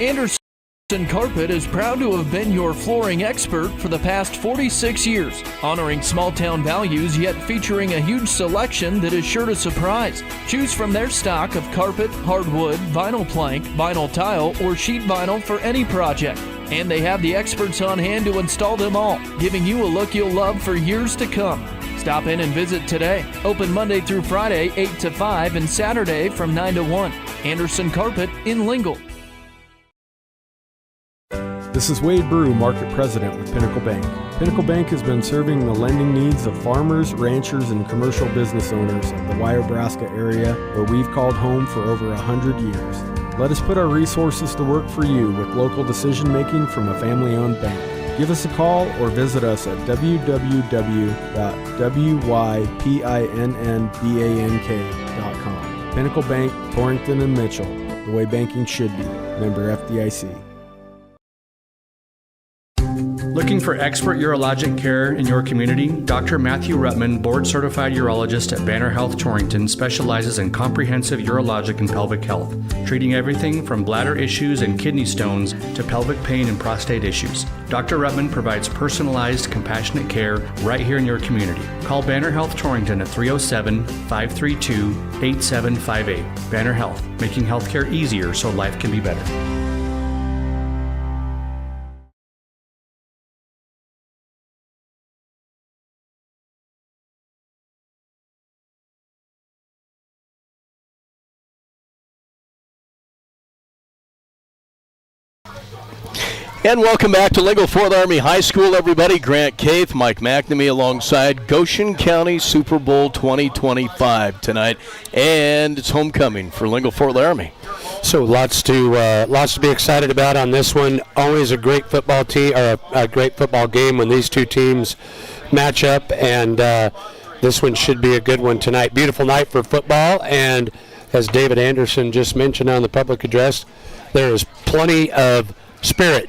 Anderson Carpet is proud to have been your flooring expert for the past 46 years, honoring small-town values yet featuring a huge selection that is sure to surprise. Choose from their stock of carpet, hardwood, vinyl plank, vinyl tile, or sheet vinyl for any project. And they have the experts on hand to install them all, giving you a look you'll love for years to come. Stop in and visit today. Open Monday through Friday, 8 to 5, and Saturday from 9 to 1. Anderson Carpet in Lingle. This is Wade Brew, Market President with Pinnacle Bank. Pinnacle Bank has been serving the lending needs of farmers, ranchers, and commercial business owners of the Wyobraska area, where we've called home for over 100 years. Let us put our resources to work for you with local decision-making from a family-owned bank. Give us a call or visit us at www.wypinnbank.com. Pinnacle Bank, Torrington and Mitchell, the way banking should be. Member FDIC. Looking for expert urologic care in your community? Dr. Matthew Ruttman, board-certified urologist at Banner Health Torrington, specializes in comprehensive urologic and pelvic health, treating everything from bladder issues and kidney stones to pelvic pain and prostate issues. Dr. Ruttman provides personalized, compassionate care right here in your community. Call Banner Health Torrington at 307-532-8758. Banner Health, making healthcare easier so life can be better. And welcome back to Lingle-Ft Laramie High School, everybody. Grant Caith, Mike McNamee alongside Goshen County Super Bowl 2025 tonight. And it's homecoming for Lingle-Ft Laramie. So lots to be excited about on this one. Always a great football team, or a great football game when these two teams match up, and this one should be a good one tonight. Beautiful night for football, and as David Anderson just mentioned on the public address, there is plenty of spirit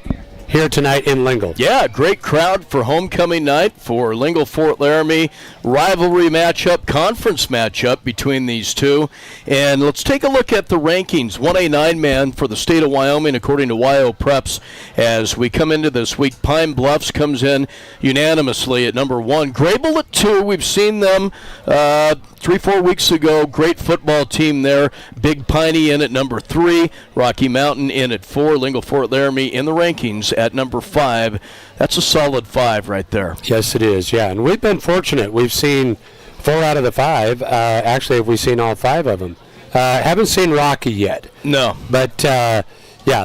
here tonight in Lingle. Yeah, great crowd for homecoming night for Lingle-Ft Laramie. Rivalry matchup, conference matchup between these two. And let's take a look at the rankings. 1A 9-man for the state of Wyoming according to WyoPreps. As we come into this week, Pine Bluffs comes in unanimously at number 1. Grable at 2. We've seen them 3-4 weeks ago. Great football team there. Big Piney in at number 3. Rocky Mountain in at 4. Lingle-Ft Laramie in the rankings at number 5. That's a solid 5 right there. Yes, it is, yeah. And we've been fortunate. We've seen 4 out of the 5. Actually, we've seen all 5 of them. Haven't seen Rocky yet. No. But, yeah,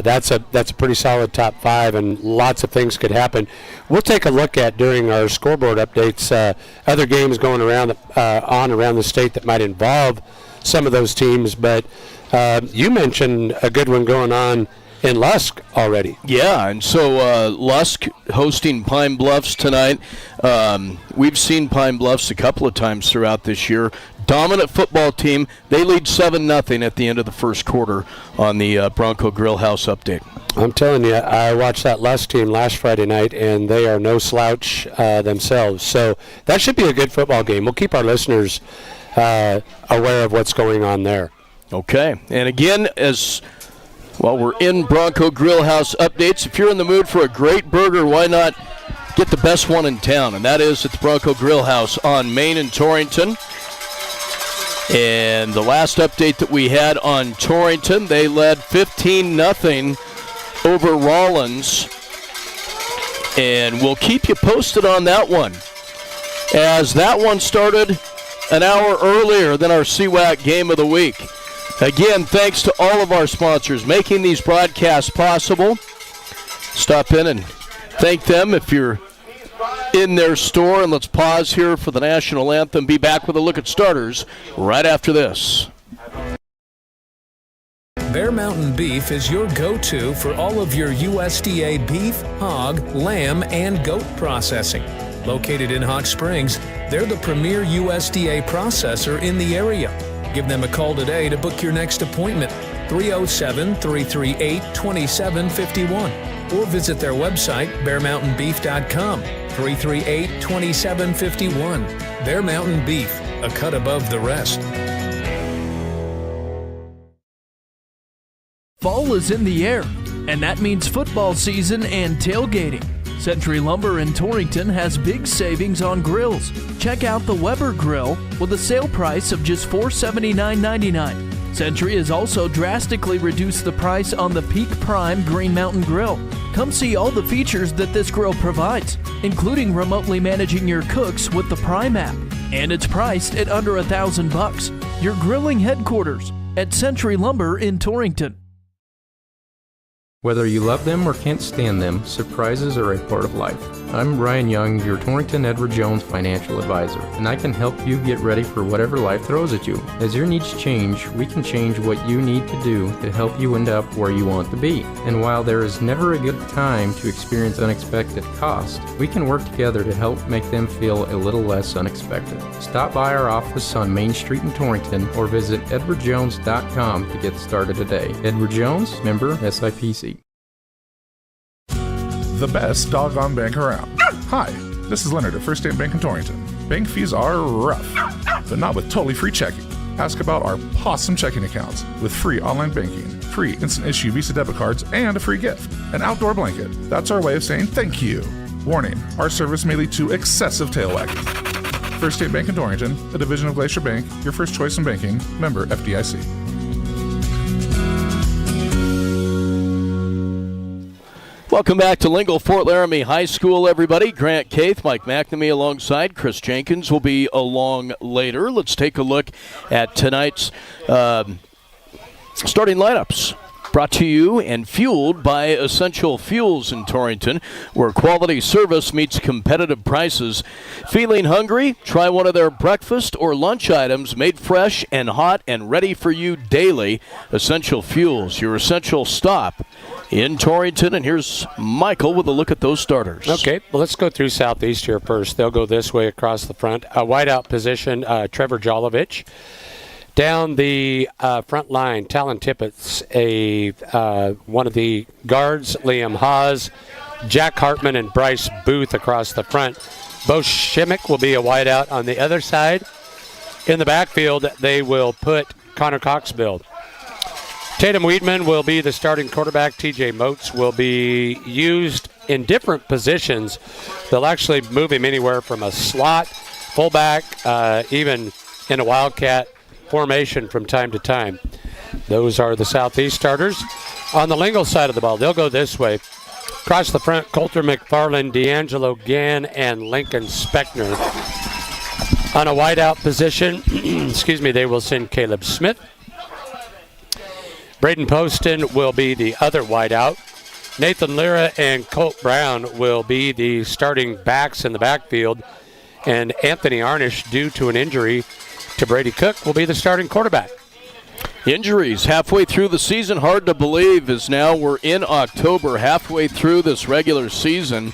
that's a pretty solid top 5, and lots of things could happen. We'll take a look at, during our scoreboard updates, other games going around around the state that might involve some of those teams. But you mentioned a good one going on in Lusk already. Yeah, and so Lusk hosting Pine Bluffs tonight. We've seen Pine Bluffs a couple of times throughout this year. Dominant football team. They lead 7-0 at the end of the first quarter on the Bronco Grill House update. I'm telling you, I watched that Lusk team last Friday night, and they are no slouch themselves. So that should be a good football game. We'll keep our listeners aware of what's going on there. Okay, and again, as well, we're in Bronco Grill House updates. If you're in the mood for a great burger, why not get the best one in town? And that is at the Bronco Grill House on Main and Torrington. And the last update that we had on Torrington, they led 15-0 over Rollins. And we'll keep you posted on that one, as that one started an hour earlier than our CWAC game of the week. Again, thanks to all of our sponsors making these broadcasts possible. Stop in and thank them if you're in their store. And let's pause here for the national anthem. Be back with a look at starters right after this. Bear Mountain Beef is your go-to for all of your USDA beef, hog, lamb, and goat processing. Located in Hot Springs, they're the premier USDA processor in the area. Give them a call today to book your next appointment, 307-338-2751, or visit their website, bearmountainbeef.com, 338-2751. Bear Mountain Beef, a cut above the rest. Fall is in the air. and that means football season and tailgating. Century Lumber in Torrington has big savings on grills. Check out the Weber Grill with a sale price of just $479.99. Century has also drastically reduced the price on the Peak Prime Green Mountain Grill. Come see all the features that this grill provides, including remotely managing your cooks with the Prime app. And it's priced at under $1,000. Your grilling headquarters at Century Lumber in Torrington. Whether you love them or can't stand them, surprises are a part of life. I'm Ryan Young, your Torrington Edward Jones financial advisor, and I can help you get ready for whatever life throws at you. As your needs change, we can change what you need to do to help you end up where you want to be. And while there is never a good time to experience unexpected costs, we can work together to help make them feel a little less unexpected. Stop by our office on Main Street in Torrington or visit edwardjones.com to get started today. Edward Jones, member SIPC. The best doggone bank around. Hi, this is Leonard at First State Bank in Torrington. Bank fees are rough, but not with totally free checking. Ask about our awesome checking accounts with free online banking, free instant issue Visa debit cards, and a free gift, an outdoor blanket. That's our way of saying thank you. Warning, our service may lead to excessive tail wagging. First State Bank in Torrington, a division of Glacier Bank, your first choice in banking, member FDIC. Welcome back to Lingle-Ft Laramie High School, everybody. Grant Kaith, Mike McNamee alongside. Chris Jenkins will be along later. Let's take a look at tonight's starting lineups. Brought to you and fueled by Essential Fuels in Torrington, where quality service meets competitive prices. Feeling hungry? Try one of their breakfast or lunch items made fresh and hot and ready for you daily. Essential Fuels, your essential stop in Torrington. And here's Michael with a look at those starters. Okay, well, let's go through Southeast here first. They'll go this way across the front. A wideout position, Trevor Jolovich. Down the front line, Talon Tippett's one of the guards, Liam Haas, Jack Hartman, and Bryce Booth across the front. Bo Shimmick will be a wideout on the other side. In the backfield, they will put Connor Coxbill. Tatum Weedman will be the starting quarterback. TJ Moats will be used in different positions. They'll actually move him anywhere from a slot, fullback, even in a wildcat formation from time to time. Those are the Southeast starters. On the Lingle side of the ball, they'll go this way. Across the front, Coulter McFarland, D'Angelo Gann, and Lincoln Speckner. On a wideout position, they will send Caleb Smith. Braden Poston will be the other wideout. Nathan Lira and Colt Brown will be the starting backs in the backfield. And Anthony Arnish, due to an injury to Brady Cook, will be the starting quarterback. Injuries halfway through the season, hard to believe, as now we're in October, halfway through this regular season.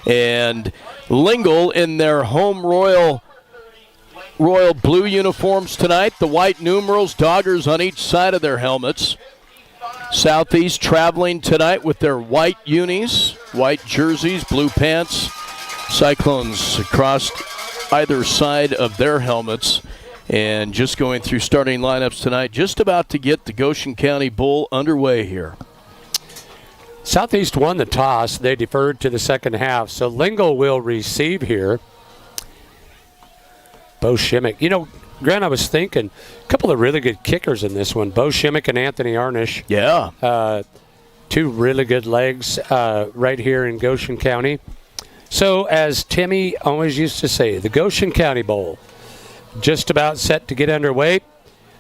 And Lingle in their home royal blue uniforms tonight, the white numerals, Doggers on each side of their helmets. Southeast traveling tonight with their white unis, white jerseys, blue pants, Cyclones across either side of their helmets. And just going through starting lineups tonight, just about to get the Goshen County Bowl underway here. Southeast won the toss. They deferred to the second half, so Lingle will receive here. Bo Shimmick. You know, Grant, I was thinking a couple of really good kickers in this one. Bo Shimmick and Anthony Arnish. Yeah. Two really good legs right here in Goshen County. So as Timmy always used to say, the Goshen County Bowl just about set to get underway.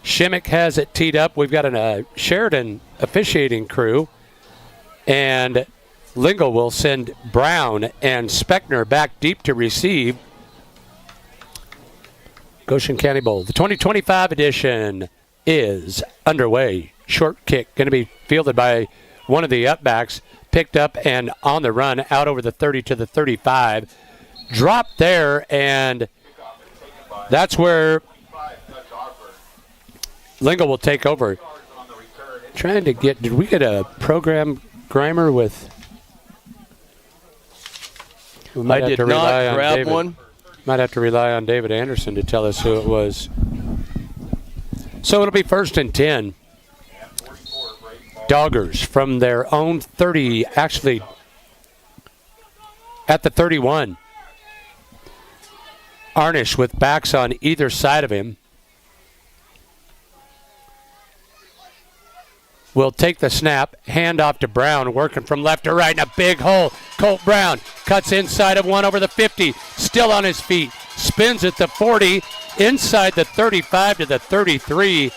Shimmick has it teed up. We've got a Sheridan officiating crew. And Lingle will send Brown and Speckner back deep to receive. Goshen County Bowl. The 2025 edition is underway. Short kick going to be fielded by one of the upbacks. Picked up and on the run out over the 30 to the 35. Dropped there, and that's where Lingle will take over. Trying to get, did we get a program Grimer with? I did not grab one. Might have to rely on David Anderson to tell us who it was. So it'll be 1st and 10. Doggers from their own 30, actually at the 31. Arnish with backs on either side of him will take the snap, hand off to Brown, working from left to right in a big hole. Colt Brown cuts inside of one over the 50, still on his feet, spins at the 40, inside the 35 to the 33.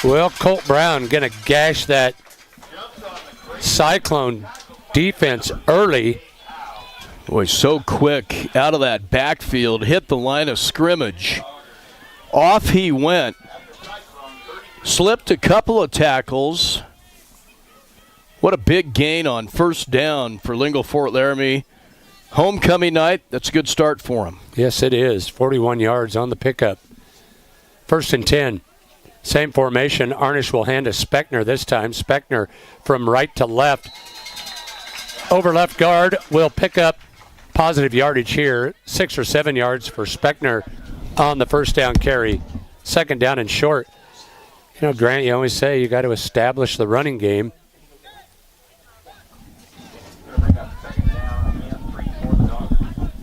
Well, Colt Brown going to gash that Cyclone defense early. Boy, so quick out of that backfield, hit the line of scrimmage. Off he went. Slipped a couple of tackles. What a big gain on first down for Lingle-Ft Laramie. Homecoming night, that's a good start for him. Yes, it is. 41 yards on the pickup. 1st and 10. Same formation. Arnish will hand to Speckner this time. Speckner from right to left. Over left guard will pick up positive yardage here. 6 or 7 yards for Speckner on the first down carry. 2nd down and short. You know, Grant, you always say you got to establish the running game.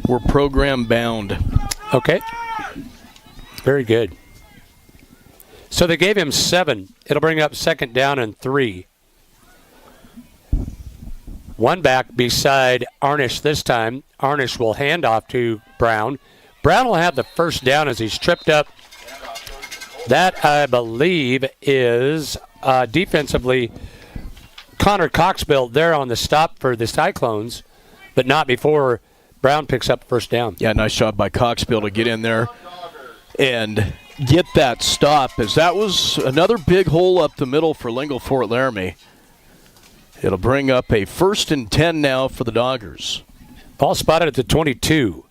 We're program bound. Okay. Very good. So they gave him 7. It'll bring up 2nd down and 3. One back beside Arnish this time. Arnish will hand off to Brown. Brown will have the first down as he's tripped up. That, I believe, is defensively Connor Coxbill there on the stop for the Cyclones, but not before Brown picks up first down. Yeah, nice job by Coxbill to get in there and get that stop, as that was another big hole up the middle for Lingle-Ft Laramie. It'll bring up a 1st and 10 now for the Doggers. Ball spotted at the 22.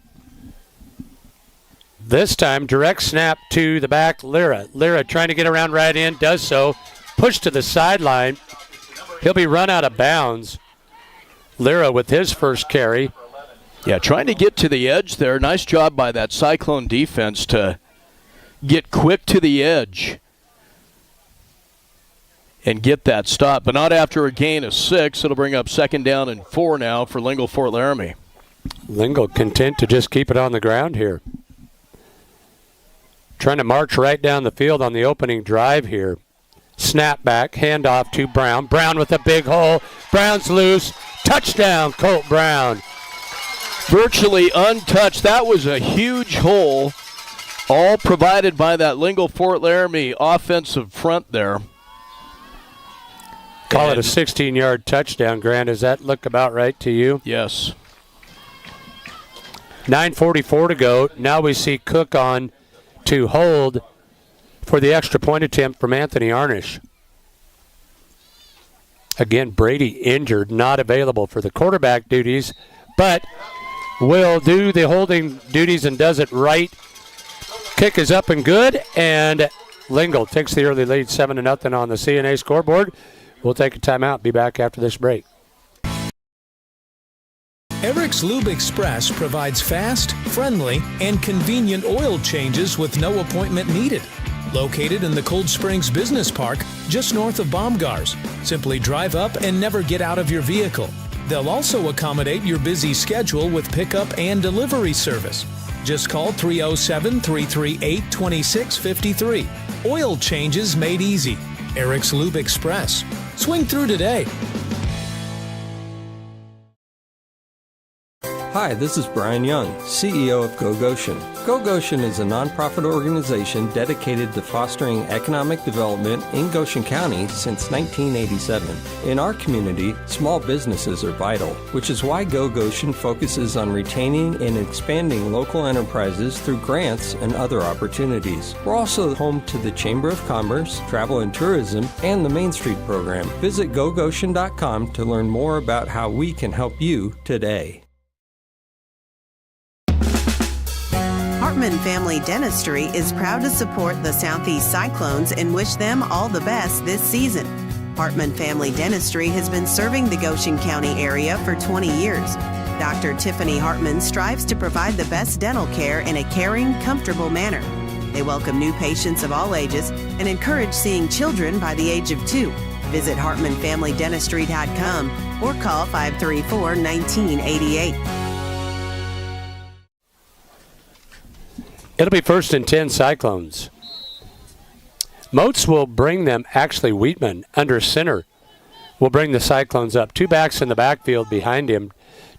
This time, direct snap to the back, Lyra. Lyra trying to get around right in, does so. Pushed to the sideline. He'll be run out of bounds. Lyra with his first carry. Yeah, trying to get to the edge there. Nice job by that Cyclone defense to get quick to the edge and get that stop, but not after a gain of 6. It'll bring up 2nd down and 4 now for Lingle-Ft Laramie. Lingle content to just keep it on the ground here. Trying to march right down the field on the opening drive here. Snap back, handoff to Brown. Brown with a big hole. Brown's loose. Touchdown, Colt Brown. Virtually untouched. That was a huge hole, all provided by that Lingle-Ft Laramie offensive front there. Call it a 16-yard touchdown, Grant. Does that look about right to you? Yes. 9:44 to go. Now we see Cook on to hold for the extra point attempt from Anthony Arnish. Again, Brady injured, not available for the quarterback duties, but will do the holding duties and does it right. Kick is up and good, and Lingle takes the early lead 7-0 on the CNA scoreboard. We'll take a timeout. Be back after this break. Eric's Lube Express provides fast, friendly, and convenient oil changes with no appointment needed. Located in the Cold Springs Business Park, just north of Baumgars. Simply drive up and never get out of your vehicle. They'll also accommodate your busy schedule with pickup and delivery service. Just call 307-338-2653. Oil changes made easy. Eric's Lube Express. Swing through today. Hi, this is Brian Young, CEO of Go Goshen. Go Goshen is a nonprofit organization dedicated to fostering economic development in Goshen County since 1987. In our community, small businesses are vital, which is why Go Goshen focuses on retaining and expanding local enterprises through grants and other opportunities. We're also home to the Chamber of Commerce, Travel and Tourism, and the Main Street program. Visit gogoshen.com to learn more about how we can help you today. Hartman Family Dentistry is proud to support the Southeast Cyclones and wish them all the best this season. Hartman Family Dentistry has been serving the Goshen County area for 20 years. Dr. Tiffany Hartman strives to provide the best dental care in a caring, comfortable manner. They welcome new patients of all ages and encourage seeing children by the age of 2. Visit HartmanFamilyDentistry.com or call 534-1988. It'll be 1st and 10 Cyclones. Moats will bring them, actually Wheatman under center will bring the Cyclones up. 2 backs in the backfield behind him.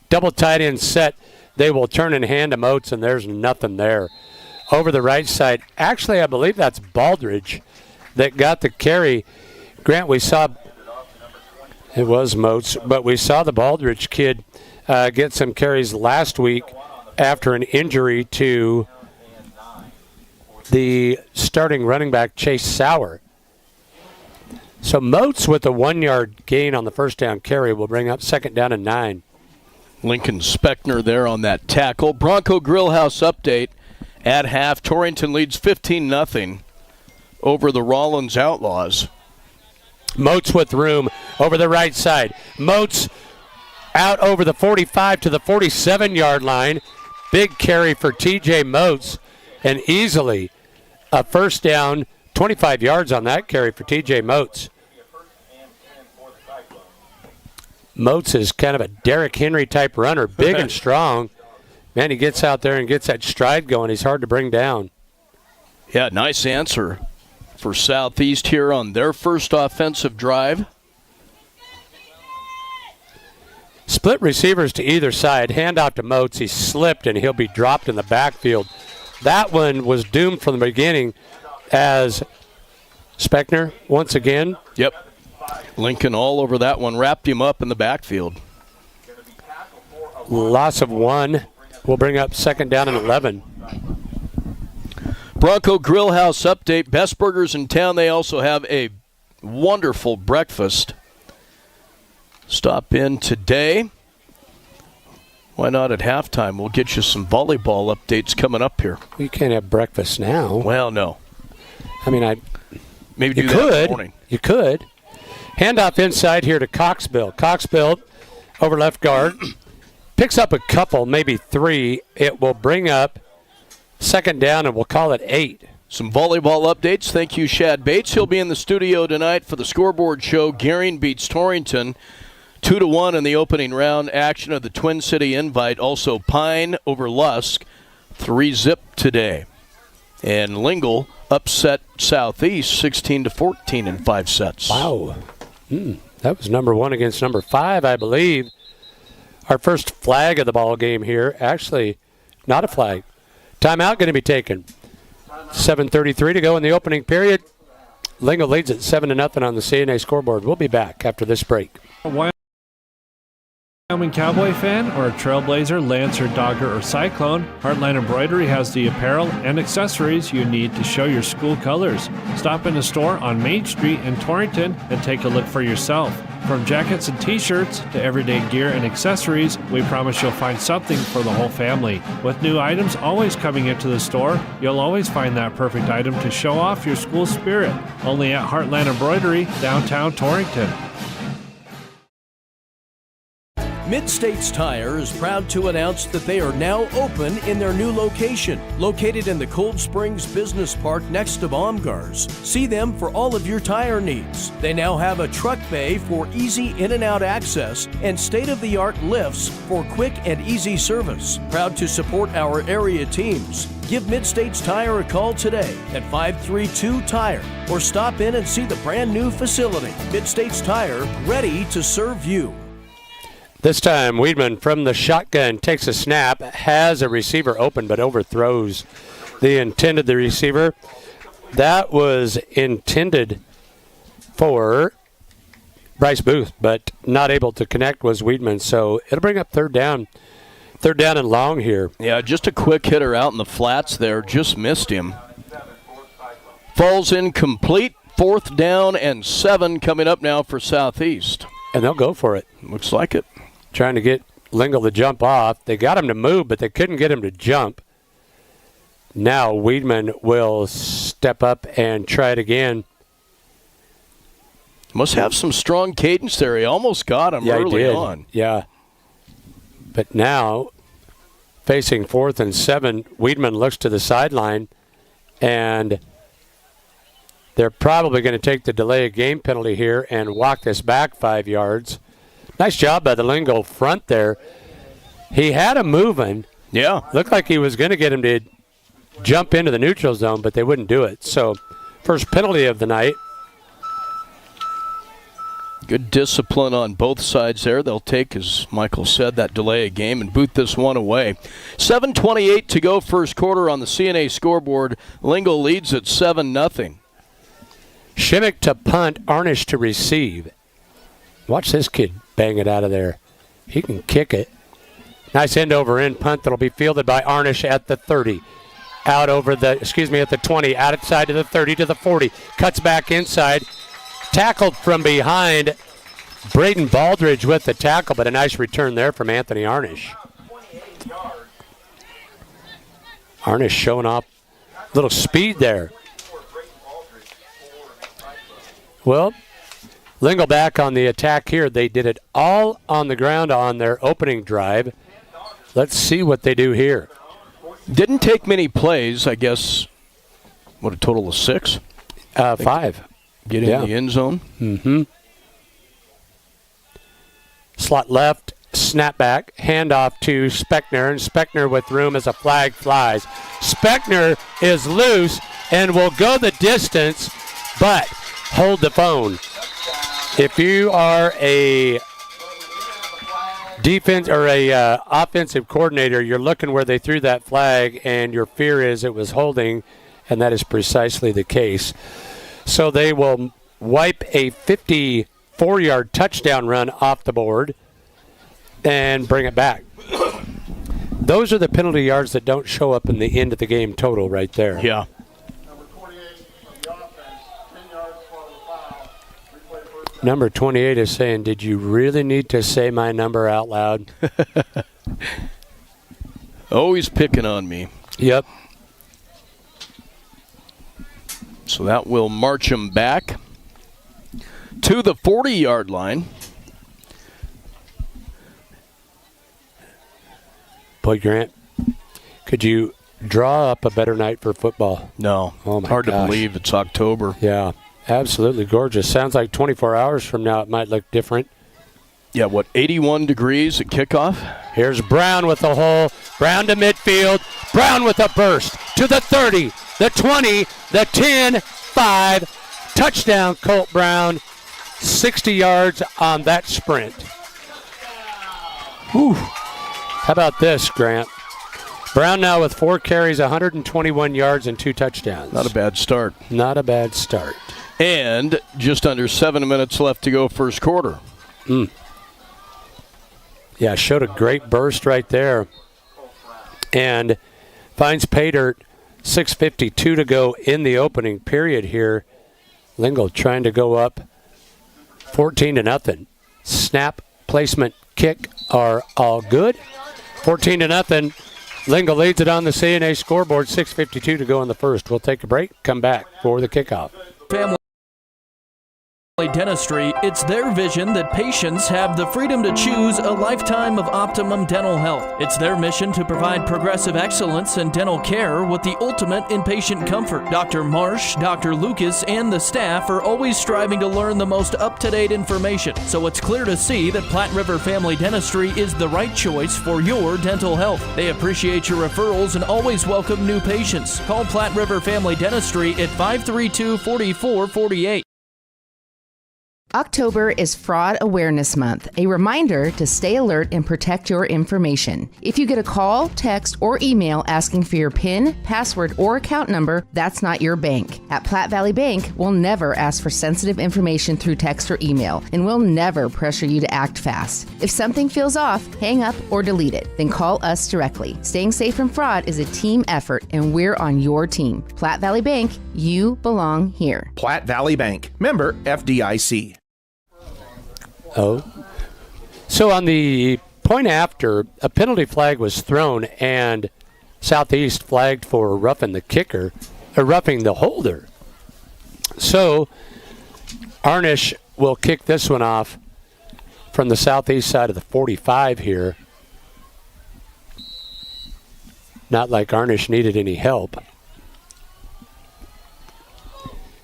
Double tight end set. They will turn and hand to Moats, and there's nothing there. Over the right side, actually I believe that's Baldridge that got the carry. Grant, we saw, it was Moats, but we saw the Baldridge kid get some carries last week after an injury to the starting running back, Chase Sauer. So Moats with a 1-yard gain on the first down carry will bring up 2nd down and 9. Lincoln Speckner there on that tackle. Bronco Grillhouse update at half. Torrington leads 15-0 over the Rollins Outlaws. Moats with room over the right side. Moats out over the 45 to the 47-yard line. Big carry for TJ Moats, and easily a first down, 25 yards on that carry for TJ Moats. Moats is kind of a Derrick Henry type runner, big and strong. Man, he gets out there and gets that stride going. He's hard to bring down. Yeah, nice answer for Southeast here on their first offensive drive. Split receivers to either side. Handoff to Moats. He slipped, and he'll be dropped in the backfield. That one was doomed from the beginning as Speckner once again. Yep. Lincoln all over that one. Wrapped him up in the backfield. Loss of 1 will bring up 2nd down and 11. Bronco Grillhouse update. Best burgers in town. They also have a wonderful breakfast. Stop in today. Why not at halftime? We'll get you some volleyball updates coming up here. You can't have breakfast now. Well, no. I mean, maybe do that in the morning. You could. Handoff inside here to Coxbill. Coxbill over left guard. Picks up a couple, maybe 3. It will bring up 2nd down, and we'll call it 8. Some volleyball updates. Thank you, Shad Bates. He'll be in the studio tonight for the scoreboard show. Gearing beats Torrington 2-1 in the opening round action of the Twin City Invite. Also Pine over Lusk 3-0 today. And Lingle upset Southeast 16-14 in 5 sets. Wow. That was number 1 against number 5, I believe. Our first flag of the ball game here. Actually, not a flag. Timeout going to be taken. 7:33 to go in the opening period. Lingle leads at 7-0 on the CNA scoreboard. We'll be back after this break. Wyoming Cowboy fan or a Trailblazer, Lancer, Dogger, or Cyclone, Heartline Embroidery has the apparel and accessories you need to show your school colors. Stop in the store on Main Street in Torrington and take a look for yourself. From jackets and t-shirts to everyday gear and accessories, we promise you'll find something for the whole family. With new items always coming into the store, you'll always find that perfect item to show off your school spirit. Only at Heartland Embroidery, downtown Torrington. Mid-States Tire is proud to announce that they are now open in their new location, located in the Cold Springs Business Park next to Baumgars. See them for all of your tire needs. They now have a truck bay for easy in and out access and state-of-the-art lifts for quick and easy service. Proud to support our area teams. Give Mid-States Tire a call today at 532-TIRE or stop in and see the brand new facility. Mid-States Tire, ready to serve you. This time, Weedman from the shotgun takes a snap, has a receiver open, but overthrows the intended the receiver. That was intended for Bryce Booth, but not able to connect was Weedman. So it'll bring up 3rd down. 3rd down and long here. Yeah, just a quick hitter out in the flats there. Just missed him. Falls incomplete. 4th down and 7 coming up now for Southeast. And they'll go for it. Looks like it. Trying to get Lingle to jump off. They got him to move, but they couldn't get him to jump. Now Weedman will step up and try it again. Must have some strong cadence there. He almost got him early on. Yeah. But now, facing 4th and 7, Weedman looks to the sideline, and They're probably going to take the delay of game penalty here and walk this back 5 yards. Nice job by the Lingle front there. He had him moving. Yeah. Looked like he was going to get him to jump into the neutral zone, but they wouldn't do it. So, first penalty of the night. Good discipline on both sides there. They'll take, as Michael said, that delay of game and boot this one away. 7:28 to go first quarter on the CNA scoreboard. Lingle leads at 7-0. Shimmick to punt, Arnish to receive. Watch this kid bang it out of there. He can kick it. Nice end over end punt that'll be fielded by Arnish at the 30. At the 20, outside to the 30 to the 40. Cuts back inside. Tackled from behind. Braden Baldridge with the tackle, but a nice return there from Anthony Arnish. Arnish showing off a little speed there. Well, Lingle back on the attack here. They did it all on the ground on their opening drive. Let's see what they do here. Didn't take many plays, I guess. What, a total of 6? 5. Get in the end zone. Mm-hmm. Slot left, snap back, handoff to Speckner, and Speckner with room as a flag flies. Speckner is loose and will go the distance, but hold the phone. If you are a defense or a offensive coordinator, you're looking where they threw that flag, and your fear is it was holding, and that is precisely the case. So they will wipe a 54-yard touchdown run off the board and bring it back. Those are the penalty yards that don't show up in the end of the game total right there. Yeah. Number 28 is saying, did you really need to say my number out loud? Always picking on me. Yep. So that will march him back to the 40-yard line. Boy, Grant, could you draw up a better night for football? No. Oh, my Hard gosh. to believe it's October. Yeah, absolutely gorgeous. Sounds like 24 hours from now it might look different. Yeah, 81 degrees at kickoff? Here's Brown with the hole. Brown to midfield. Brown with a burst to the 30, the 20, the 10, 5. Touchdown, Colt Brown. 60 yards on that sprint. Whew. How about this, Grant? Brown now with 4 carries, 121 yards, and 2 touchdowns. Not a bad start. Not a bad start. And just under 7 minutes left to go first quarter. Yeah, showed a great burst right there. And finds pay dirt. 6:52 to go in the opening period here. Lingle trying to go up 14-0. Snap, placement, kick are all good. 14-0. Lingle leads it on the CNA scoreboard. 6:52 to go in the first. We'll take a break. Come back for the kickoff. Family Dentistry, it's their vision that patients have the freedom to choose a lifetime of optimum dental health. It's their mission to provide progressive excellence in dental care with the ultimate in patient comfort. Dr. Marsh, Dr. Lucas, and the staff are always striving to learn the most up-to-date information, so it's clear to see that Platte River Family Dentistry is the right choice for your dental health. They appreciate your referrals and always welcome new patients. Call Platte River Family Dentistry at 532-4448. October is Fraud Awareness Month, a reminder to stay alert and protect your information. If you get a call, text, or email asking for your PIN, password, or account number, that's not your bank. At Platte Valley Bank, we'll never ask for sensitive information through text or email, and we'll never pressure you to act fast. If something feels off, hang up or delete it, then call us directly. Staying safe from fraud is a team effort, and we're on your team. Platte Valley Bank, you belong here. Platte Valley Bank, member FDIC. Oh. So on the point after, a penalty flag was thrown and Southeast flagged for roughing the kicker, or roughing the holder. So Arnish will kick this one off from the Southeast side of the 45 here. Not like Arnish needed any help.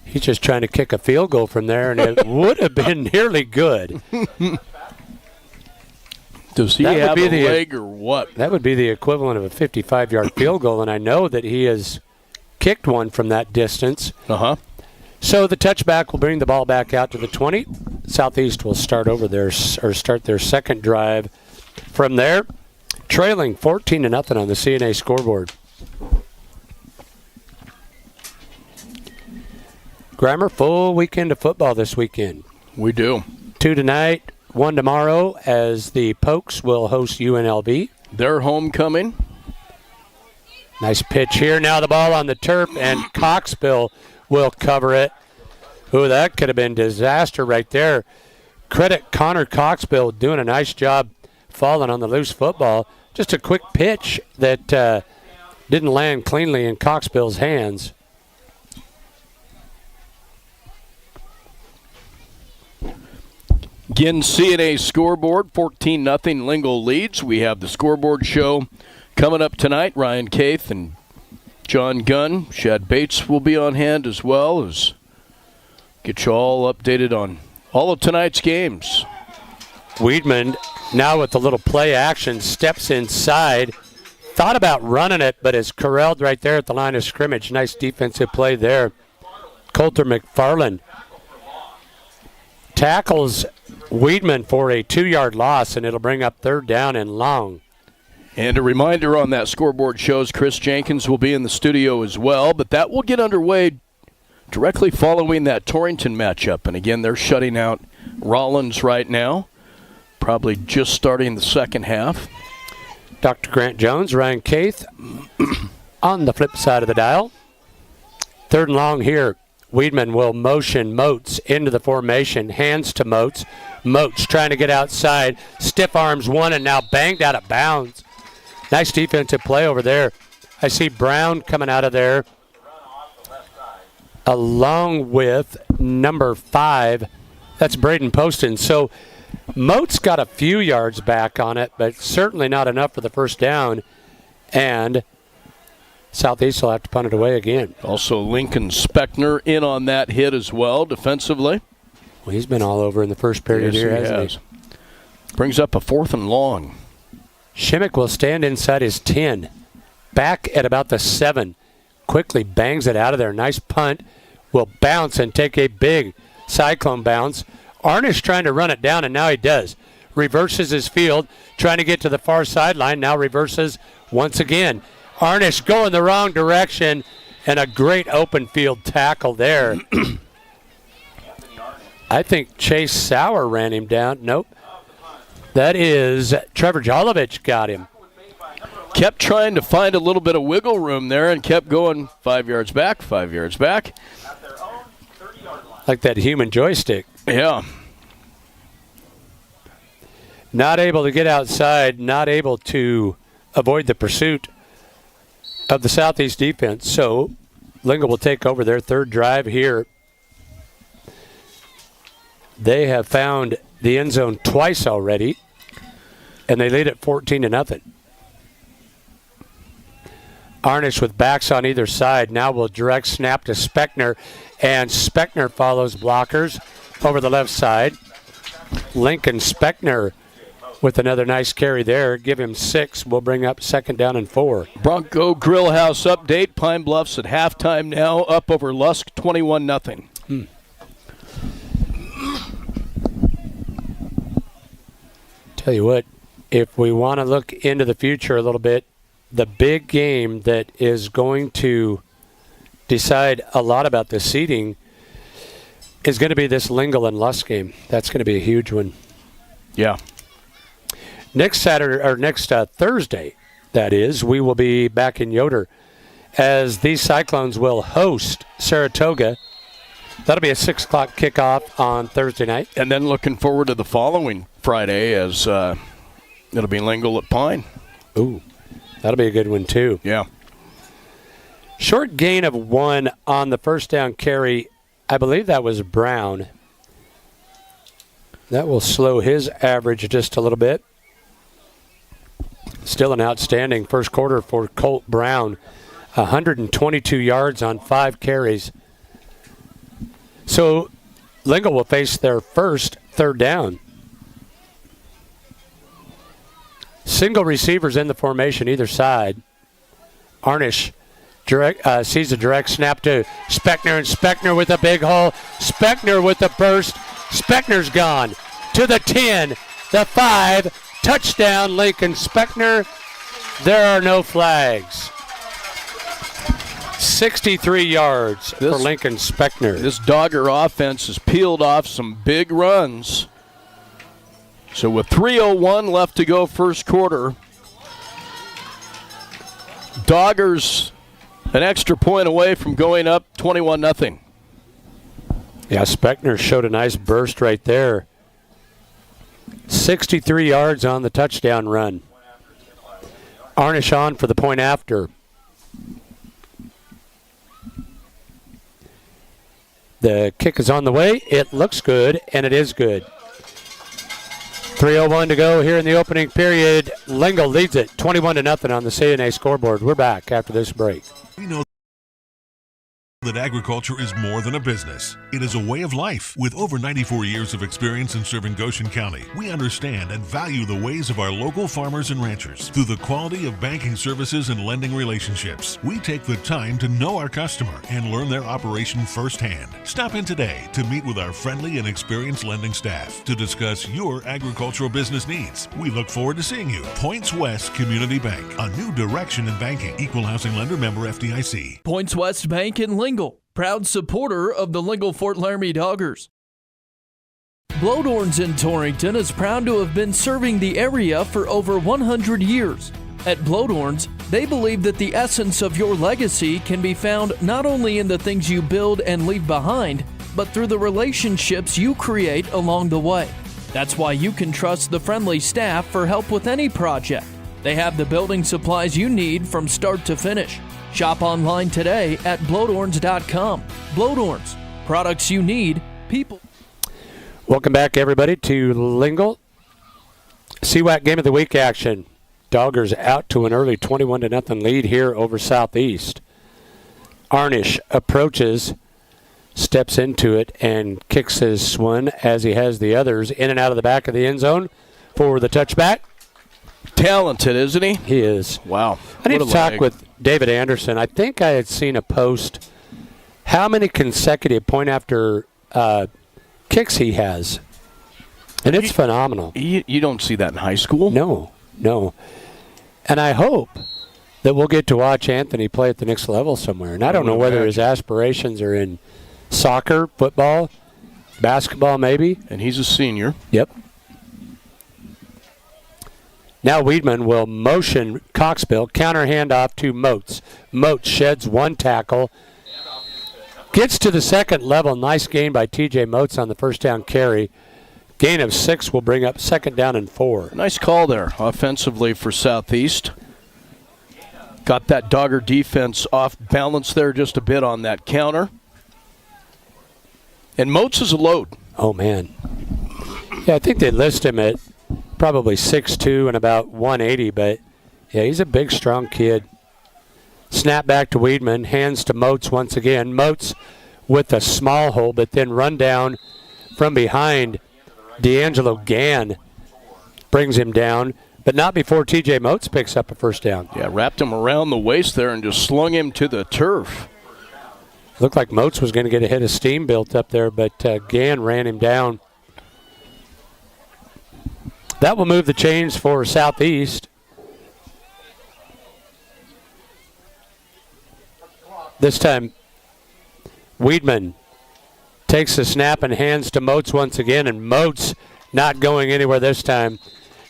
He's just trying to kick a field goal from there, and it would have been nearly good. Does he have a leg or what? That would be the equivalent of a 55-yard field goal, and I know that he has kicked one from that distance. Uh-huh. So the touchback will bring the ball back out to the 20. Southeast will start their second drive from there, trailing 14-0 on the CNA scoreboard. Grammer, full weekend of football this weekend. We do. 2 tonight, 1 tomorrow, as the Pokes will host UNLV. Their homecoming. Nice pitch here. Now the ball on the turf, and Coxville will cover it. Ooh, that could have been disaster right there. Credit Connor Coxville doing a nice job falling on the loose football. Just a quick pitch that didn't land cleanly in Coxville's hands. Again, CNA scoreboard, 14-0 Lingle leads. We have the scoreboard show coming up tonight. Ryan Caith and John Gunn. Shad Bates will be on hand as well as get you all updated on all of tonight's games. Weidman, now with the little play action, steps inside. Thought about running it, but is corralled right there at the line of scrimmage. Nice defensive play there. Coulter McFarland tackles Weidman for a 2-yard loss, and it'll bring up 3rd down and long. And a reminder on that scoreboard shows Chris Jenkins will be in the studio as well, but that will get underway directly following that Torrington matchup. And again, they're shutting out Rollins right now, probably just starting the second half. Dr. Grant Jones, Ryan Caith on the flip side of the dial. 3rd and long here. Weidman will motion Moats into the formation. Hands to Moats. Moats trying to get outside. Stiff arms one and now banged out of bounds. Nice defensive play over there. I see Brown coming out of there along with number 5. That's Braden Poston. So Moats got a few yards back on it, but certainly not enough for the first down. And Southeast will have to punt it away again. Also, Lincoln Speckner in on that hit as well, defensively. Well, he's been all over in the first period here, hasn't he? Brings up a 4th and long. Shimmick will stand inside his 10. Back at about the 7. Quickly bangs it out of there. Nice punt. Will bounce and take a big Cyclone bounce. Arnish trying to run it down, and now he does. Reverses his field, trying to get to the far sideline. Now reverses once again. Arnish going the wrong direction, and a great open field tackle there. I think Chase Sauer ran him down. Nope. That is Trevor Jolovich got him. Kept trying to find a little bit of wiggle room there and kept going 5 yards back, 5 yards back. Like that human joystick. Yeah. Not able to get outside, not able to avoid the pursuit of the Southeast defense. So Lingle will take over their 3rd drive here. They have found the end zone twice already, and they lead at 14-0. Arnish with backs on either side. Now will direct snap to Speckner, and Speckner follows blockers over the left side. Lincoln Speckner with another nice carry there. Give him 6. We'll bring up 2nd down and 4. Bronco Grill House update. Pine Bluffs at halftime now, up over Lusk 21-0. Tell you what, if we want to look into the future a little bit, the big game that is going to decide a lot about the seeding is going to be this Lingle and Lusk game. That's going to be a huge one. Yeah. Next Saturday, or next Thursday, that is, we will be back in Yoder as these Cyclones will host Saratoga. That'll be a 6 o'clock kickoff on Thursday night. And then looking forward to the following Friday as it'll be Lingle at Pine. Ooh, that'll be a good one too. Yeah. Short gain of 1 on the first down carry. I believe that was Brown. That will slow his average just a little bit. Still an outstanding first quarter for Colt Brown. 122 yards on 5 carries. So Lingle will face their first third down. Single receivers in the formation either side. Arnish sees a direct snap to Speckner, and Speckner with a big hole. Speckner with the burst. Speckner's gone to the 10, the 5. Touchdown, Lincoln Speckner. There are no flags. 63 yards for Lincoln Speckner. This Dogger offense has peeled off some big runs. So with 3:01 left to go first quarter, Doggers an extra point away from going up 21-0. Yeah, Speckner showed a nice burst right there. 63 yards on the touchdown run. Arnish on for the point after. The kick is on the way. It looks good, and it is good. 3:01 to go here in the opening period. Lingle leads it 21-0 on the CNA scoreboard. We're back after this break. We know that agriculture is more than a business. It is a way of life. With over 94 years of experience in serving Goshen County, we understand and value the ways of our local farmers and ranchers. Through the quality of banking services and lending relationships, we take the time to know our customer and learn their operation firsthand. Stop in today to meet with our friendly and experienced lending staff to discuss your agricultural business needs. We look forward to seeing you. Points West Community Bank, a new direction in banking. Equal housing lender, member FDIC. Points West Bank in Lingle, proud supporter of the Lingle-Ft Laramie Doggers. Blodorns in Torrington is proud to have been serving the area for over 100 years. At Blodorns, they believe that the essence of your legacy can be found not only in the things you build and leave behind, but through the relationships you create along the way. That's why you can trust the friendly staff for help with any project. They have the building supplies you need from start to finish. Shop online today at blodorns.com. Blodorns, products you need, people. Welcome back, everybody, to Lingle. CWAC Game of the Week action. Doggers out to an early 21-0 lead here over Southeast. Arnish approaches, steps into it, and kicks his one as he has the others in and out of the back of the end zone for the touchback. Talented, isn't he? He is. Wow. I need to talk with David Anderson. I think I had seen a post how many consecutive point after kicks he has. And it's phenomenal. You don't see that in high school? No. And I hope that we'll get to watch Anthony play at the next level somewhere. And I don't know whether his aspirations are in soccer, football, basketball maybe. And he's a senior. Yep. Now Weedman will motion Coxbill, counter handoff to Moats. Moats sheds one tackle, gets to the second level. Nice gain by TJ Moats on the first down carry. Gain of 6 will bring up second down and 4. Nice call there offensively for Southeast. Got that Dogger defense off balance there just a bit on that counter. And Moats is a load. Oh, man. Yeah, I think they list him at probably 6'2" and about 180, but yeah, he's a big, strong kid. Snap back to Weedman, hands to Moats once again. Moats with a small hole, but then run down from behind. D'Angelo Gann brings him down, but not before TJ Moats picks up a first down. Yeah, wrapped him around the waist there and just slung him to the turf. Looked like Moats was going to get a hit of steam built up there, but Gann ran him down. That will move the chains for Southeast. This time, Weedman takes the snap and hands to Moats once again, and Moats not going anywhere this time.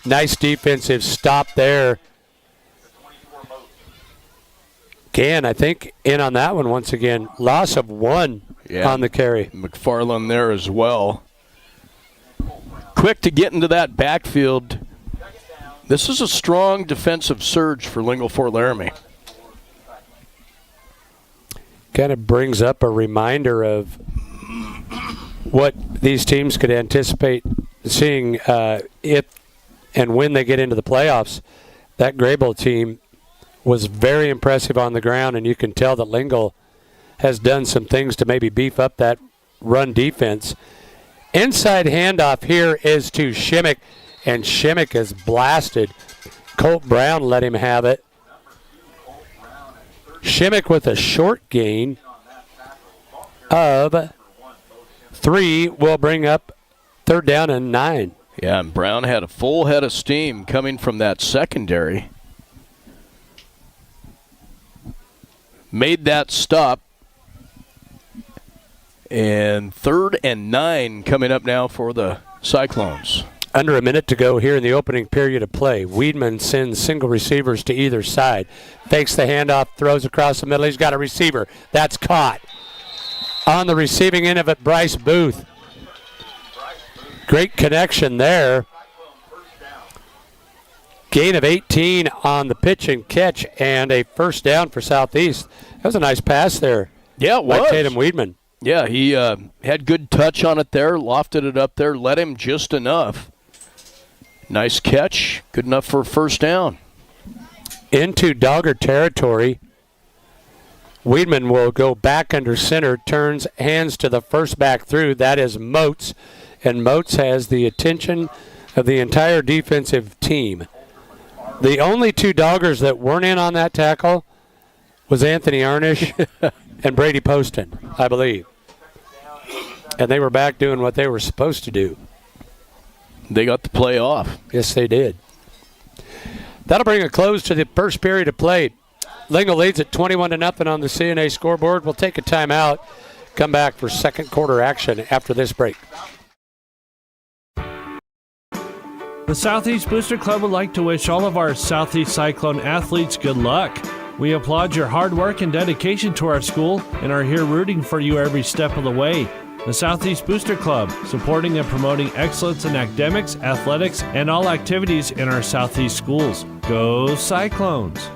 Nice defensive stop there. Gann, I think, in on that one once again. Loss of 1 on the carry. McFarland there as well. Quick to get into that backfield. This is a strong defensive surge for Lingle-Ft Laramie. Kind of brings up a reminder of what these teams could anticipate seeing if and when they get into the playoffs. That Graybull team was very impressive on the ground, and you can tell that Lingle has done some things to maybe beef up that run defense. Inside handoff here is to Shimmick, and Shimmick is blasted. Colt Brown let him have it. Shimmick with a short gain of 3 will bring up 3rd down and 9. Yeah, and Brown had a full head of steam coming from that secondary. Made that stop. And 3rd and 9 coming up now for the Cyclones. Under a minute to go here in the opening period of play. Weidman sends single receivers to either side. Fakes the handoff, throws across the middle. He's got a receiver. That's caught. On the receiving end of it, Bryce Booth. Great connection there. Gain of 18 on the pitch and catch, and a 1st down for Southeast. That was a nice pass there. Yeah, it was. By Tatum Weidman. Yeah, he had good touch on it there, lofted it up there, let him just enough. Nice catch, good enough for a 1st down. Into Dogger territory. Weidman will go back under center, turns, hands to the first back through. That is Moats, and Moats has the attention of the entire defensive team. The only 2 Doggers that weren't in on that tackle was Anthony Arnish and Brady Poston, I believe. And they were back doing what they were supposed to do. They got the play off. Yes, they did. That'll bring a close to the first period of play. Lingle leads at 21-0 on the CNA scoreboard. We'll take a timeout, come back for second quarter action after this break. The Southeast Booster Club would like to wish all of our Southeast Cyclone athletes good luck. We applaud your hard work and dedication to our school and are here rooting for you every step of the way. The Southeast Booster Club, supporting and promoting excellence in academics, athletics, and all activities in our Southeast schools. Go Cyclones!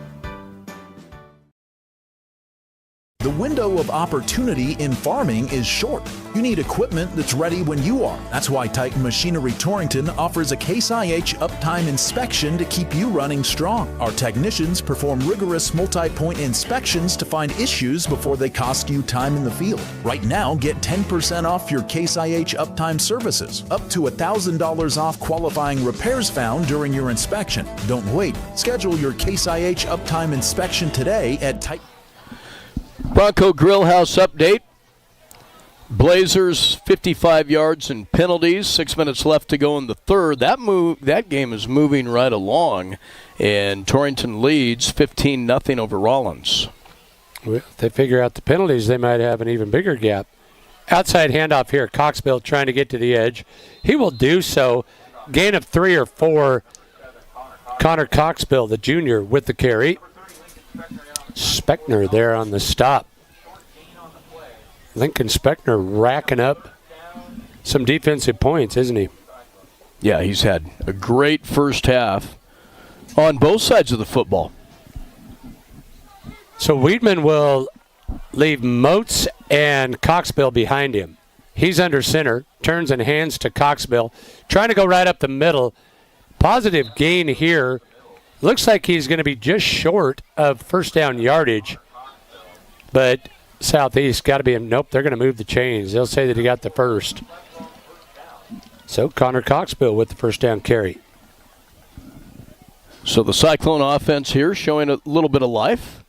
The window of opportunity in farming is short. You need equipment that's ready when you are. That's why Titan Machinery Torrington offers a Case IH uptime inspection to keep you running strong. Our technicians perform rigorous multi-point inspections to find issues before they cost you time in the field. Right now, get 10% off your Case IH uptime services, up to $1,000 off qualifying repairs found during your inspection. Don't wait. Schedule your Case IH uptime inspection today at Titan. Bronco Grillhouse update. Blazers 55 yards and penalties. 6 minutes left to go in the third. That game is moving right along, and Torrington leads 15-0 over Rollins. Well, if they figure out the penalties, they might have an even bigger gap. Outside handoff here. Coxbill trying to get to the edge. He will do so. Gain of 3 or 4. Connor Coxbill, the junior, with the carry. Speckner there on the stop. Lincoln Speckner racking up some defensive points, isn't he? Yeah, he's had a great first half on both sides of the football. So Weidman will leave Moats and Coxbill behind him. He's under center, turns and hands to Coxbill, trying to go right up the middle. Positive gain here. Looks like he's going to be just short of 1st down yardage. But Southeast got to be, nope, they're going to move the chains. They'll say that he got the first. So Connor Coxbill with the 1st down carry. So the Cyclone offense here showing a little bit of life.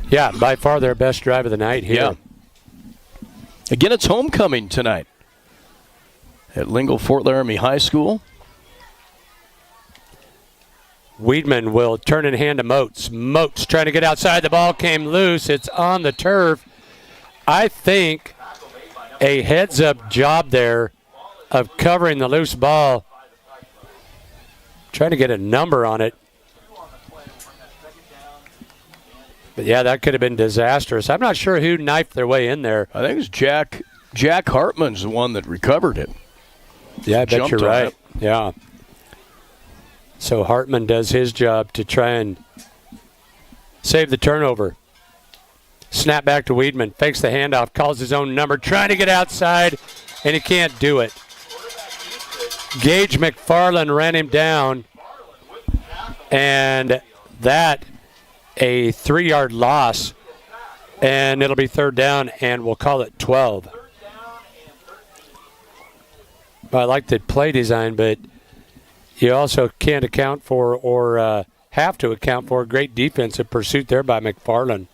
Yeah, by far their best drive of the night here. Yeah. Again, it's homecoming tonight at Lingle-Ft Laramie High School. Weidman will turn and hand to Moats. Moats trying to get outside. The ball came loose. It's on the turf. I think a heads-up job there of covering the loose ball. Trying to get a number on it. But, yeah, that could have been disastrous. I'm not sure who knifed their way in there. I think it's Jack Hartman's the one that recovered it. Yeah, I bet you're right. Yeah. So Hartman does his job to try and save the turnover. Snap back to Weidman. Fakes the handoff. Calls his own number. Trying to get outside, and he can't do it. Gage McFarland ran him down. And that a 3-yard loss. And it'll be 3rd down, and we'll call it 12. I like the play design, but you also can't account for or have to account for a great defensive pursuit there by McFarland.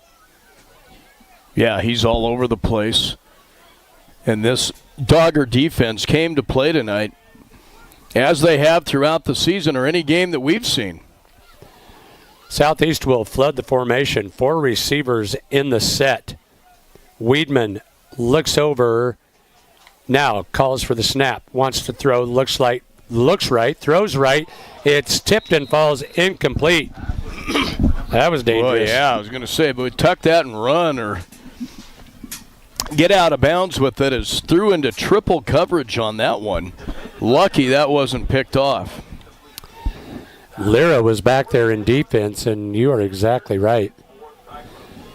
Yeah, he's all over the place. And this Dogger defense came to play tonight, as they have throughout the season or any game that we've seen. Southeast will flood the formation. 4 receivers in the set. Weedman looks over, now calls for the snap, wants to throw, looks right, throws right. It's tipped and falls incomplete. That was dangerous. Well, yeah, I was going to say, but tuck that and run or get out of bounds with it. Is threw into triple coverage on that one. Lucky that wasn't picked off. Lyra was back there in defense, and you are exactly right.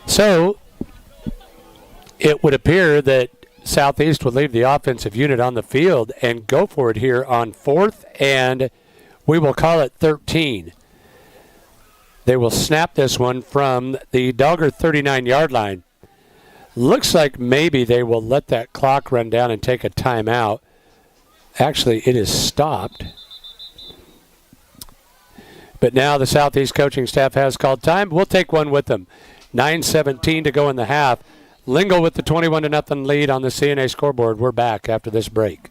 So it would appear that Southeast would leave the offensive unit on the field and go for it here on 4th, and we will call it 13. They will snap this one from the Dogger 39-yard line. Looks like maybe they will let that clock run down and take a timeout. Actually, it is stopped. But now the Southeast coaching staff has called time. We'll take one with them. 9:17 to go in the half. Lingle with the 21-0 lead on the CNA scoreboard. We're back after this break.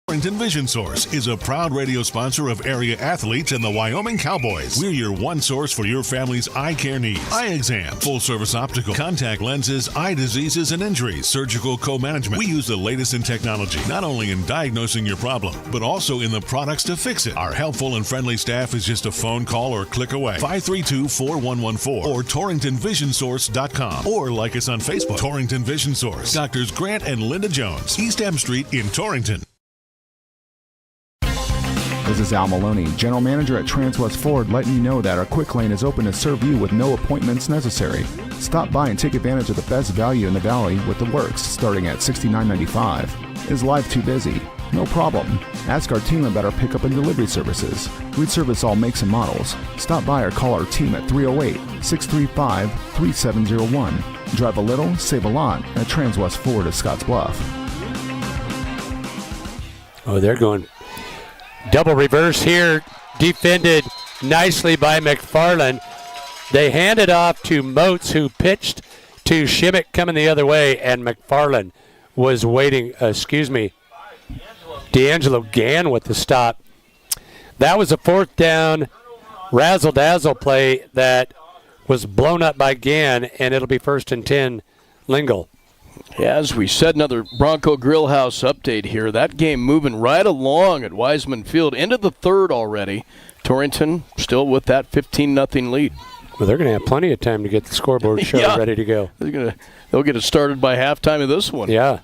Torrington Vision Source is a proud radio sponsor of area athletes and the Wyoming Cowboys. We're your one source for your family's eye care needs. Eye exam, full service optical, contact lenses, eye diseases and injuries, surgical co-management. We use the latest in technology, not only in diagnosing your problem, but also in the products to fix it. Our helpful and friendly staff is just a phone call or click away. 532-4114 or TorringtonVisionSource.com or like us on Facebook. Torrington Vision Source. Doctors Grant and Linda Jones, East M Street in Torrington. This is Al Maloney, General Manager at Transwest Ford, letting you know that our quick lane is open to serve you with no appointments necessary. Stop by and take advantage of the best value in the valley with the works starting at $69.95. Is life too busy? No problem. Ask our team about our pickup and delivery services. We service all makes and models. Stop by or call our team at 308-635-3701. Drive a little, save a lot at Transwest Ford of Scotts Bluff. Oh, they're going double reverse here, defended nicely by McFarland. They hand it off to Moats, who pitched to Shimmick coming the other way, and McFarland was waiting, D'Angelo Gann with the stop. That was a 4th down razzle-dazzle play that was blown up by Gann, and it'll be 1st and 10, Lingle. Yeah, as we said, another Bronco Grillhouse update here. That game moving right along at Wiseman Field into the 3rd already. Torrington still with that 15-0 lead. Well, they're going to have plenty of time to get the scoreboard show ready to go. They'll get it started by halftime of this one. Yeah.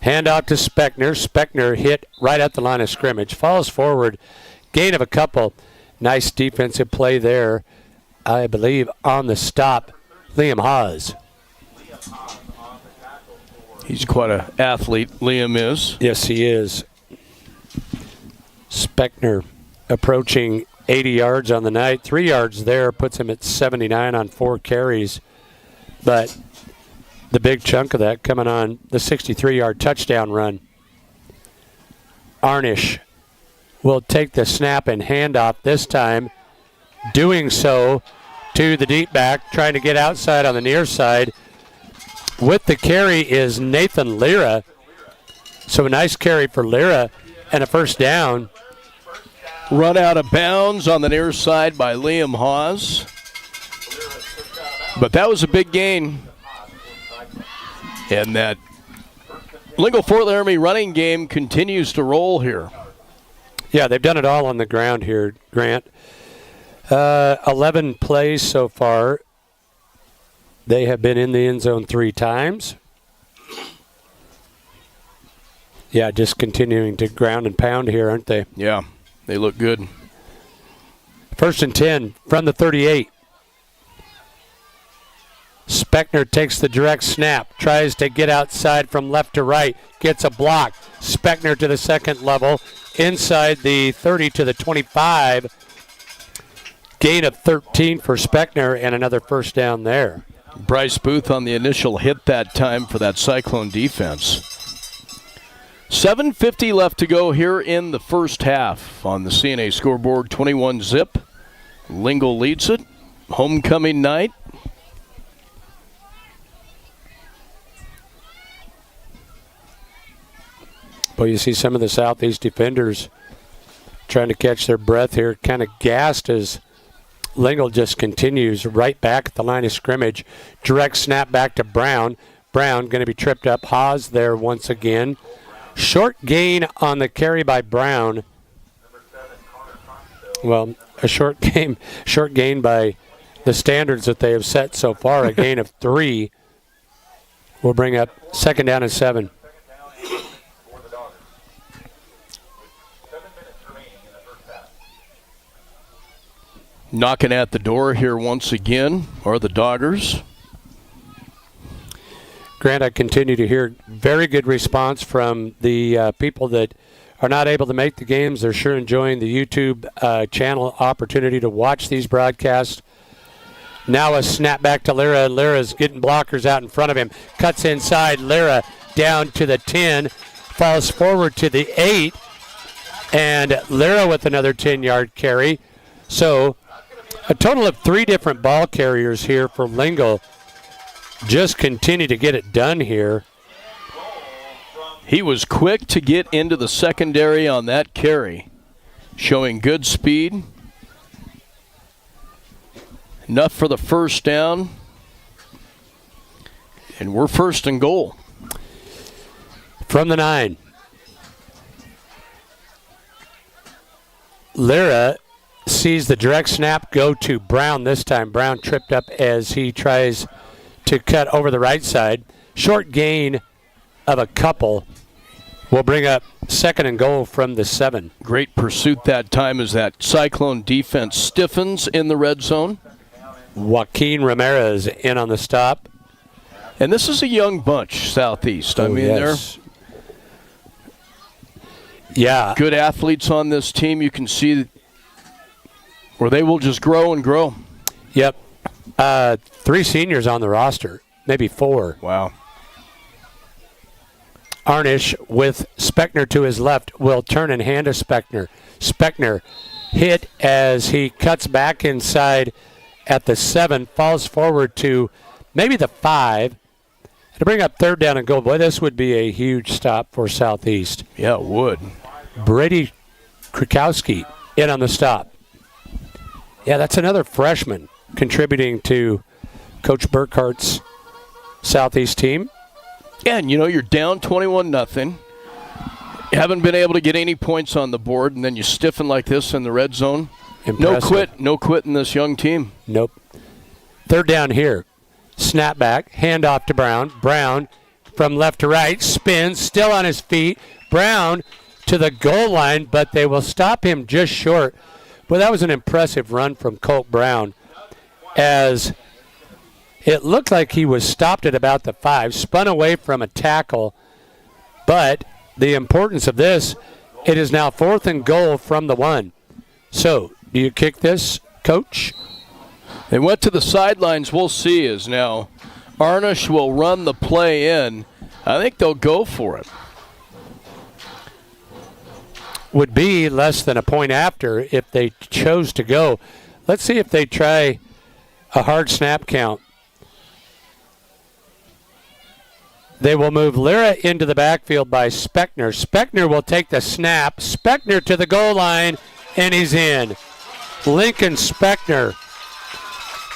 Hand off to Speckner. Speckner hit right at the line of scrimmage. Falls forward. Gain of a couple. Nice defensive play there, I believe, on the stop. Liam Haas. He's quite an athlete, Liam is. Yes, he is. Speckner approaching 80 yards on the night. 3 yards there puts him at 79 on 4 carries. But the big chunk of that coming on the 63-yard touchdown run. Arnish will take the snap and handoff this time. Doing so to the deep back, trying to get outside on the near side. With the carry is Nathan Lyra. So a nice carry for Lyra and a 1st down. Run out of bounds on the near side by Liam Haas. But that was a big gain. And that Lingle-Ft Laramie running game continues to roll here. Yeah, they've done it all on the ground here, Grant. 11 plays so far. They have been in the end zone 3 times. Yeah, just continuing to ground and pound here, aren't they? Yeah, they look good. 1st and 10 from the 38. Speckner takes the direct snap, tries to get outside from left to right, gets a block. Speckner to the 2nd level, inside the 30 to the 25. Gain of 13 for Speckner and another 1st down there. Bryce Booth on the initial hit that time for that Cyclone defense. 7:50 left to go here in the first half on the CNA scoreboard. 21-zip. Lingle leads it. Homecoming night. Well, you see some of the Southeast defenders trying to catch their breath here, kind of gassed as Lingle just continues right back at the line of scrimmage. Direct snap back to Brown. Brown going to be tripped up. Haas there once again. Short gain on the carry by Brown. Well, a short gain by the standards that they have set so far. A gain of 3 will bring up 2nd down and 7. Knocking at the door here once again are the Doggers. Grant, I continue to hear very good response from the people that are not able to make the games. They're sure enjoying the YouTube channel opportunity to watch these broadcasts. Now a snap back to Lyra. Lyra's getting blockers out in front of him. Cuts inside. Lyra down to the 10. Falls forward to the 8. And Lyra with another 10-yard carry. So a total of 3 different ball carriers here for Lingle. Just continue to get it done here. He was quick to get into the secondary on that carry, showing good speed. Enough for the first down. And we're 1st and goal. From the 9. Lyra sees the direct snap go to Brown this time. Brown tripped up as he tries to cut over the right side. Short gain of a couple will bring up 2nd and goal from the 7. Great pursuit that time as that Cyclone defense stiffens in the red zone. Joaquin Ramirez in on the stop. And this is a young bunch, Southeast. I mean, yes. they're good athletes on this team. You can see where they will just grow and grow. Yep. 3 seniors on the roster, maybe 4. Wow. Arnish with Speckner to his left will turn and hand to Speckner. Speckner hit as he cuts back inside at the 7, falls forward to maybe the 5 to bring up 3rd down and goal. Boy, this would be a huge stop for Southeast. Yeah, it would. Brady Krakowski in on the stop. Yeah, that's another freshman contributing to Coach Burkhart's Southeast team. Yeah, and you're down 21-0. You haven't been able to get any points on the board, and then you stiffen like this in the red zone. Impressive. No quit in this young team. Nope. 3rd down here. Snap back, hand off to Brown. Brown from left to right, spins, still on his feet. Brown to the goal line, but they will stop him just short. Well, that was an impressive run from Colt Brown, as it looked like he was stopped at about the 5, spun away from a tackle. But the importance of this, it is now 4th and goal from the 1. So, do you kick this, Coach? They went to the sidelines. We'll see as now Arnish will run the play in. I think they'll go for it. Would be less than a point after if they chose to go. Let's see if they try a hard snap count. They will move Lyra into the backfield by Speckner. Speckner will take the snap. Speckner to the goal line, and he's in. Lincoln Speckner.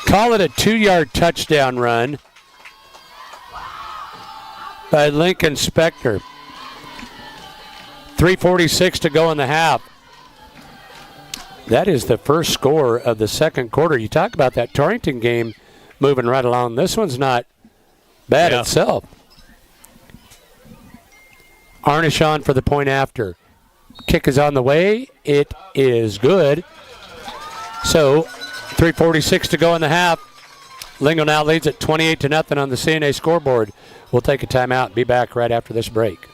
Call it a 2-yard touchdown run by Lincoln Speckner. 3:46 to go in the half. That is the first score of the 2nd quarter. You talk about that Torrington game moving right along. This one's not bad itself. Arnish on for the point after. Kick is on the way. It is good. So 3:46 to go in the half. Lingle now leads at 28-0 on the CNA scoreboard. We'll take a timeout. Be back right after this break.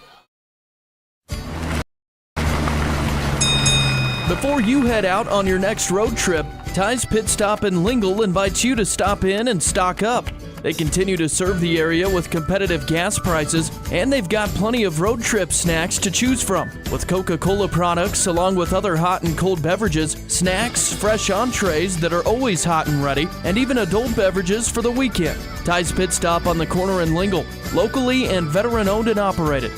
Before you head out on your next road trip, Ty's Pit Stop in Lingle invites you to stop in and stock up. They continue to serve the area with competitive gas prices, and they've got plenty of road trip snacks to choose from. With Coca-Cola products, along with other hot and cold beverages, snacks, fresh entrees that are always hot and ready, and even adult beverages for the weekend. Ty's Pit Stop on the corner in Lingle, locally and veteran-owned and operated.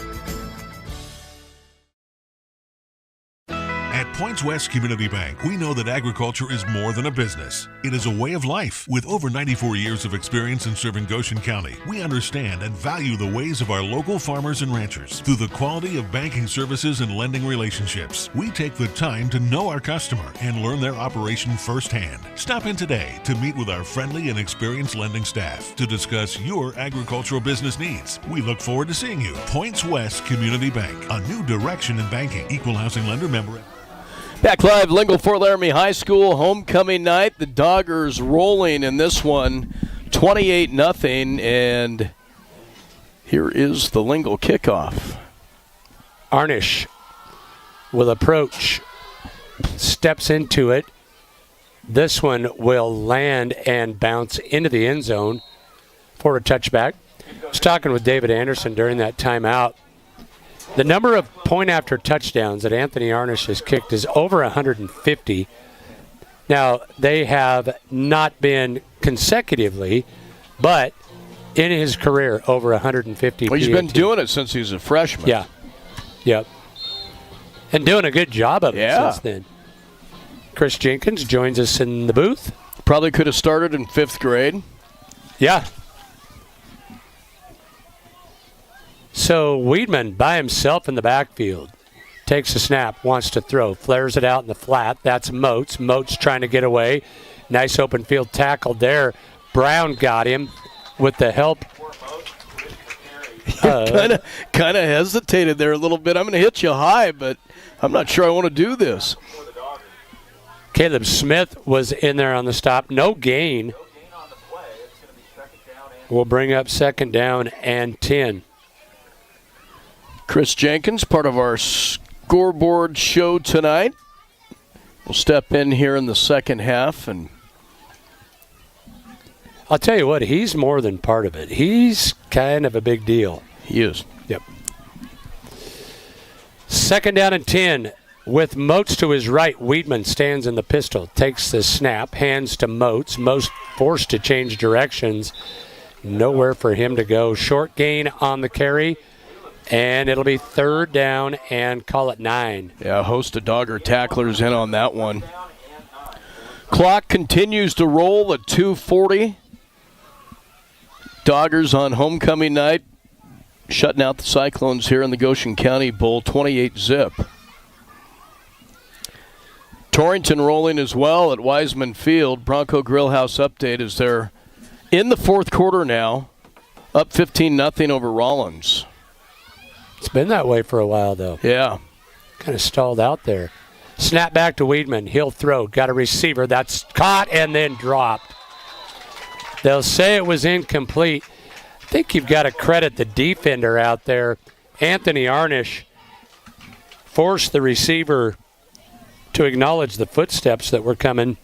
At Points West Community Bank, we know that agriculture is more than a business. It is a way of life. With over 94 years of experience in serving Goshen County, we understand and value the ways of our local farmers and ranchers. Through the quality of banking services and lending relationships, we take the time to know our customer and learn their operation firsthand. Stop in today to meet with our friendly and experienced lending staff to discuss your agricultural business needs. We look forward to seeing you. Points West Community Bank, a new direction in banking. Equal housing lender, member. Back live, Lingle-Ft Laramie High School homecoming night. The Doggers rolling in this one, 28-0, and here is the Lingle kickoff. Arnish will approach, steps into it. This one will land and bounce into the end zone for a touchback. I was talking with David Anderson during that timeout. The number of point-after touchdowns that Anthony Arnish has kicked is over 150. Now, they have not been consecutively, but in his career, over 150. Well, he's been doing it since he was a freshman. Yeah. Yep. And doing a good job of it since then. Chris Jenkins joins us in the booth. Probably could have started in 5th grade. Yeah. So Weedman by himself in the backfield. Takes a snap, wants to throw, flares it out in the flat. That's Moats. Moats trying to get away. Nice open field tackle there. Brown got him with the help. Kind of hesitated there a little bit. I'm going to hit you high, but I'm not sure I want to do this. Caleb Smith was in there on the stop. No gain. We'll bring up 2nd down and 10. Chris Jenkins, part of our scoreboard show tonight, will step in here in the second half. And I'll tell you what, he's more than part of it. He's kind of a big deal. He is. Yep. 2nd down and 10. With Moats to his right, Weedman stands in the pistol, takes the snap, hands to Moats. Moats forced to change directions. Nowhere for him to go. Short gain on the carry. And it'll be 3rd down and call it 9. Yeah, a host of Dogger tacklers in on that one. Clock continues to roll at 2:40. Doggers on homecoming night, shutting out the Cyclones here in the Goshen County Bowl, 28-zip. Torrington rolling as well at Wiseman Field. Bronco Grillhouse update is they're in the 4th quarter now, up 15-0 over Rollins. It's been that way for a while, though. Yeah. Kind of stalled out there. Snap back to Weedman. He'll throw. Got a receiver. That's caught and then dropped. They'll say it was incomplete. I think you've got to credit the defender out there. Anthony Arnish forced the receiver to acknowledge the footsteps that were coming,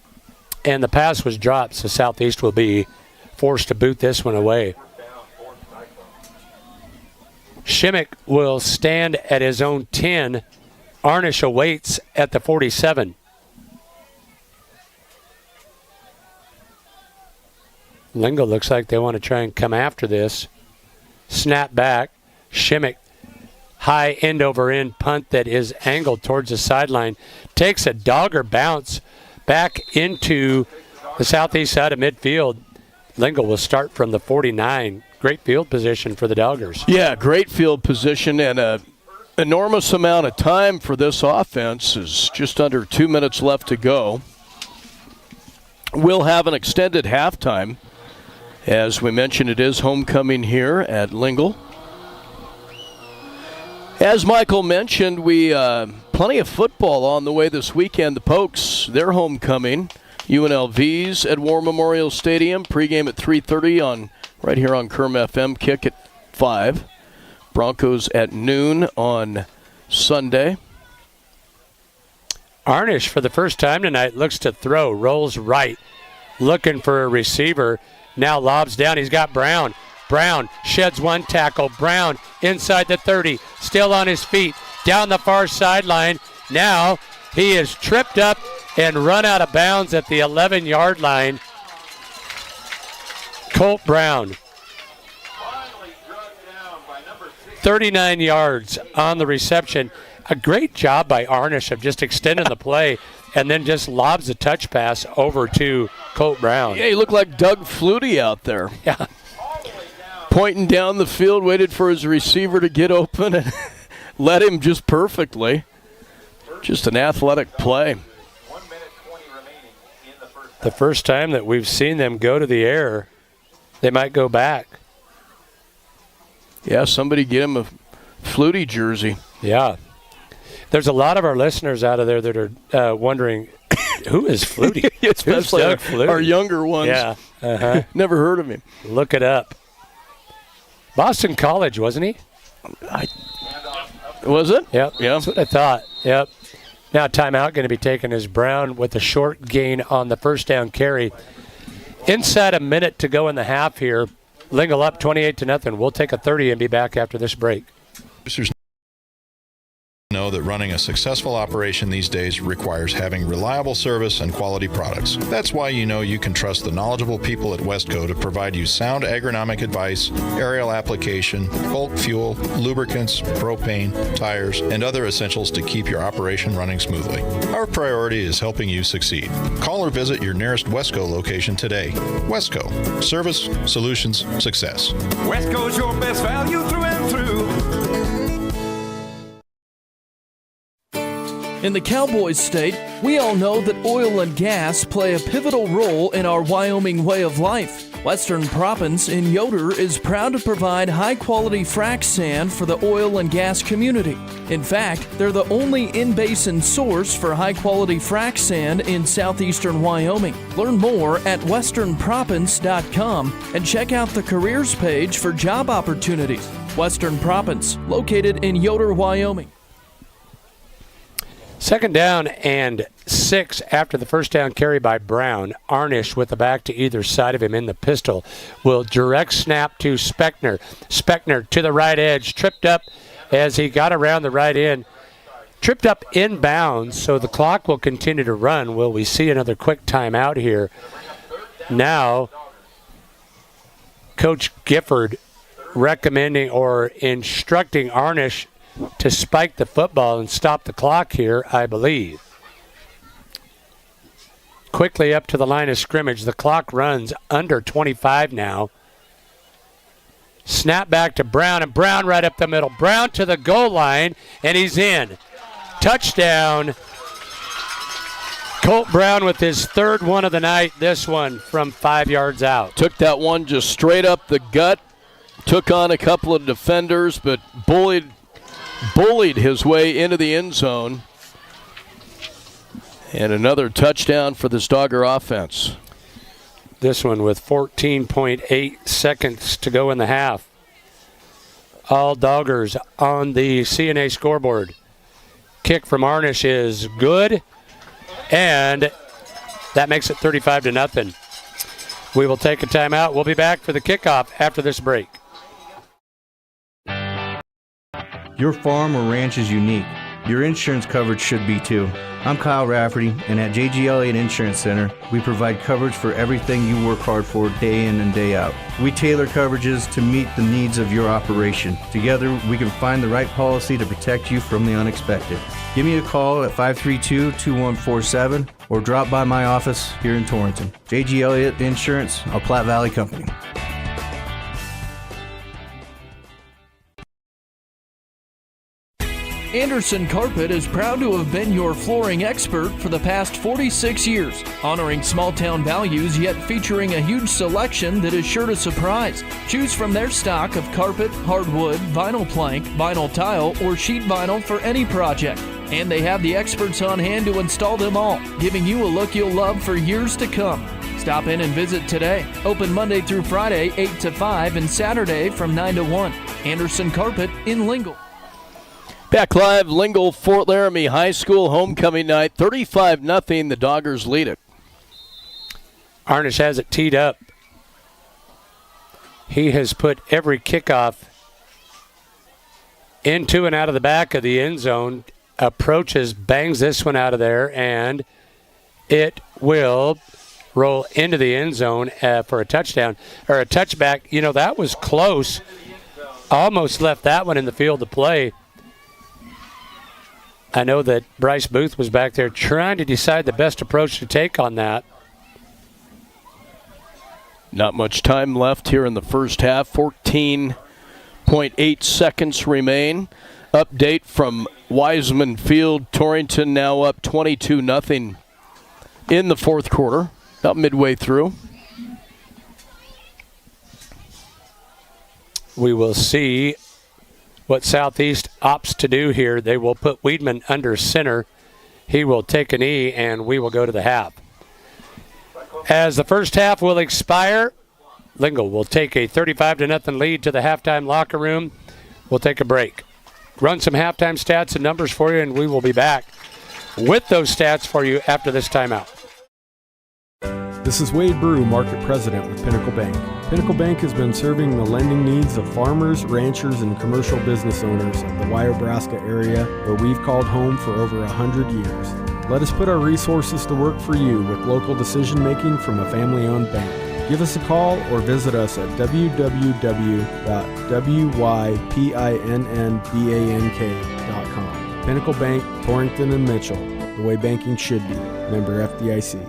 and the pass was dropped, so Southeast will be forced to boot this one away. Shimmick will stand at his own 10. Arnish awaits at the 47. Lingle looks like they want to try and come after this. Snap back. Shimmick, high end over end punt that is angled towards the sideline. Takes a Dogger bounce back into the southeast side of midfield. Lingle will start from the 49. Great field position for the Doggers. Yeah, great field position, and an enormous amount of time for this offense is just under 2 minutes left to go. We'll have an extended halftime. As we mentioned, it is homecoming here at Lingle. As Michael mentioned, we plenty of football on the way this weekend. The Pokes, their homecoming. UNLV's at War Memorial Stadium. Pregame at 3:30 on right here on Kerm FM. Kick at 5. Broncos at noon on Sunday. Arnish, for the first time tonight, looks to throw. Rolls right. Looking for a receiver. Now lobs down. He's got Brown. Brown sheds one tackle. Brown inside the 30. Still on his feet. Down the far sideline. Now he is tripped up and run out of bounds at the 11-yard line. Colt Brown. 39 yards on the reception. A great job by Arnish of just extending the play and then just lobs a touch pass over to Colt Brown. Yeah, he looked like Doug Flutie out there. Yeah. Pointing down the field, waited for his receiver to get open and led him just perfectly. Just an athletic play. The first time that we've seen them go to the air, they might go back. Yeah, somebody get him a Flutie jersey. Yeah. There's a lot of our listeners out of there that are wondering, who is Flutie? Especially our younger ones. Yeah. Uh-huh. Never heard of him. Look it up. Boston College, wasn't he? Was it? Yep. Yeah. That's what I thought. Yep. Now timeout going to be taken as Brown with a short gain on the first down carry. Inside a minute to go in the half here. Lingle up 28-0. We'll take a 30 and be back after this break. Know that running a successful operation these days requires having reliable service and quality products. That's why you know you can trust the knowledgeable people at Westco to provide you sound agronomic advice, aerial application, bulk fuel, lubricants, propane, tires, and other essentials to keep your operation running smoothly. Our priority is helping you succeed. Call or visit your nearest Westco location today. Westco. Service, solutions, success. Westco's your best value through and through. In the Cowboys state, we all know that oil and gas play a pivotal role in our Wyoming way of life. Western Proppants in Yoder is proud to provide high-quality frac sand for the oil and gas community. In fact, they're the only in-basin source for high-quality frac sand in southeastern Wyoming. Learn more at westernproppants.com and check out the careers page for job opportunities. Western Proppants, located in Yoder, Wyoming. Second down and 6 after the first down carry by Brown. Arnish with the back to either side of him in the pistol will direct snap to Speckner. Speckner to the right edge, tripped up as he got around the right end. Tripped up inbounds, so the clock will continue to run. Will we see another quick timeout here? Now, Coach Gifford recommending or instructing Arnish to spike the football and stop the clock here, I believe. Quickly up to the line of scrimmage. The clock runs under 25 now. Snap back to Brown, and Brown right up the middle. Brown to the goal line, and he's in. Touchdown. Colt Brown with his third one of the night. This one from 5 yards out. Took that one just straight up the gut. Took on a couple of defenders, but bullied his way into the end zone. And another touchdown for this Dogger offense. This one with 14.8 seconds to go in the half. All Doggers on the CNA scoreboard. Kick from Arnish is good, and that makes it 35-0. We will take a timeout. We'll be back for the kickoff after this break. Your farm or ranch is unique. Your insurance coverage should be too. I'm Kyle Rafferty, and at JG Elliott Insurance Center, we provide coverage for everything you work hard for day in and day out. We tailor coverages to meet the needs of your operation. Together, we can find the right policy to protect you from the unexpected. Give me a call at 532-2147 or drop by my office here in Torrington. JG Elliott Insurance, a Platte Valley company. Anderson Carpet is proud to have been your flooring expert for the past 46 years, honoring small-town values yet featuring a huge selection that is sure to surprise. Choose from their stock of carpet, hardwood, vinyl plank, vinyl tile, or sheet vinyl for any project. And they have the experts on hand to install them all, giving you a look you'll love for years to come. Stop in and visit today. Open Monday through Friday, 8 to 5, and Saturday from 9 to 1. Anderson Carpet in Lingle. Back live, Lingle-Fort Laramie High School homecoming night, 35-0. The Doggers lead it. Arnish has it teed up. He has put every kickoff into and out of the back of the end zone, approaches, bangs this one out of there, and it will roll into the end zone for a touchdown, or a touchback. You know, that was close. Almost left that one in the field to play. I know that Bryce Booth was back there trying to decide the best approach to take on that. Not much time left here in the first half. 14.8 seconds remain. Update from Wiseman Field. Torrington now up 22-0 in the fourth quarter, about midway through. We will see what Southeast opts to do here. They will put Weedman under center. He will take a knee, and we will go to the half. As the first half will expire, Lingle will take a 35-0 lead to the halftime locker room. We'll take a break. Run some halftime stats and numbers for you, and we will be back with those stats for you after this timeout. This is Wade Brew, Market President with Pinnacle Bank. Pinnacle Bank has been serving the lending needs of farmers, ranchers, and commercial business owners of the Wyobraska area, where we've called home for over 100 years. Let us put our resources to work for you with local decision-making from a family-owned bank. Give us a call or visit us at www.wypinnbank.com. Pinnacle Bank, Torrington and Mitchell, the way banking should be. Member FDIC.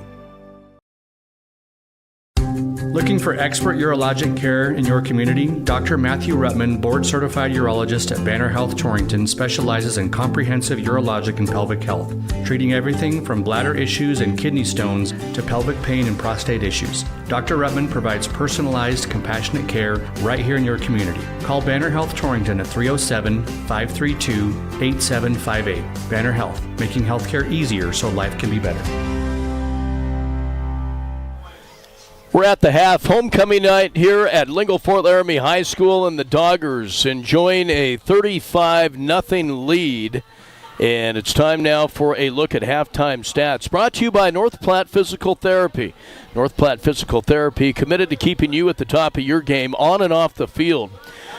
Looking for expert urologic care in your community? Dr. Matthew Rutman, board-certified urologist at Banner Health Torrington, specializes in comprehensive urologic and pelvic health, treating everything from bladder issues and kidney stones to pelvic pain and prostate issues. Dr. Rutman provides personalized, compassionate care right here in your community. Call Banner Health Torrington at 307-532-8758. Banner Health, making healthcare easier so life can be better. We're at the half, homecoming night here at Lingle-Ft Laramie High School, and the Doggers enjoying a 35-0 lead. And it's time now for a look at halftime stats. Brought to you by North Platte Physical Therapy. North Platte Physical Therapy, committed to keeping you at the top of your game on and off the field.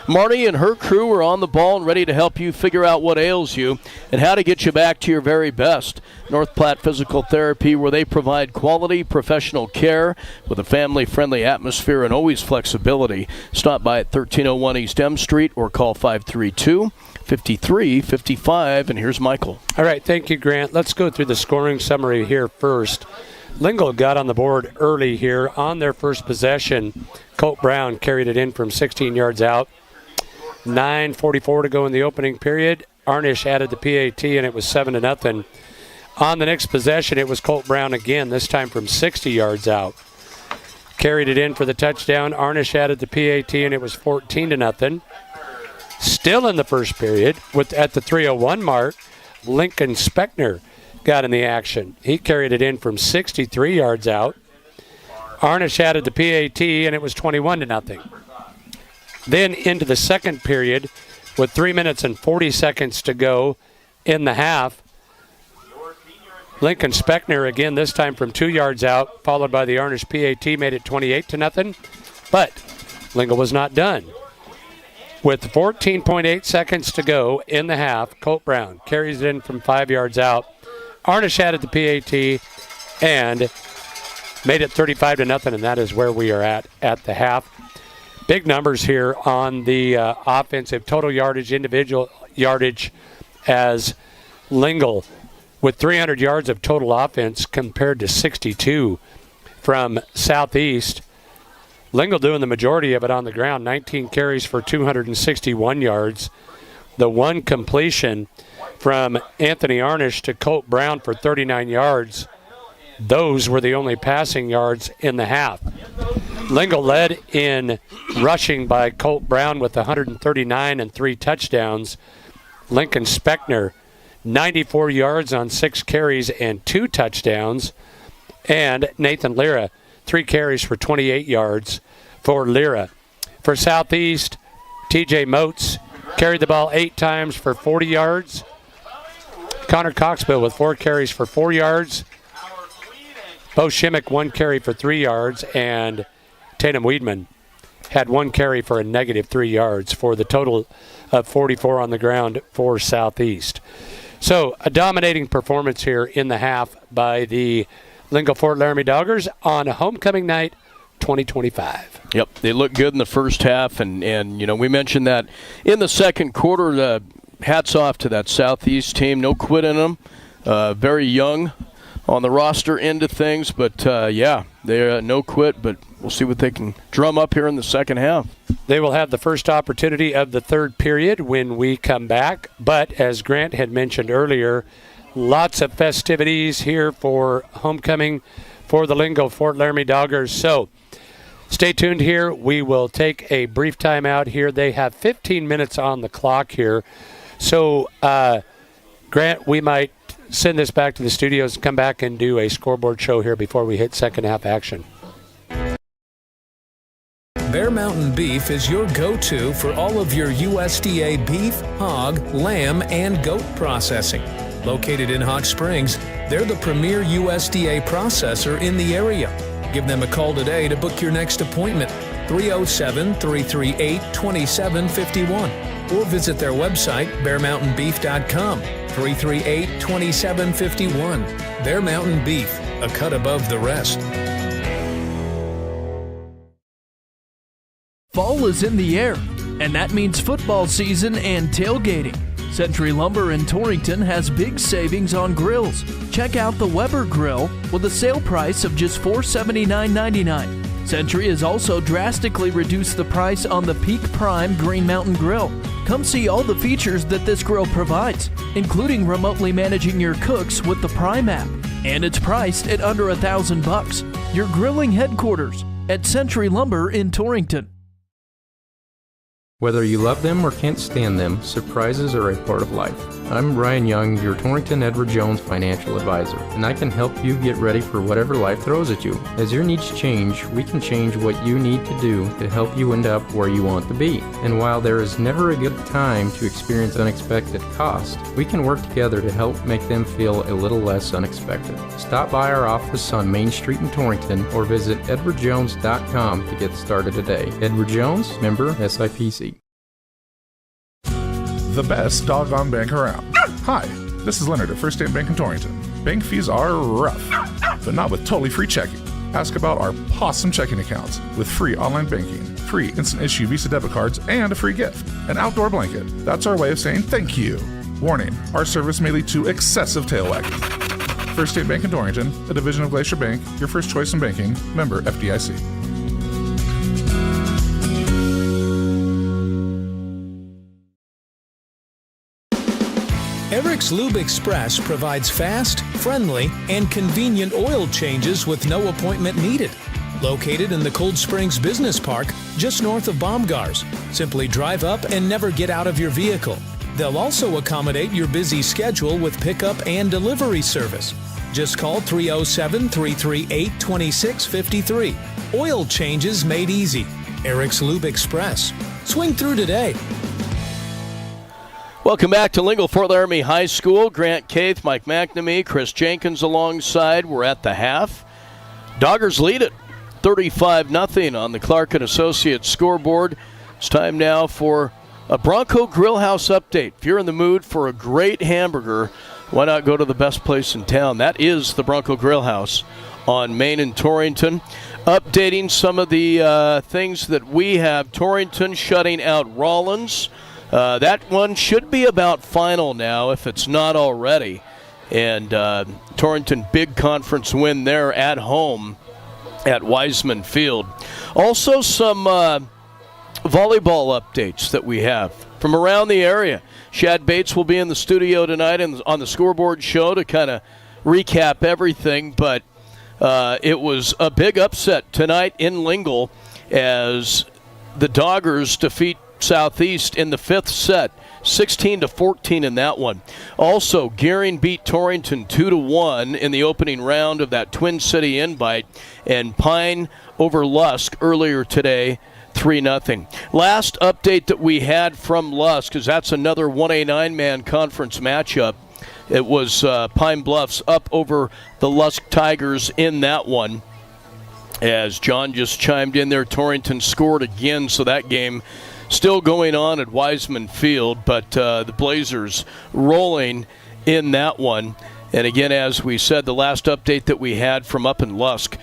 Marty and her crew are on the ball and ready to help you figure out what ails you and how to get you back to your very best. North Platte Physical Therapy, where they provide quality professional care with a family-friendly atmosphere and always flexibility. Stop by at 1301 East M Street or call 532-5355. And here's Michael. All right, thank you, Grant. Let's go through the scoring summary here first. Lingle got on the board early here on their first possession. Colt Brown carried it in from 16 yards out. 9:44 to go in the opening period. Arnish added the PAT, and it was 7-0. On the next possession, it was Colt Brown again, this time from 60 yards out. Carried it in for the touchdown. Arnish added the PAT, and it was 14-0. Still in the first period, at the 3:01 mark, Lincoln Speckner got in the action. He carried it in from 63 yards out. Arnish added the PAT, and it was 21-0. Then into the second period, with 3 minutes and 40 seconds to go in the half, Lincoln Speckner again, this time from 2 yards out, followed by the Arnish PAT, made it 28-0. But Lingle was not done. With 14.8 seconds to go in the half, Colt Brown carries it in from 5 yards out. Arnish added the PAT and made it 35-0, and that is where we are at the half. Big numbers here on the offensive total yardage, individual yardage, as Lingle with 300 yards of total offense compared to 62 from Southeast. Lingle doing the majority of it on the ground, 19 carries for 261 yards. The one completion from Anthony Arnish to Colt Brown for 39 yards. Those were the only passing yards in the half. Lingle led in rushing by Colt Brown with 139 and 3 touchdowns. Lincoln Speckner, 94 yards on 6 carries and 2 touchdowns. And Nathan Lyra, 3 carries for 28 yards for Lyra. For Southeast, TJ Moats carried the ball 8 times for 40 yards. Connor Coxbill with 4 carries for 4 yards. Bo Shimmick, 1 carry for 3 yards. And Tatum Weedman had 1 carry for a negative 3 yards for the total of 44 on the ground for Southeast. So a dominating performance here in the half by the Lingle-Ft Laramie Doggers on homecoming night 2025. Yep, they look good in the first half, and we mentioned that in the second quarter. Hats off to that Southeast team. No quit in them. Very young on the roster end of things, but they're no quit, but we'll see what they can drum up here in the second half. They will have the first opportunity of the third period when we come back, but as Grant had mentioned earlier, lots of festivities here for homecoming for the Lingle-Ft Laramie Doggers. So stay tuned here. We will take a brief time out here. They have 15 minutes on the clock here. So, Grant, we might send this back to the studios and come back and do a scoreboard show here before we hit second half action. Bear Mountain Beef is your go-to for all of your USDA beef, hog, lamb, and goat processing. Located in Hot Springs, they're the premier USDA processor in the area. Give them a call today to book your next appointment, 307-338-2751. Or visit their website, bearmountainbeef.com, 338-2751. Bear Mountain Beef, a cut above the rest. Fall is in the air, and that means football season and tailgating. Century Lumber in Torrington has big savings on grills. Check out the Weber Grill with a sale price of just $479.99. Century has also drastically reduced the price on the Peak Prime Green Mountain Grill. Come see all the features that this grill provides, including remotely managing your cooks with the Prime app. And it's priced at under $1,000. Your grilling headquarters at Century Lumber in Torrington. Whether you love them or can't stand them, surprises are a part of life. I'm Ryan Young, your Torrington Edward Jones financial advisor, and I can help you get ready for whatever life throws at you. As your needs change, we can change what you need to do to help you end up where you want to be. And while there is never a good time to experience unexpected costs, we can work together to help make them feel a little less unexpected. Stop by our office on Main Street in Torrington or visit edwardjones.com to get started today. Edward Jones, member SIPC. The best doggone bank around. Hi, this is Leonard at First State Bank in Torrington. Bank fees are rough, but not with totally free checking. Ask about our awesome checking accounts with free online banking, free instant issue Visa debit cards, and a free gift, an outdoor blanket. That's our way of saying thank you. Warning, our service may lead to excessive tail wagging. First State Bank in Torrington, a division of Glacier Bank, your first choice in banking, member FDIC. Eric's Lube Express provides fast, friendly, and convenient oil changes with no appointment needed. Located in the Cold Springs Business Park, just north of Baumgars. Simply drive up and never get out of your vehicle. They'll also accommodate your busy schedule with pickup and delivery service. Just call 307-338-2653. Oil changes made easy. Eric's Lube Express. Swing through today. Welcome back to Lingle-Ft Laramie High School. Grant Caith, Mike McNamee, Chris Jenkins alongside. We're at the half. Doggers lead it 35-0 on the Clark & Associates scoreboard. It's time now for a Bronco Grill House update. If you're in the mood for a great hamburger, why not go to the best place in town? That is the Bronco Grill House on Main and Torrington. Updating some of the things that we have. Torrington shutting out Rollins. That one should be about final now if it's not already. And Torrington, big conference win there at home at Wiseman Field. Also some volleyball updates that we have from around the area. Shad Bates will be in the studio tonight and on the scoreboard show to kind of recap everything. But it was a big upset tonight in Lingle as the Doggers defeat Southeast in the fifth set, 16-14 in that one. Also, Gearing beat Torrington 2-1 in the opening round of that Twin City invite, and Pine over Lusk earlier today, 3-0. Last update that we had from Lusk, because that's another 1A 9-man conference matchup. It was Pine Bluffs up over the Lusk Tigers in that one. As John just chimed in there, Torrington scored again, so that game still going on at Wiseman Field, but the Blazers rolling in that one. And again, as we said, the last update that we had from up in Lusk,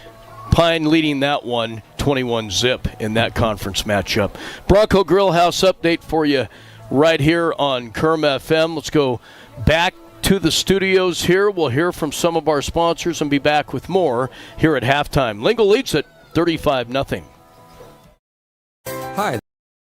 Pine leading that one 21-zip in that conference matchup. Bronco Grill House update for you right here on Kerm FM. Let's go back to the studios here. We'll hear from some of our sponsors and be back with more here at halftime. Lingle leads at 35-0. Hi,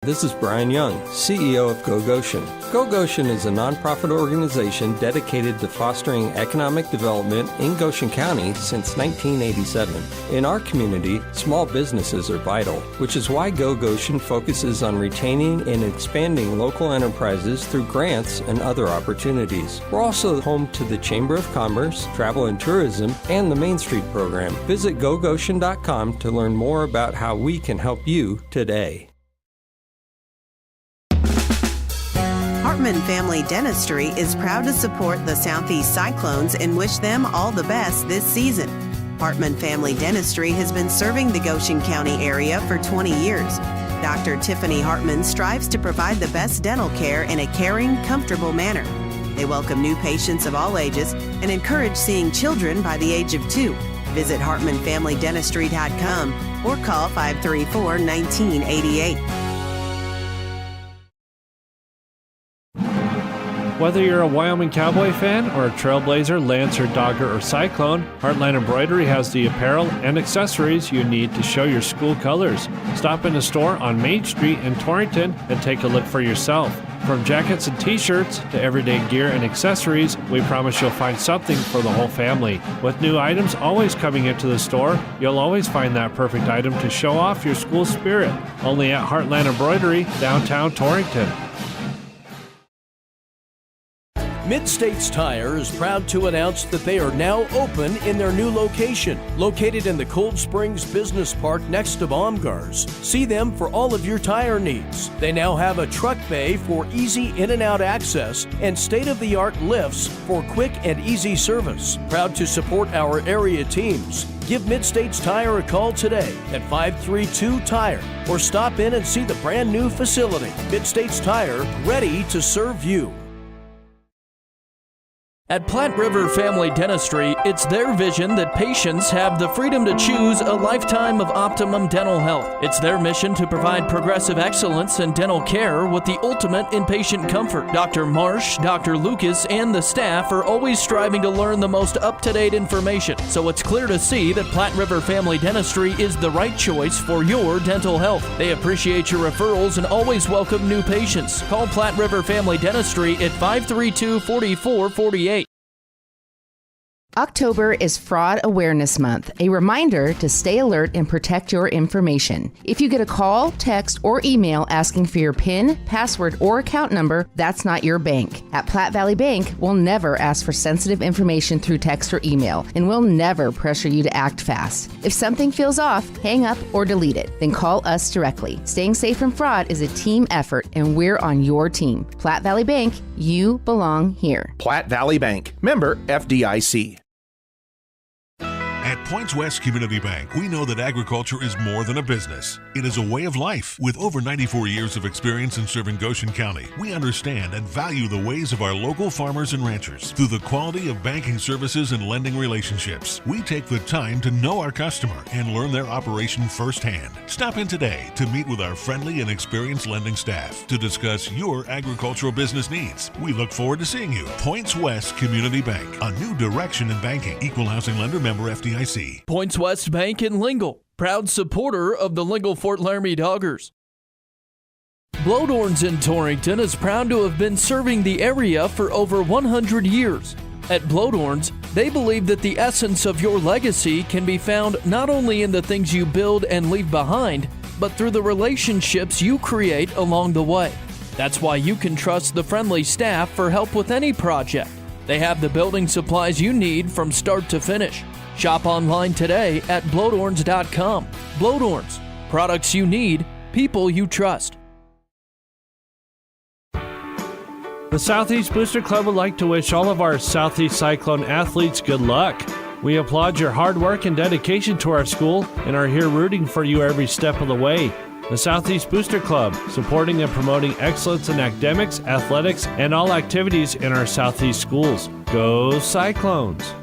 this is Brian Young, CEO of Go Goshen. Go Goshen is a nonprofit organization dedicated to fostering economic development in Goshen County since 1987. In our community, small businesses are vital, which is why Go Goshen focuses on retaining and expanding local enterprises through grants and other opportunities. We're also home to the Chamber of Commerce, Travel and Tourism, and the Main Street program. Visit gogoshen.com to learn more about how we can help you today. Hartman Family Dentistry is proud to support the Southeast Cyclones and wish them all the best this season. Hartman Family Dentistry has been serving the Goshen County area for 20 years. Dr. Tiffany Hartman strives to provide the best dental care in a caring, comfortable manner. They welcome new patients of all ages and encourage seeing children by the age of 2. Visit HartmanFamilyDentistry.com or call 534-1988. Whether you're a Wyoming Cowboy fan or a Trailblazer, Lancer, Dogger, or Cyclone, Heartline Embroidery has the apparel and accessories you need to show your school colors. Stop in the store on Main Street in Torrington and take a look for yourself. From jackets and t-shirts to everyday gear and accessories, we promise you'll find something for the whole family. With new items always coming into the store, you'll always find that perfect item to show off your school spirit. Only at Heartland Embroidery, downtown Torrington. Mid-States Tire is proud to announce that they are now open in their new location, located in the Cold Springs Business Park next to Baumgars. See them for all of your tire needs. They now have a truck bay for easy in and out access and state-of-the-art lifts for quick and easy service. Proud to support our area teams. Give Mid-States Tire a call today at 532-TIRE or stop in and see the brand new facility. Mid-States Tire, ready to serve you. At Platte River Family Dentistry, it's their vision that patients have the freedom to choose a lifetime of optimum dental health. It's their mission to provide progressive excellence in dental care with the ultimate inpatient comfort. Dr. Marsh, Dr. Lucas, and the staff are always striving to learn the most up-to-date information, so it's clear to see that Platte River Family Dentistry is the right choice for your dental health. They appreciate your referrals and always welcome new patients. Call Platte River Family Dentistry at 532-4448. October is Fraud Awareness Month, a reminder to stay alert and protect your information. If you get a call, text, or email asking for your PIN, password, or account number, that's not your bank. At Platte Valley Bank, we'll never ask for sensitive information through text or email, and we'll never pressure you to act fast. If something feels off, hang up or delete it, then call us directly. Staying safe from fraud is a team effort, and we're on your team. Platte Valley Bank, you belong here. Platte Valley Bank, member FDIC. At Points West Community Bank, we know that agriculture is more than a business. It is a way of life. With over 94 years of experience in serving Goshen County, we understand and value the ways of our local farmers and ranchers. Through the quality of banking services and lending relationships, we take the time to know our customer and learn their operation firsthand. Stop in today to meet with our friendly and experienced lending staff to discuss your agricultural business needs. We look forward to seeing you. Points West Community Bank, a new direction in banking. Equal housing lender, member FDIC. Points West Bank in Lingle, proud supporter of the Lingle-Ft Laramie Doggers. Blowdorns in Torrington is proud to have been serving the area for over 100 years. At Blowdorns, they believe that the essence of your legacy can be found not only in the things you build and leave behind, but through the relationships you create along the way. That's why you can trust the friendly staff for help with any project. They have the building supplies you need from start to finish. Shop online today at blowdorns.com. Blowdorns, products you need, people you trust. The Southeast Booster Club would like to wish all of our Southeast Cyclone athletes good luck. We applaud your hard work and dedication to our school and are here rooting for you every step of the way. The Southeast Booster Club, supporting and promoting excellence in academics, athletics, and all activities in our Southeast schools. Go Cyclones!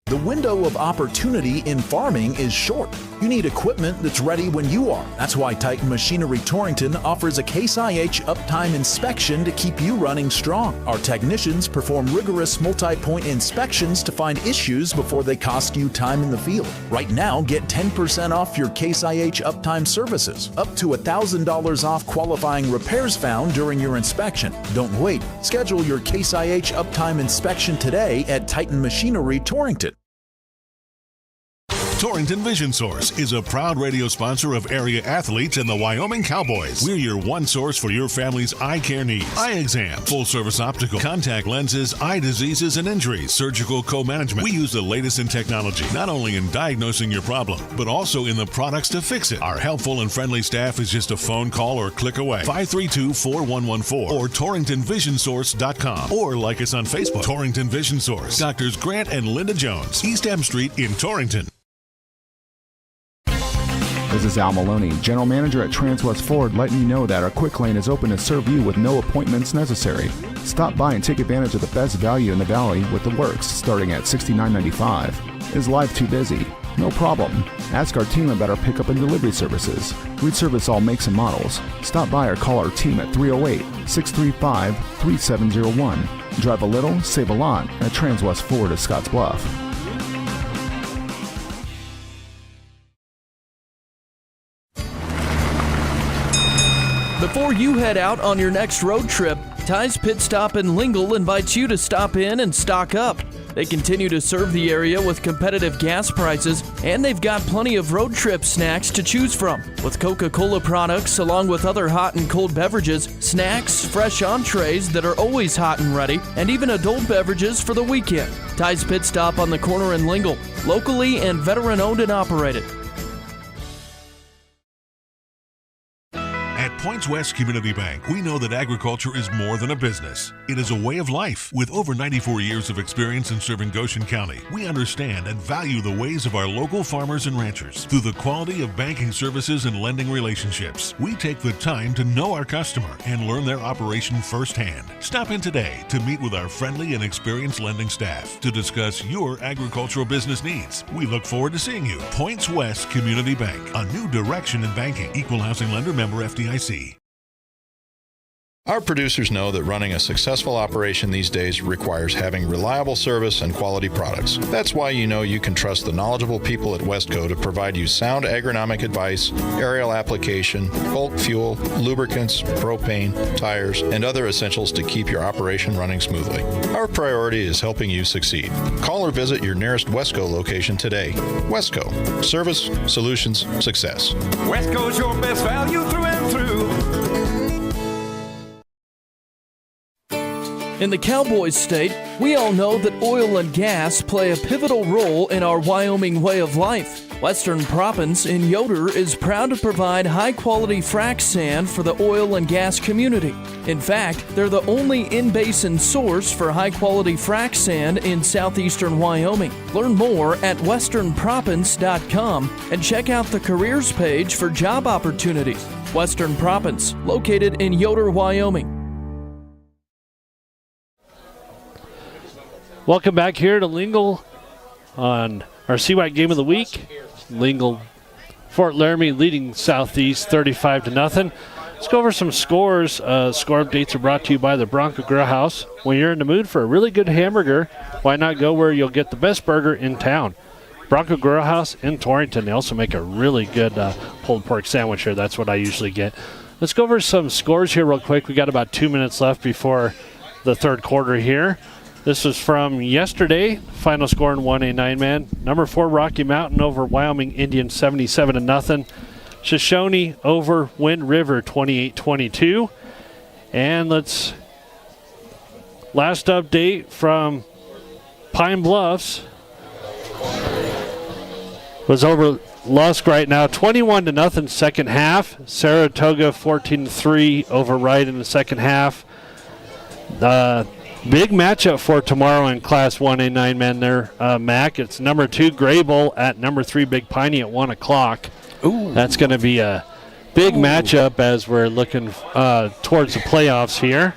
The window of opportunity in farming is short. You need equipment that's ready when you are. That's why Titan Machinery Torrington offers a Case IH uptime inspection to keep you running strong. Our technicians perform rigorous multi-point inspections to find issues before they cost you time in the field. Right now, get 10% off your Case IH uptime services, up to $1,000 off qualifying repairs found during your inspection. Don't wait. Schedule your Case IH uptime inspection today at Titan Machinery Torrington. Torrington Vision Source is a proud radio sponsor of area athletes and the Wyoming Cowboys. We're your one source for your family's eye care needs. Eye exam, full-service optical, contact lenses, eye diseases and injuries, surgical co-management. We use the latest in technology, not only in diagnosing your problem, but also in the products to fix it. Our helpful and friendly staff is just a phone call or click away. 532-4114 or TorringtonVisionSource.com, or like us on Facebook. Torrington Vision Source. Doctors Grant and Linda Jones, East M Street in Torrington. This is Al Maloney, General Manager at Transwest Ford, letting you know that our quick lane is open to serve you with no appointments necessary. Stop by and take advantage of the best value in the valley with the works starting at $69.95. Is life too busy? No problem. Ask our team about our pickup and delivery services. We service all makes and models. Stop by or call our team at 308-635-3701. Drive a little, save a lot at Transwest Ford of Scotts Bluff. Before you head out on your next road trip, Ty's Pit Stop in Lingle invites you to stop in and stock up. They continue to serve the area with competitive gas prices, and they've got plenty of road trip snacks to choose from. With Coca-Cola products, along with other hot and cold beverages, snacks, fresh entrees that are always hot and ready, and even adult beverages for the weekend. Ty's Pit Stop on the corner in Lingle, locally and veteran-owned and operated. At Points West Community Bank, we know that agriculture is more than a business. It is a way of life. With over 94 years of experience in serving Goshen County, we understand and value the ways of our local farmers and ranchers. Through the quality of banking services and lending relationships, we take the time to know our customer and learn their operation firsthand. Stop in today to meet with our friendly and experienced lending staff to discuss your agricultural business needs. We look forward to seeing you. Points West Community Bank, a new direction in banking. Equal housing lender, member FDIC. Our producers know that running a successful operation these days requires having reliable service and quality products. That's why you know you can trust the knowledgeable people at Westco to provide you sound agronomic advice, aerial application, bulk fuel, lubricants, propane, tires, and other essentials to keep your operation running smoothly. Our priority is helping you succeed. Call or visit your nearest Westco location today. Westco. Service, solutions, success. Westco's your best value through and through. In the Cowboys state, we all know that oil and gas play a pivotal role in our Wyoming way of life. Western Proppants in Yoder is proud to provide high-quality frac sand for the oil and gas community. In fact, they're the only in-basin source for high-quality frac sand in southeastern Wyoming. Learn more at westernproppants.com and check out the careers page for job opportunities. Western Proppants, located in Yoder, Wyoming. Welcome back here to Lingle on our CWAC Game of the Week. Lingle-Fort Laramie leading Southeast 35-0. Let's go over some scores. Score updates are brought to you by the Bronco Grill House. When you're in the mood for a really good hamburger, why not go where you'll get the best burger in town? Bronco Grill House in Torrington. They also make a really good pulled pork sandwich here. That's what I usually get. Let's go over some scores here real quick. We got about 2 minutes left before the third quarter here. This was from yesterday. Final score in 1A 9-man. Number 4 Rocky Mountain over Wyoming Indians 77-0. Shoshone over Wind River 28-22. And last update from Pine Bluffs was over Lusk right now 21-0 second half. Saratoga 14-3 over Wright in the second half. Big matchup for tomorrow in Class 1A 9-man there, Mac. It's number 2 Grable at number 3 Big Piney at 1 o'clock. Ooh. That's going to be a big matchup as we're looking towards the playoffs here.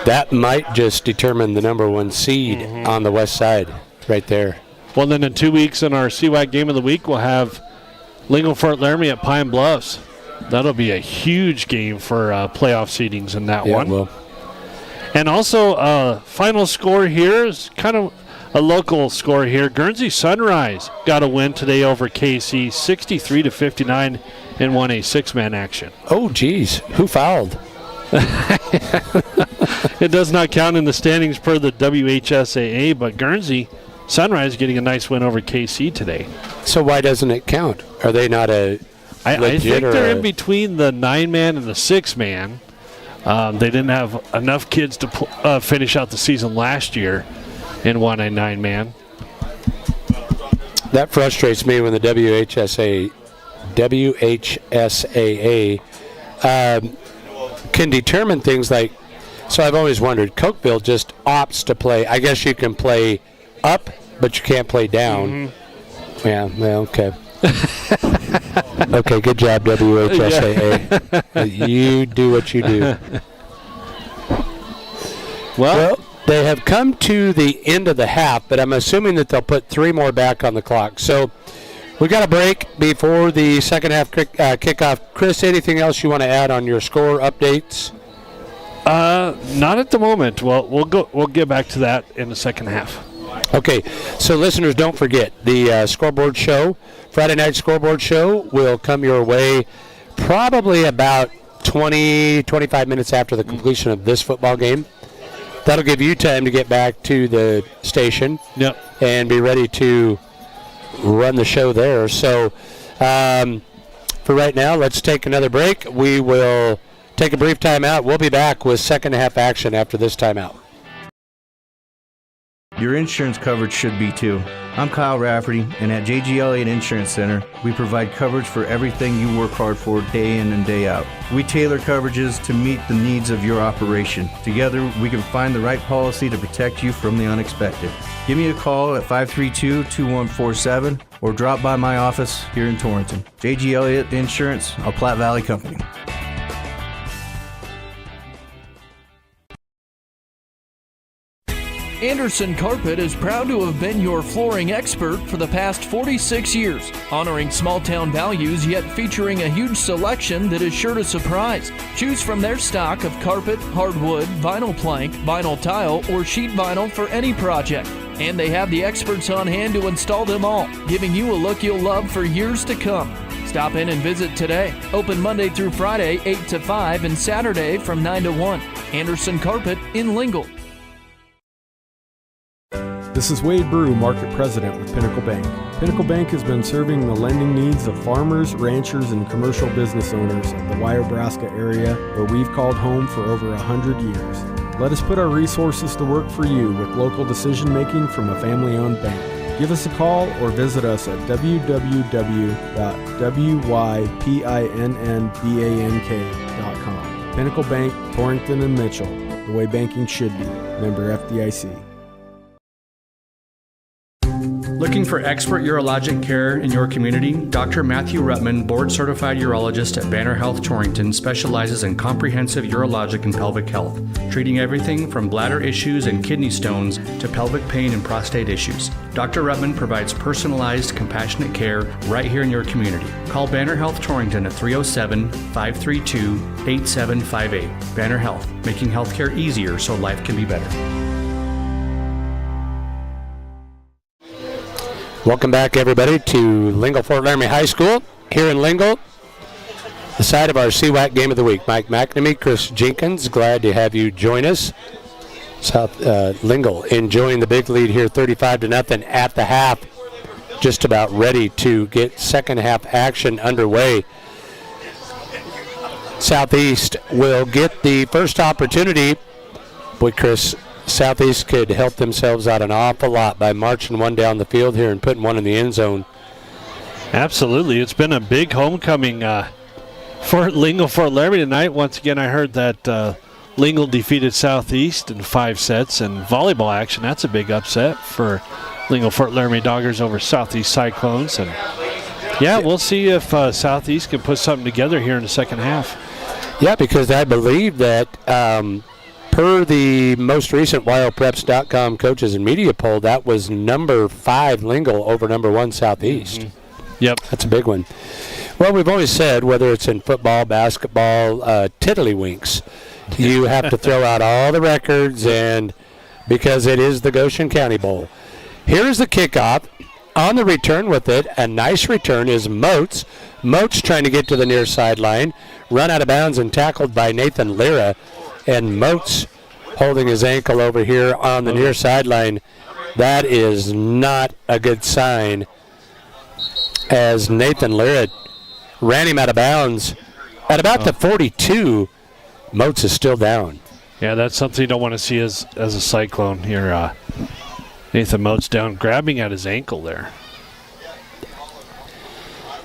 That might just determine the number 1 seed on the west side right there. Well, then in 2 weeks in our CWAC Game of the Week, we'll have Lingle-Ft Laramie at Pine Bluffs. That'll be a huge game for playoff seedings in that one. It will. And also, final score here is kind of a local score here. Guernsey Sunrise got a win today over KC, 63-59, and won a 6-man action. Oh, geez. Who fouled? It does not count in the standings per the WHSAA, but Guernsey Sunrise getting a nice win over KC today. So why doesn't it count? Are they not a I think they're in between the 9-man and the 6-man. They didn't have enough kids to finish out the season last year in 1A 9-man. That frustrates me when the WHSAA can determine things like, so I've always wondered, Cokeville just opts to play. I guess you can play up, but you can't play down. Yeah, well, okay. Okay, good job, WHSAA. You do what you do. Well, they have come to the end of the half, but I'm assuming that they'll put 3 more back on the clock. So we got a break before the second half kickoff. Chris, anything else you want to add on your score updates? Not at the moment. Well, we'll get back to that in the second half. Okay, so listeners, don't forget the scoreboard show, Friday night scoreboard show, will come your way probably about 20-25 minutes after the completion of this football game. That'll give you time to get back to the station and be ready to run the show there. So for right now, let's take another break. We will take a brief timeout. We'll be back with second half action after this timeout. Your insurance coverage should be too. I'm Kyle Rafferty, and at JG Elliott Insurance Center, we provide coverage for everything you work hard for day in and day out. We tailor coverages to meet the needs of your operation. Together, we can find the right policy to protect you from the unexpected. Give me a call at 532-2147 or drop by my office here in Torrington. JG Elliott Insurance, a Platte Valley company. Anderson Carpet is proud to have been your flooring expert for the past 46 years, honoring small town values yet featuring a huge selection that is sure to surprise. Choose from their stock of carpet, hardwood, vinyl plank, vinyl tile, or sheet vinyl for any project. And they have the experts on hand to install them all, giving you a look you'll love for years to come. Stop in and visit today. Open Monday through Friday, 8 to 5, and Saturday from 9 to 1. Anderson Carpet in Lingle. This is Wade Brew, Market President with Pinnacle Bank. Pinnacle Bank has been serving the lending needs of farmers, ranchers, and commercial business owners of the Wyobraska area, where we've called home for over 100 years. Let us put our resources to work for you with local decision-making from a family-owned bank. Give us a call or visit us at www.wypinnbank.com. Pinnacle Bank, Torrington and Mitchell, the way banking should be. Member FDIC. Looking for expert urologic care in your community? Dr. Matthew Ruttman, board-certified urologist at Banner Health Torrington, specializes in comprehensive urologic and pelvic health, treating everything from bladder issues and kidney stones to pelvic pain and prostate issues. Dr. Ruttman provides personalized, compassionate care right here in your community. Call Banner Health Torrington at 307-532-8758. Banner Health, making healthcare easier so life can be better. Welcome back, everybody, to Lingle-Ft Laramie High School here in Lingle, the site of our CWAC Game of the Week. Mike McNamee, Chris Jenkins, glad to have you join us. South Lingle enjoying the big lead here, 35-0 at the half. Just about ready to get second half action underway. Southeast will get the first opportunity. Boy, Chris, Southeast could help themselves out an awful lot by marching one down the field here and putting one in the end zone. Absolutely. It's been a big homecoming for Lingle-Ft Laramie tonight. Once again, I heard that Lingle defeated Southeast in 5 sets. And volleyball action, that's a big upset for Lingle-Ft Laramie Doggers over Southeast Cyclones. And yeah, we'll see if Southeast can put something together here in the second half. Yeah, because I believe that per the most recent WildPreps.com coaches and media poll, that was number 5 Lingle over number 1 Southeast. Yep. That's a big one. Well, we've always said, whether it's in football, basketball, tiddlywinks, you have to throw out all the records, and because it is the Goshen County Bowl. Here's the kickoff. On the return with it, a nice return is Moats. Moats trying to get to the near sideline, run out of bounds and tackled by Nathan Lyra. And Moats holding his ankle over here on the near sideline. That is not a good sign, as Nathan Lyra ran him out of bounds at about the 42. Moats is still down. Yeah, that's something you don't want to see as a Cyclone here. Nathan Moats down, grabbing at his ankle there.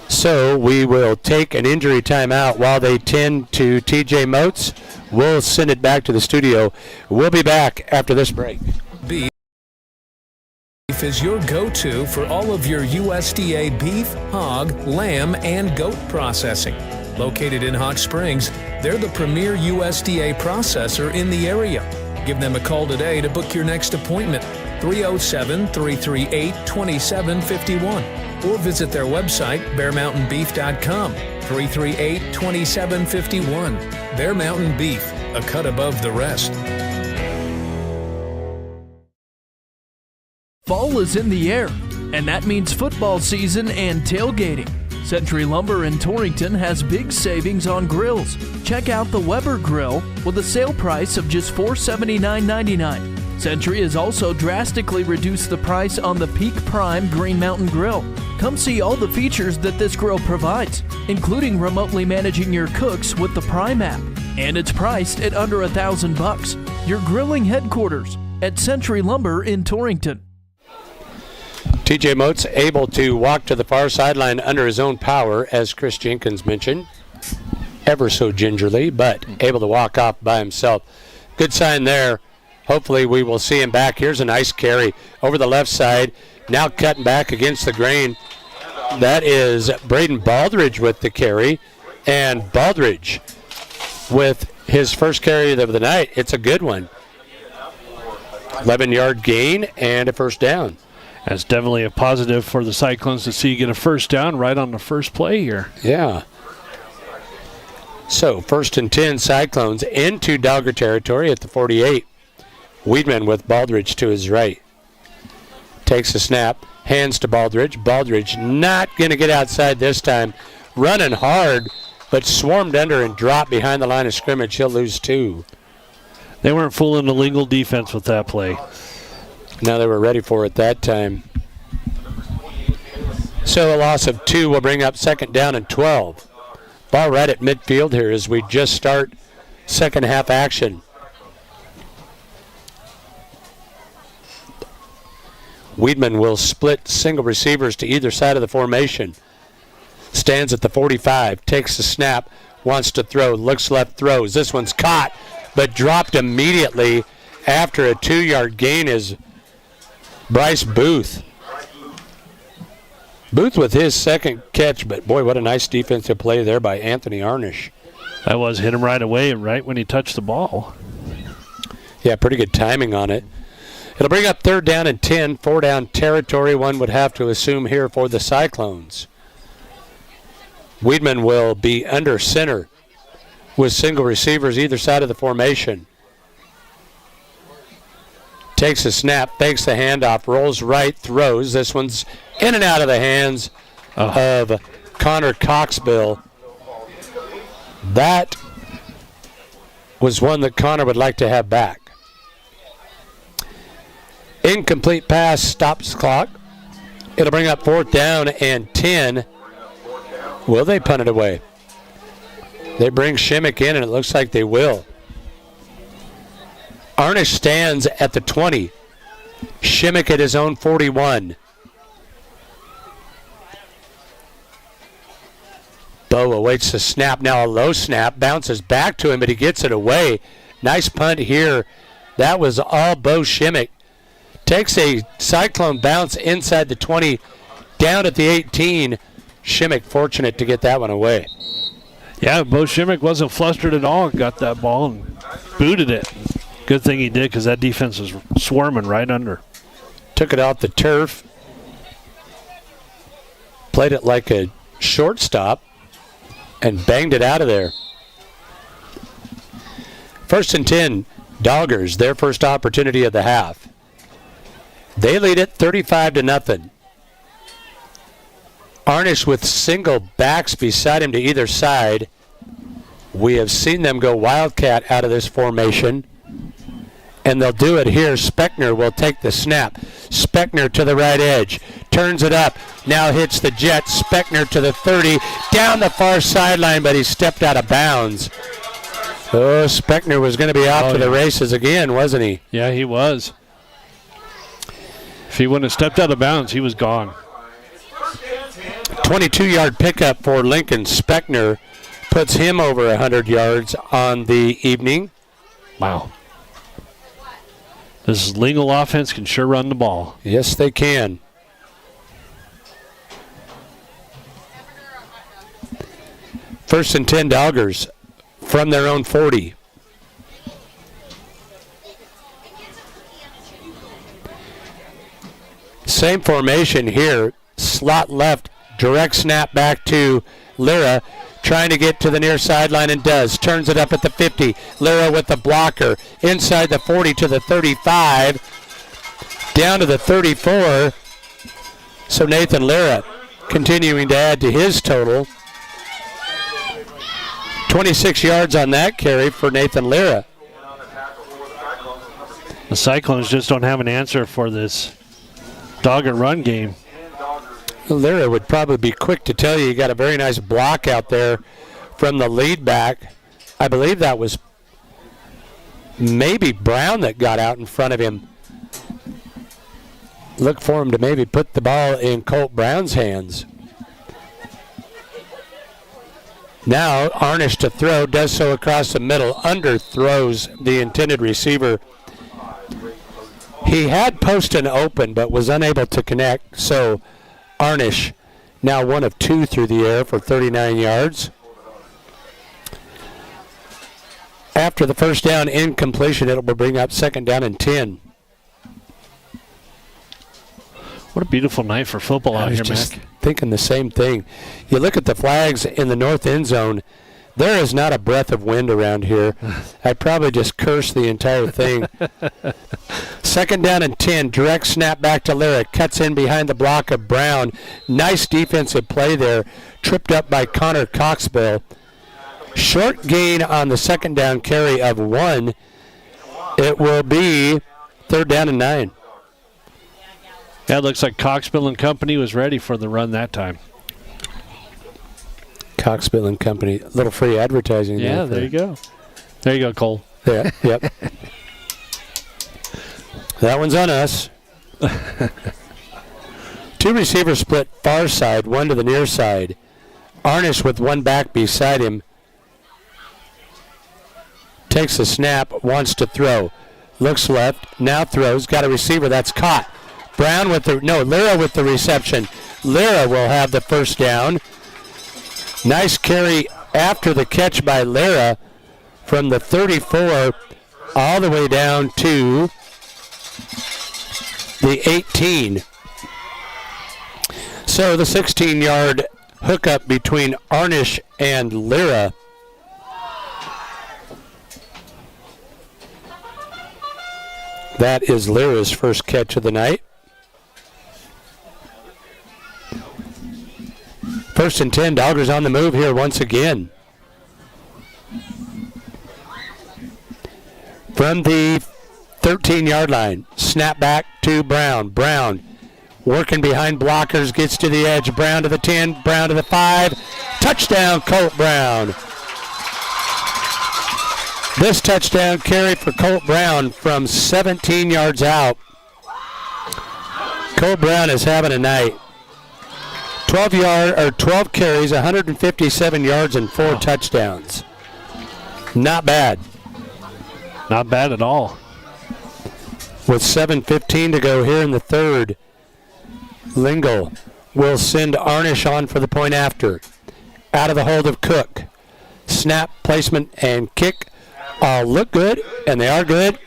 So we will take an injury timeout while they tend to TJ Moats. We'll send it back to the studio. We'll be back after this break. Beef is your go-to for all of your USDA beef, hog, lamb, and goat processing. Located in Hot Springs, they're the premier USDA processor in the area. Give them a call today to book your next appointment, 307-338-2751, or visit their website, bearmountainbeef.com, 338-2751. Bear Mountain Beef, a cut above the rest. Fall is in the air, and that means football season and tailgating. Century Lumber in Torrington has big savings on grills. Check out the Weber Grill with a sale price of just $479.99. Century has also drastically reduced the price on the Peak Prime Green Mountain Grill. Come see all the features that this grill provides, including remotely managing your cooks with the Prime app. And it's priced at under $1,000. Your grilling headquarters at Century Lumber in Torrington. TJ Moats able to walk to the far sideline under his own power, as Chris Jenkins mentioned. Ever so gingerly, but able to walk off by himself. Good sign there. Hopefully we will see him back. Here's a nice carry over the left side. Now cutting back against the grain. That is Braden Baldridge with the carry. And Baldridge with his first carry of the night. It's a good one. 11-yard gain and a first down. That's definitely a positive for the Cyclones to see you get a first down right on the first play here. Yeah. So 1st and 10 Cyclones into Dogger territory at the 48. Weedman with Baldridge to his right. Takes a snap, hands to Baldridge. Baldridge not going to get outside this time. Running hard, but swarmed under and dropped behind the line of scrimmage. He'll lose 2. They weren't fooling the Lingle defense with that play. No, they were ready for it that time. So a loss of 2 will bring up 2nd down and 12. Ball right at midfield here as we just start second half action. Weedman will split single receivers to either side of the formation. Stands at the 45, takes the snap, wants to throw, looks left, throws. This one's caught, but dropped immediately after a 2-yard gain is Bryce Booth. Booth with his second catch, but boy, what a nice defensive play there by Anthony Arnish. That was hit him right away, right when he touched the ball. Yeah, pretty good timing on it. It'll bring up 3rd down and 10, 4-down territory, one would have to assume here for the Cyclones. Weedman will be under center with single receivers either side of the formation. Takes a snap, fakes the handoff, rolls right, throws. This one's in and out of the hands of Connor Coxbill. That was one that Connor would like to have back. Incomplete pass stops the clock. It'll bring up 4th down and 10. Will they punt it away? They bring Shimmick in, and it looks like they will. Arnish stands at the 20. Shimmick at his own 41. Bo awaits the snap. Now a low snap. Bounces back to him, but he gets it away Nice punt here. That was all Bo Shimmick. Takes a Cyclone bounce inside the 20, down at the 18. Shimmick fortunate to get that one away. Yeah, Bo Shimmick wasn't flustered at all. Got that ball and booted it. Good thing he did because that defense was swarming right under. Took it off the turf. Played it like a shortstop and banged it out of there. 1st and 10, Doggers, their first opportunity of the half. They lead it 35-0. Arnish with single backs beside him to either side. We have seen them go Wildcat out of this formation, and they'll do it here. Speckner will take the snap. Speckner to the right edge. Turns it up. Now hits the jet. Speckner to the 30. Down the far sideline, but he stepped out of bounds. Oh, Speckner was going to be off to the races again, wasn't he? Yeah, he was. If he wouldn't have stepped out of bounds, he was gone. 22-yard pickup for Lincoln. Speckner puts him over 100 yards on the evening. Wow. This Lingle offense can sure run the ball. Yes, they can. First and 10, Doggers from their own 40. Same formation here. Slot left, direct snap back to Lyra. Trying to get to the near sideline and does. Turns it up at the 50. Lyra with the blocker. Inside the 40 to the 35. Down to the 34. So Nathan Lyra continuing to add to his total. 26 yards on that carry for Nathan Lyra. The Cyclones just don't have an answer for this Dogger run game. Lyra would probably be quick to tell you got a very nice block out there from the lead back. I believe that was maybe Brown that got out in front of him. Look for him to maybe put the ball in Colt Brown's hands. Now Arnish to throw, does so across the middle, underthrows the intended receiver. He had Poston open but was unable to connect, so Arnish now 1 of 2 through the air for 39 yards. After the first down incompletion, it will bring up 2nd down and 10. What a beautiful night for football out here, Mac. Mac. Thinking the same thing. You look at the flags in the north end zone. There is not a breath of wind around here. I probably just cursed the entire thing. 2nd down and 10. Direct snap back to Lyra. Cuts in behind the block of Brown. Nice defensive play there. Tripped up by Connor Coxbill. Short gain on the 2nd down carry of 1. It will be 3rd down and 9. Yeah, it looks like Coxbill and Company was ready for the run that time. Coxbill and Company. A little free advertising. Yeah, there you go. There you go, Cole. Yeah, yep. That one's on us. 2 receivers split far side, 1 to the near side. Arnish with 1 back beside him. Takes the snap, wants to throw. Looks left, now throws, got a receiver, that's caught. Brown with the, Lyra with the reception. Lyra will have the first down. Nice carry after the catch by Lyra from the 34 all the way down to the 18. So the 16-yard hookup between Arnish and Lyra. That is Lyra's first catch of the night. 1st and 10, Doggers on the move here once again. From the 13-yard line, snap back to Brown. Brown working behind blockers, gets to the edge. Brown to the 10, Brown to the 5. Touchdown, Colt Brown. This touchdown carry for Colt Brown from 17 yards out. Colt Brown is having a night. 12 carries, 157 yards, and 4 touchdowns. Not bad. Not bad at all. With 7:15 to go here in the third, Lingle will send Arnish on for the point after. Out of the hold of Cook. Snap, placement, and kick all look good, and they are good.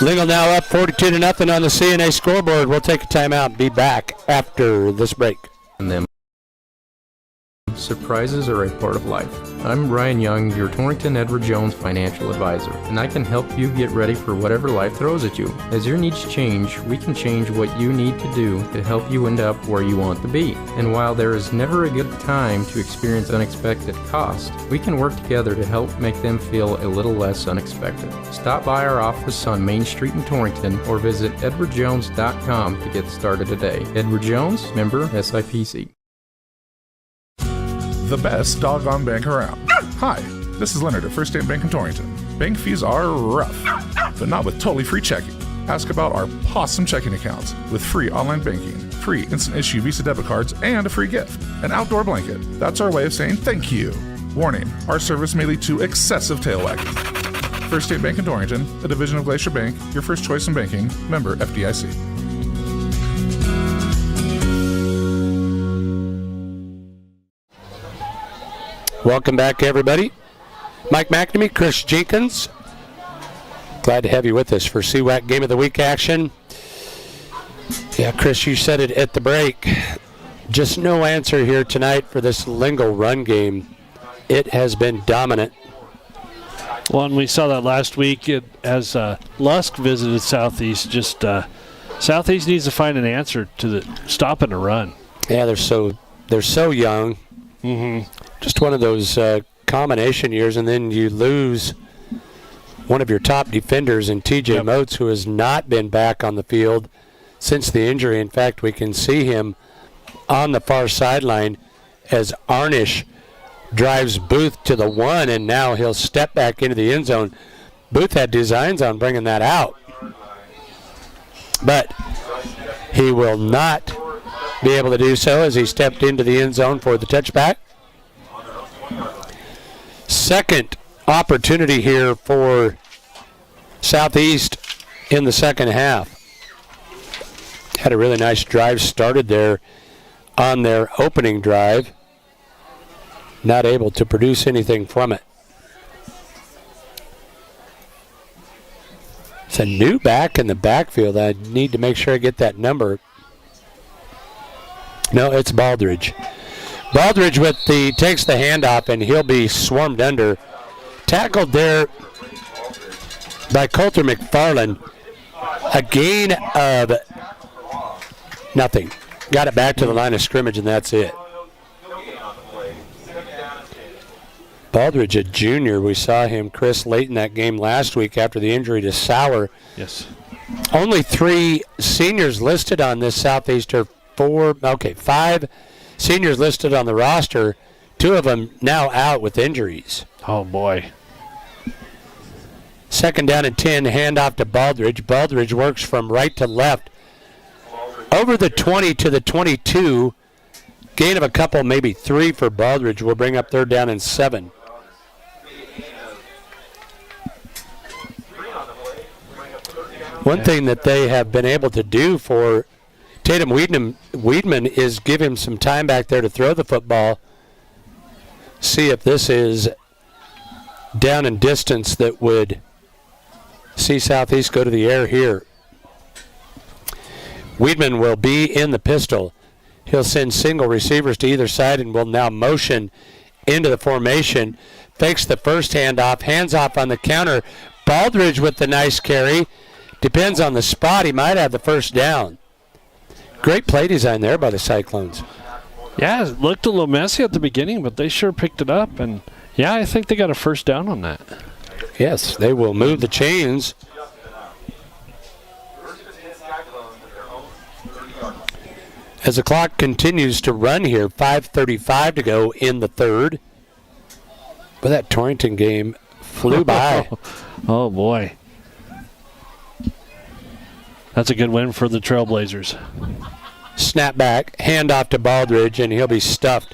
Lingle now up 42-0 on the CNA scoreboard. We'll take a timeout and be back after this break. And them. Surprises are a part of life. I'm Ryan Young, your Torrington Edward Jones financial advisor, and I can help you get ready for whatever life throws at you. As your needs change, we can change what you need to do to help you end up where you want to be. And while there is never a good time to experience unexpected costs, we can work together to help make them feel a little less unexpected. Stop by our office on Main Street in Torrington or visit edwardjones.com to get started today. Edward Jones, member SIPC. The best doggone bank around. Hi, this is Leonard at First State Bank in Torrington. Bank fees are rough, but not with totally free checking. Ask about our awesome checking accounts with free online banking, free instant issue Visa debit cards, and a free gift, an outdoor blanket. That's our way of saying thank you. Warning, our service may lead to excessive tail wagging. First State Bank in Torrington, a division of Glacier Bank, your first choice in banking, member FDIC. Welcome back, everybody. Mike McNamee, Chris Jenkins. Glad to have you with us for CWAC Game of the Week action. Yeah, Chris, you said it at the break. Just no answer here tonight for this Lingle run game. It has been dominant. Well, and we saw that last week as Lusk visited Southeast. Just Southeast needs to find an answer to stopping the run. Yeah, they're so young. Mm-hmm. Just one of those combination years, and then you lose one of your top defenders in TJ Moats, who has not been back on the field since the injury. In fact, we can see him on the far sideline as Arnish drives Booth to the one, and now he'll step back into the end zone. Booth had designs on bringing that out, but he will not be able to do so as he stepped into the end zone for the touchback. Second opportunity here for Southeast in the second half. Had a really nice drive started there on their opening drive. Not able to produce anything from it. It's a new back in the backfield. I need to make sure I get that number. No, it's Baldridge. Baldridge takes the handoff, and he'll be swarmed under. Tackled there by Coulter McFarland. A gain of nothing. Got it back to the line of scrimmage, and that's it. Baldridge, a junior. We saw him, Chris, late in that game last week after the injury to Sauer. Yes. Only 3 seniors listed on this Southeast, or 5 seniors listed on the roster. 2 of them now out with injuries. Oh, boy. Second down and 10, handoff to Baldridge. Baldridge works from right to left. Over the 20 to the 22. Gain of a couple, maybe 3 for Baldridge. Will bring up third down and 7. One thing that they have been able to do for Tatum Weedman is give him some time back there to throw the football. See if this is down and distance that would see Southeast go to the air here. Weedman will be in the pistol. He'll send single receivers to either side and will now motion into the formation. Fakes the first handoff, hands off on the counter. Baldridge with the nice carry. Depends on the spot. He might have the first down. Great play design there by the Cyclones. Yeah, it looked a little messy at the beginning, but they sure picked it up. And, yeah, I think they got a first down on that. Yes, they will move the chains. As the clock continues to run here, 5:35 to go in the third. But that Torrington game flew by. Oh, boy. That's a good win for the Trailblazers. Snap back, handoff to Baldridge, and he'll be stuffed.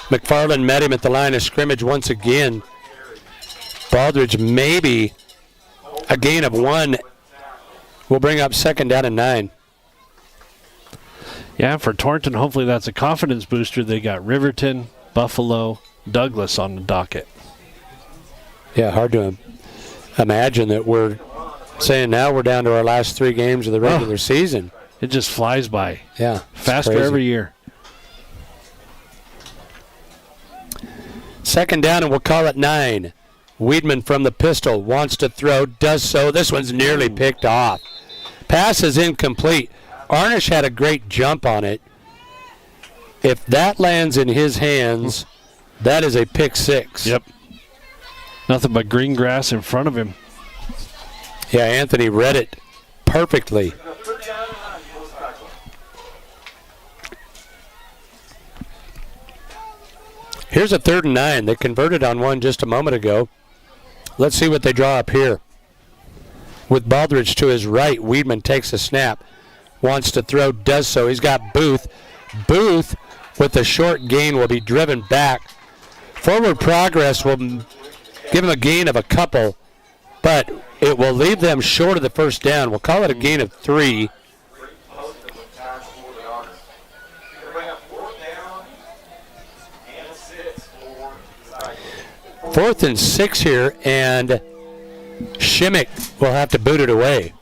McFarland met him at the line of scrimmage once again. Baldridge maybe a gain of 1 will bring up 2nd down and 9. Yeah, for Torrington, hopefully that's a confidence booster. They got Riverton, Buffalo, Douglas on the docket. Yeah, hard to imagine that we're saying now we're down to our last 3 games of the regular season. It just flies by. Yeah. Faster every year. 2nd down, and we'll call it 9. Weidman from the pistol wants to throw, does so. This one's nearly picked off. Pass is incomplete. Arnish had a great jump on it. If that lands in his hands, that is a pick 6. Yep. Nothing but green grass in front of him. Yeah, Anthony read it perfectly. Here's a 3rd and 9. They converted on one just a moment ago. Let's see what they draw up here. With Baldridge to his right, Weidman takes a snap. Wants to throw, does so. He's got Booth. Booth, with a short gain, will be driven back. Forward progress will give him a gain of a couple, but it will leave them short of the 1st down. We'll call it a gain of 3. Fourth and 6 here, and Shimmick will have to boot it away.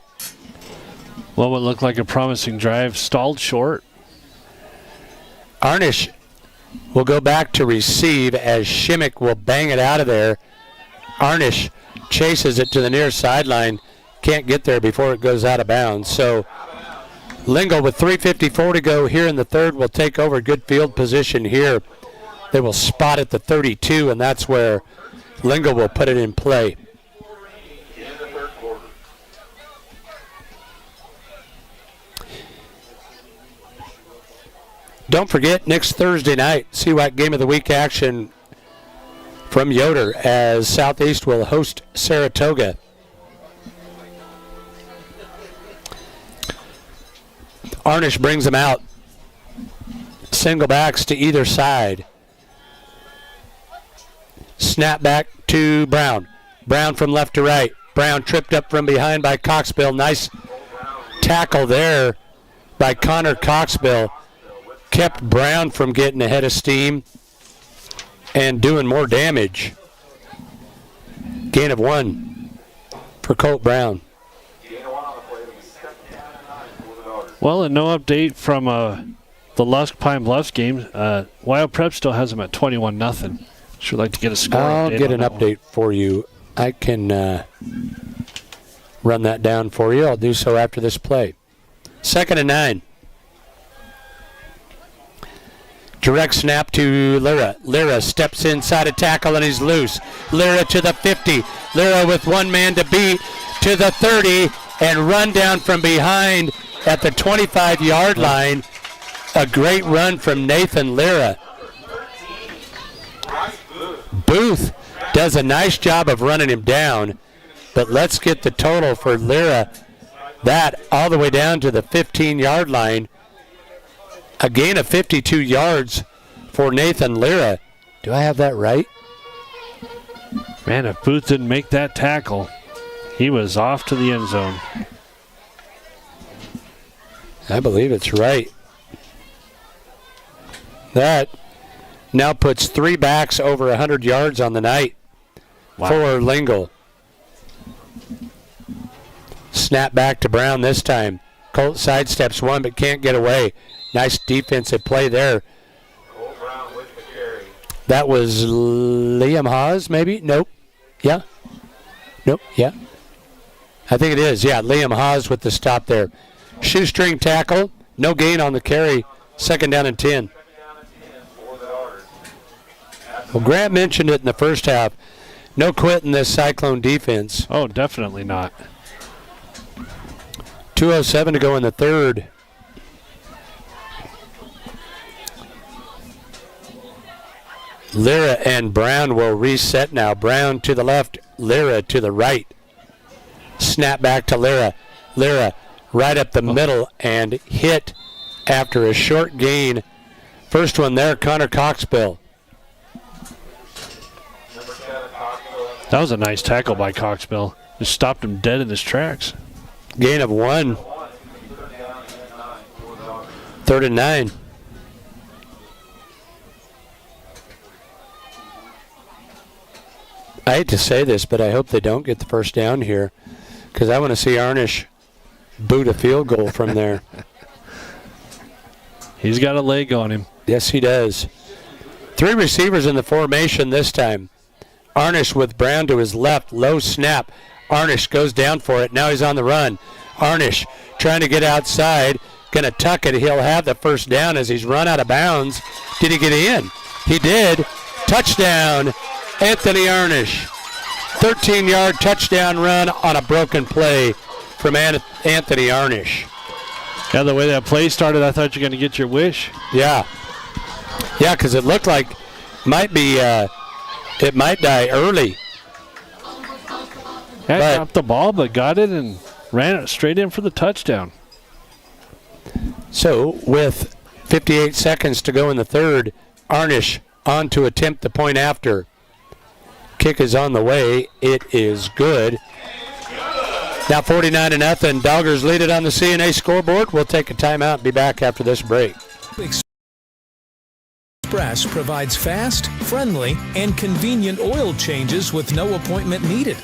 Well, what looked like a promising drive stalled short. Arnish will go back to receive as Shimmick will bang it out of there. Arnish chases it to the near sideline. Can't get there before it goes out of bounds. So Lingle with 3:54 to go here in the 3rd will take over good field position here. They will spot at the 32, and that's where Lingle will put it in play. Don't forget, next Thursday night, CWAC Game of the Week action from Yoder as Southeast will host Saratoga. Arnish brings them out. Single backs to either side. Snap back to Brown. Brown from left to right. Brown tripped up from behind by Coxbill. Nice tackle there by Connor Coxbill. Kept Brown from getting ahead of steam and doing more damage. Gain of 1 for Colt Brown. Well, and no update from the Lusk Pine Bluffs game. Wild Prep still has them at 21-0. Should like to get a score. I'll get an update for you. I can run that down for you. I'll do so after this play. 2nd and 9. Direct snap to Lyra. Lyra steps inside a tackle and he's loose. Lyra to the 50. Lyra with 1 man to beat to the 30 and run down from behind at the 25-yard line. A great run from Nathan Lyra. Booth does a nice job of running him down, but let's get the total for Lyra. That all the way down to the 15-yard line. A gain of 52 yards for Nathan Lyra. Do I have that right? Man, if Booth didn't make that tackle, he was off to the end zone. I believe it's right. That now puts 3 backs over 100 yards on the night for Lingle. Snap back to Brown this time. Colt sidesteps 1 but can't get away. Nice defensive play there. That was Liam Haas, maybe? Nope. Yeah. Nope. Yeah. I think it is. Yeah, Liam Haas with the stop there. Shoestring tackle. No gain on the carry. 2nd down and 10. Well, Grant mentioned it in the first half. No quit in this Cyclone defense. Oh, definitely not. 2:07 to go in the 3rd. Lyra and Brown will reset now. Brown to the left, Lyra to the right. Snap back to Lyra. Lyra right up the middle and hit after a short gain. First one there, Connor Coxbill. That was a nice tackle by Coxbill. Just stopped him dead in his tracks. Gain of 1. 3rd and 9. I hate to say this, but I hope they don't get the first down here, because I want to see Arnish boot a field goal from there. He's got a leg on him. Yes, he does. 3 receivers in the formation this time. Arnish with Brown to his left. Low snap. Arnish goes down for it. Now he's on the run. Arnish trying to get outside. Going to tuck it. He'll have the first down as he's run out of bounds. Did he get in? He did. Touchdown, Anthony Arnish. 13-yard touchdown run on a broken play from Anthony Arnish. Yeah, the way that play started, I thought you were going to get your wish. Yeah. Yeah, because it looked like it might die early. Yeah, dropped the ball, but got it and ran it straight in for the touchdown. So, with 58 seconds to go in the third, Arnish on to attempt the point after. Kick is on the way. It is good. Now 49-0. Doggers lead it on the CNA scoreboard. We'll take a timeout and be back after this break. Express provides fast, friendly, and convenient oil changes with no appointment needed.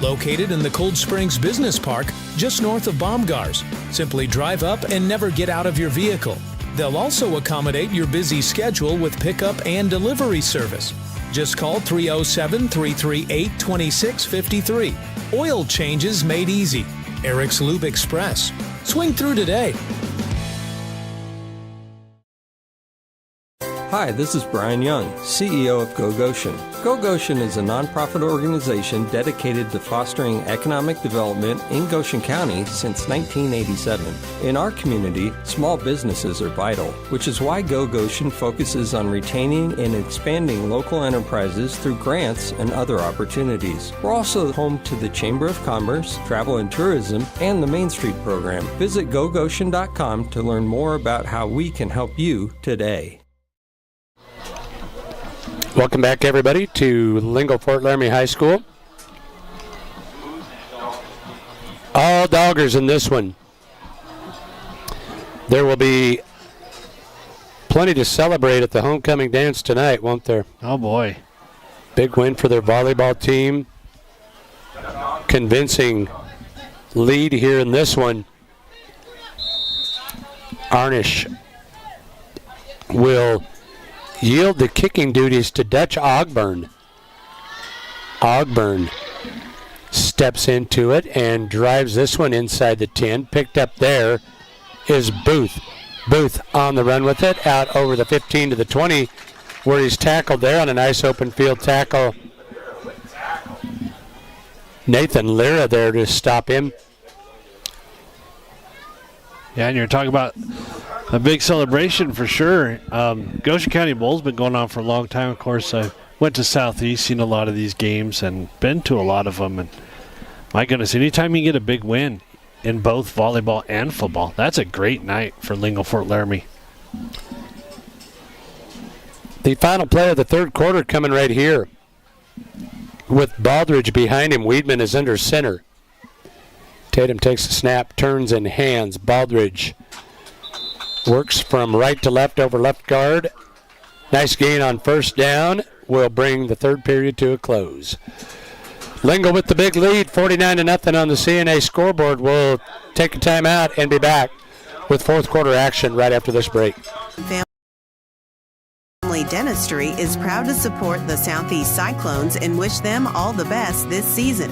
Located in the Cold Springs Business Park, just north of Baumgars. Simply drive up and never get out of your vehicle. They'll also accommodate your busy schedule with pickup and delivery service. Just call 307-338-2653. Oil changes made easy. Eric's Lube Express. Swing through today. Hi, this is Brian Young, CEO of Go Goshen. Go Goshen is a nonprofit organization dedicated to fostering economic development in Goshen County since 1987. In our community, small businesses are vital, which is why Go Goshen focuses on retaining and expanding local enterprises through grants and other opportunities. We're also home to the Chamber of Commerce, Travel and Tourism, and the Main Street program. Visit gogoshen.com to learn more about how we can help you today. Welcome back, everybody, to Lingle-Ft Laramie High School. All Doggers in this one. There will be plenty to celebrate at the homecoming dance tonight, won't there? Oh, boy. Big win for their volleyball team. Convincing lead here in this one. Arnish will yield the kicking duties to Dutch Ogburn. Ogburn steps into it and drives this one inside the 10. Picked up there is Booth. Booth on the run with it, out over the 15 to the 20, where he's tackled there on a nice open field tackle. Nathan Lira there to stop him. Yeah, and you're talking about a big celebration for sure. Goshen County Bowl's been going on for a long time. Of course, I went to Southeast, seen a lot of these games, and been to a lot of them. And my goodness, anytime you get a big win in both volleyball and football, that's a great night for Lingle-Ft Laramie. The final play of the third quarter coming right here. With Baldridge behind him, Weedman is under center. Tatum takes the snap, turns and hands. Baldridge works from right to left over left guard. Nice gain on first down. Will bring the third period to a close. Lingle with the big lead, 49-0 on the CNA scoreboard. We'll take a timeout and be back with fourth quarter action right after this break. Family Dentistry is proud to support the Southeast Cyclones and wish them all the best this season.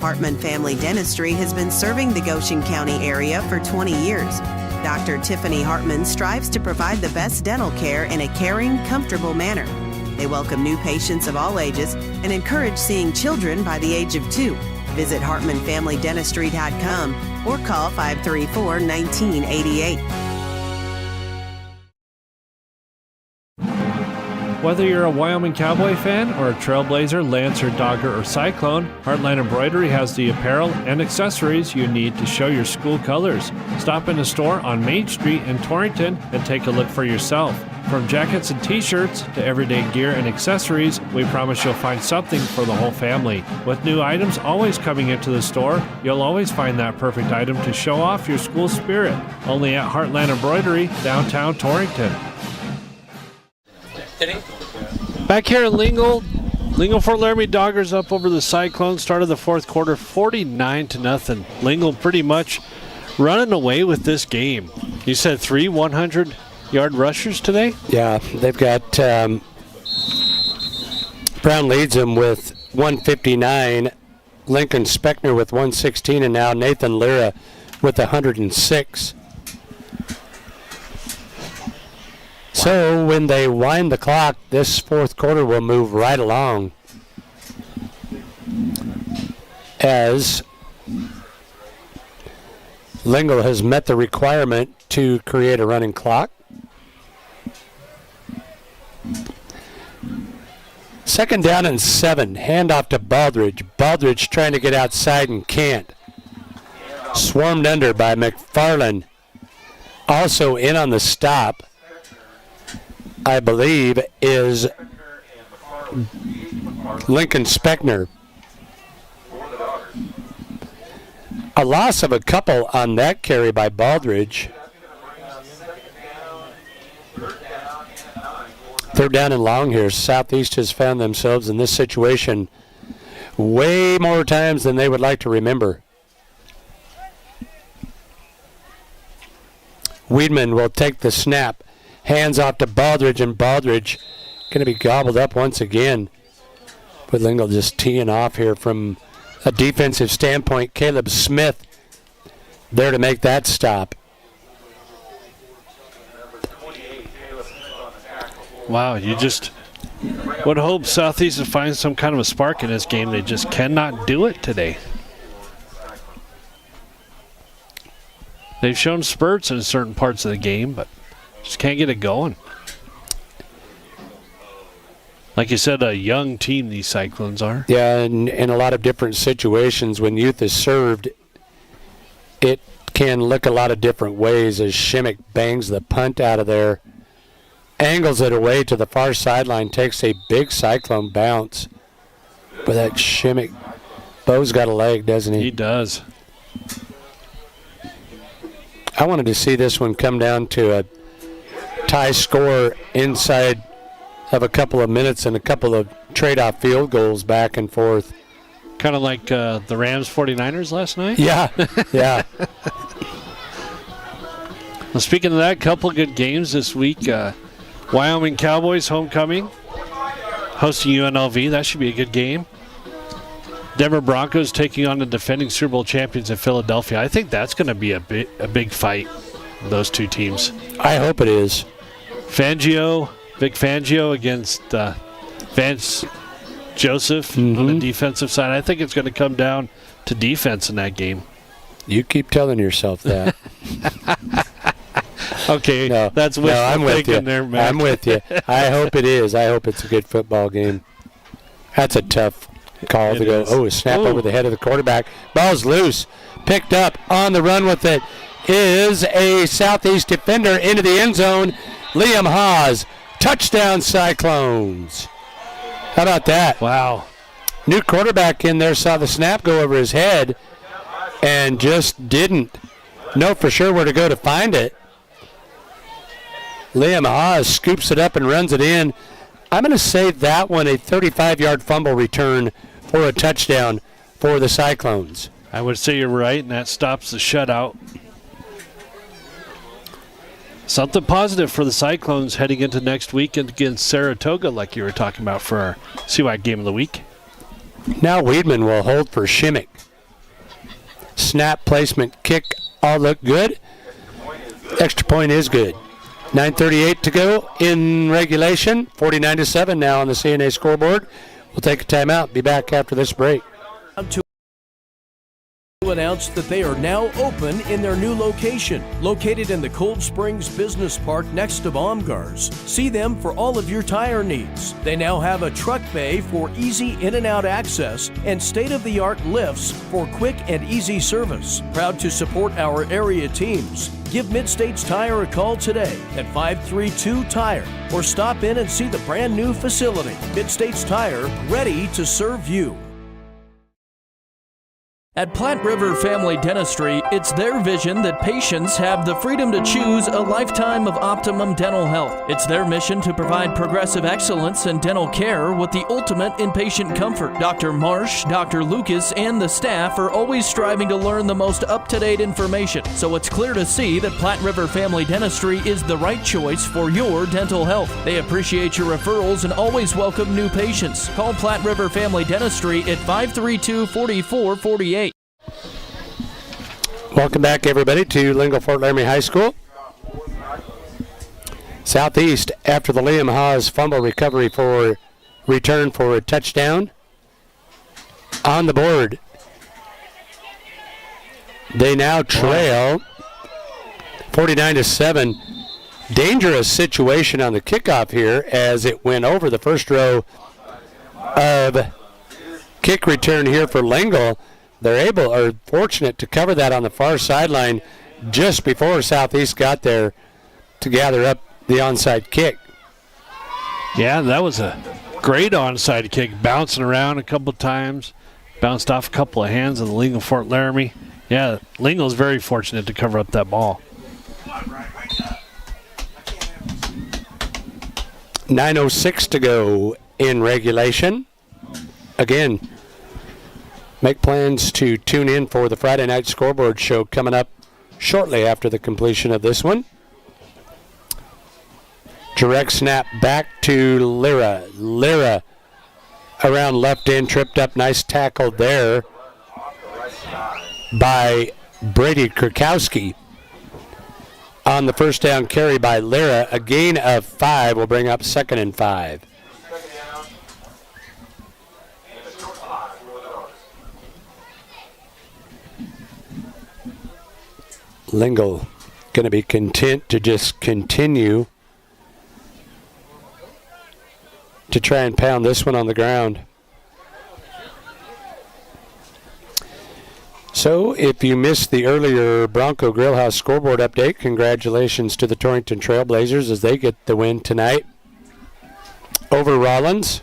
Hartman Family Dentistry has been serving the Goshen County area for 20 years. Dr. Tiffany Hartman strives to provide the best dental care in a caring, comfortable manner. They welcome new patients of all ages and encourage seeing children by the age of 2. Visit HartmanFamilyDentistry.com or call 534-1988. Whether you're a Wyoming Cowboy fan or a Trailblazer, Lancer, Dogger, or Cyclone, Heartline Embroidery has the apparel and accessories you need to show your school colors. Stop in the store on Main Street in Torrington and take a look for yourself. From jackets and t-shirts to everyday gear and accessories, we promise you'll find something for the whole family. With new items always coming into the store, you'll always find that perfect item to show off your school spirit. Only at Heartland Embroidery, downtown Torrington. Back here in Lingle-Ft Laramie Doggers up over the Cyclones. Started the fourth quarter 49-0. Lingle pretty much running away with this game. You said 3 100-yard rushers today? Yeah, they've got Brown leads them with 159, Lincoln Speckner with 116, and now Nathan Lyra with 106. So when they wind the clock, this fourth quarter will move right along as Lingle has met the requirement to create a running clock. Second down and 7. Handoff to Baldridge. Baldridge trying to get outside and can't. Swarmed under by McFarland. Also in on the stop, I believe, is Lincoln Speckner. A loss of a couple on that carry by Baldridge. Third down and long here. Southeast has found themselves in this situation way more times than they would like to remember. Weedman will take the snap. Hands off to Baldridge, and Baldridge going to be gobbled up once again. With Lingle just teeing off here from a defensive standpoint. Caleb Smith there to make that stop. Wow, you just would hope Southeast would find some kind of a spark in this game. They just cannot do it today. They've shown spurts in certain parts of the game, but just can't get it going. Like you said, a young team these Cyclones are. Yeah, and in a lot of different situations when youth is served, it can look a lot of different ways as Shimmick bangs the punt out of there. Angles it away to the far sideline, takes a big Cyclone bounce. But that Shimmick, Bo's got a leg, doesn't he? He does. I wanted to see this one come down to a tie score inside of a couple of minutes and a couple of trade-off field goals back and forth. Kind of like the Rams 49ers last night? Yeah, yeah. Well, speaking of that, couple of good games this week. Wyoming Cowboys homecoming, hosting UNLV. That should be a good game. Denver Broncos taking on the defending Super Bowl champions in Philadelphia. I think that's going to be a big fight, those two teams. I hope it is. Vic Fangio against Vance Joseph on the defensive side. I think it's going to come down to defense in that game. You keep telling yourself that. Okay, that's wishful I'm with thinking you. there, Matt. I'm with you. I hope it is. I hope it's a good football game. That's a tough call to go. Oh, a snap over the head of the quarterback. Ball's loose. Picked up on the run with it is a Southeast defender into the end zone. Liam Haas. Touchdown, Cyclones. How about that? Wow. New quarterback in there saw the snap go over his head and just didn't know for sure where to go to find it. Liam Haas scoops it up and runs it in. I'm going to say that one a 35-yard fumble return for a touchdown for the Cyclones. I would say you're right, and that stops the shutout. Something positive for the Cyclones heading into next week against Saratoga, like you were talking about for our CWAC game of the week. Now Weedman will hold for Shimmick. Snap, placement, kick, all look good. Extra point is good. 9:38 to go in regulation. 49-7 now on the CNA scoreboard. We'll take a timeout. Be back after this break. announce that they are now open in their new location, located in the Cold Springs Business Park next to Baumgart's. See them for all of your tire needs. They now have a truck bay for easy in and out access and state-of-the-art lifts for quick and easy service. Proud to support our area teams. Give Mid-States Tire a call today at 532-TIRE or stop in and see the brand new facility. Mid-States Tire, ready to serve you. At Platte River Family Dentistry, it's their vision that patients have the freedom to choose a lifetime of optimum dental health. It's their mission to provide progressive excellence in dental care with the ultimate inpatient comfort. Dr. Marsh, Dr. Lucas, and the staff are always striving to learn the most up-to-date information, so it's clear to see that Platte River Family Dentistry is the right choice for your dental health. They appreciate your referrals and always welcome new patients. Call Platte River Family Dentistry at 532-4448. Welcome back, everybody, to Lingle-Ft Laramie High School. Southeast, after the Liam Haas fumble recovery for return for a touchdown. On the board, they now trail 49-7. Dangerous situation on the kickoff here as it went over the first row of kick return here for Lingle. They're fortunate to cover that on the far sideline just before Southeast got there to gather up the onside kick. Yeah, that was a great onside kick, bouncing around a couple times, bounced off a couple of hands of the Lingle-Ft Laramie. Yeah, Lingle's very fortunate to cover up that ball. 9:06 to go in regulation. Again, make plans to tune in for the Friday night scoreboard show coming up shortly after the completion of this one. Direct snap back to Lyra. Lyra around left end, tripped up. Nice tackle there by Brady Krakowski. On the first down carry by Lyra, a gain of 5 will bring up 2nd and 5. Lingle going to be content to just continue to try and pound this one on the ground. So if you missed the earlier Bronco Grillhouse scoreboard update, congratulations to the Torrington Trailblazers as they get the win tonight over Rollins.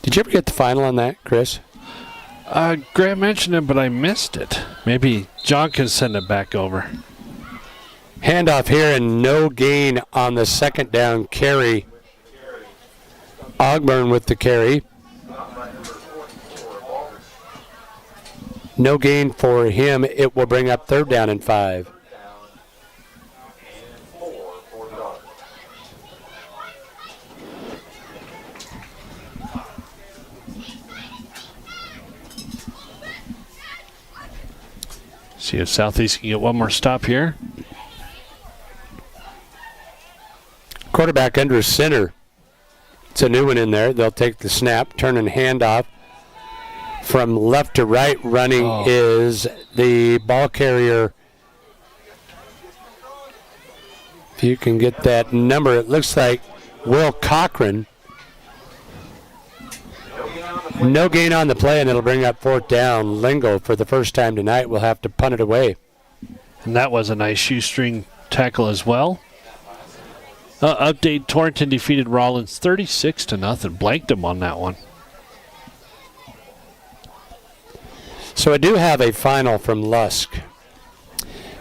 Did you ever get the final on that, Chris? Grant mentioned it, but I missed it. Maybe John can send it back over. Handoff here and no gain on the second down carry. Ogburn with the carry. No gain for him. It will bring up 3rd down and 5. See if Southeast can get one more stop here. Quarterback under center. It's a new one in there. They'll take the snap, turn and hand off. From left to right running is the ball carrier. If you can get that number, it looks like Will Cochran. No gain on the play, and it'll bring up 4th down. Lingle, for the first time tonight, will have to punt it away. And that was a nice shoestring tackle as well. Update, Torrington defeated Rollins 36-0. Blanked them on that one. So I do have a final from Lusk.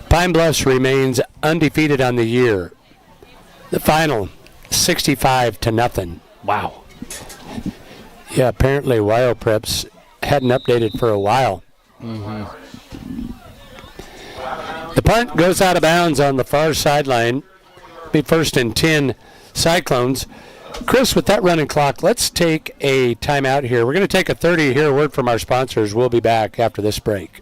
Pine Bluffs remains undefeated on the year. The final, 65-0. Wow. Yeah, apparently WyoPreps hadn't updated for a while. Mm-hmm. The punt goes out of bounds on the far sideline. Be 1st and 10 Cyclones. Chris, with that running clock, let's take a timeout here. We're going to take a 30 here. A word from our sponsors. We'll be back after this break.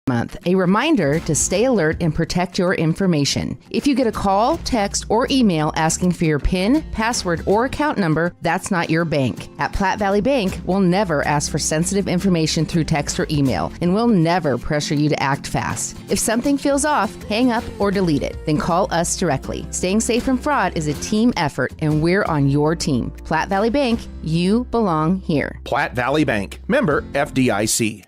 Month, a reminder to stay alert and protect your information. If you get a call, text, or email asking for your PIN, password, or account number, that's not your bank. At Platte Valley Bank, we'll never ask for sensitive information through text or email, and we'll never pressure you to act fast. If something feels off, hang up or delete it. Then call us directly. Staying safe from fraud is a team effort, and we're on your team. Platte Valley Bank, you belong here. Platte Valley Bank, member FDIC.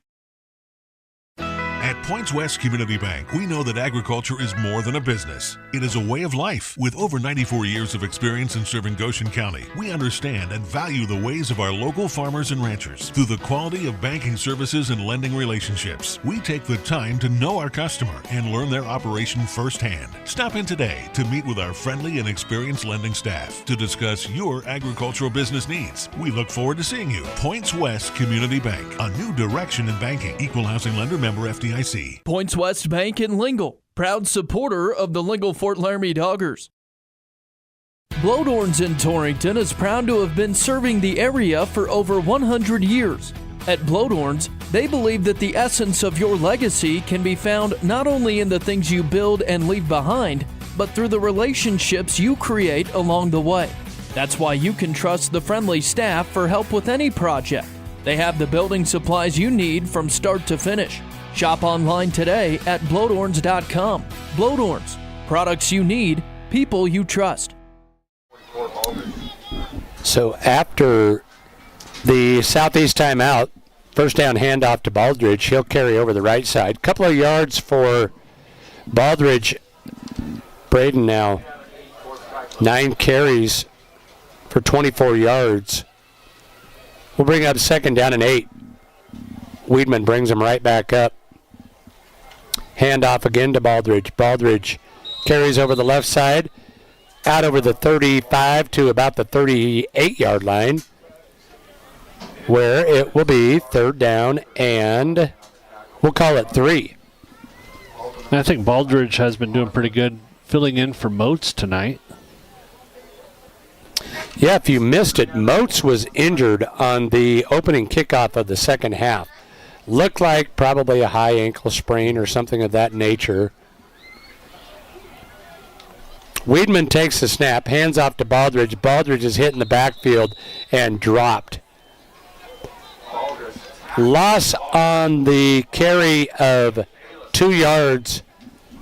At Points West Community Bank, we know that agriculture is more than a business. It is a way of life. With over 94 years of experience in serving Goshen County, we understand and value the ways of our local farmers and ranchers. Through the quality of banking services and lending relationships, we take the time to know our customer and learn their operation firsthand. Stop in today to meet with our friendly and experienced lending staff to discuss your agricultural business needs. We look forward to seeing you. Points West Community Bank, a new direction in banking. Equal housing lender, member FDIC. Points West Bank in Lingle, proud supporter of the Lingle-Ft Laramie Doggers. Blowdorns in Torrington is proud to have been serving the area for over 100 years. At Blowdorns, they believe that the essence of your legacy can be found not only in the things you build and leave behind, but through the relationships you create along the way. That's why you can trust the friendly staff for help with any project. They have the building supplies you need from start to finish. Shop online today at blowdorns.com. Blowdorns, products you need, people you trust. So after the southeast timeout, first down handoff to Baldridge. He'll carry over the right side. Couple of yards for Baldridge. Braden now 9 carries for 24 yards. We'll bring up second down and 8. Weedman brings him right back up. Handoff again to Baldridge. Baldridge carries over the left side, out over the 35 to about the 38-yard line, where it will be third down, and we'll call it 3. I think Baldridge has been doing pretty good filling in for Moats tonight. Yeah, if you missed it, Moats was injured on the opening kickoff of the second half. Looked like probably a high ankle sprain or something of that nature. Weedman takes the snap, hands off to Baldridge. Baldridge is hit in the backfield and dropped. Loss on the carry of 2 yards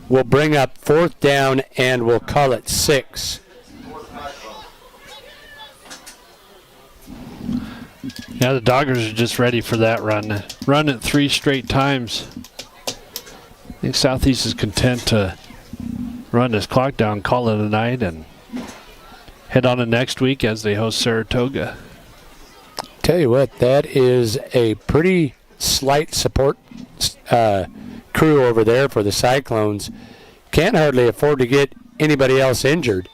will bring up fourth down, and we'll call it 6. Yeah, the Doggers are just ready for that run. Run it 3 straight times. I think Southeast is content to run this clock down, call it a night, and head on to next week as they host Saratoga. Tell you what, that is a pretty slight support crew over there for the Cyclones. Can't hardly afford to get anybody else injured.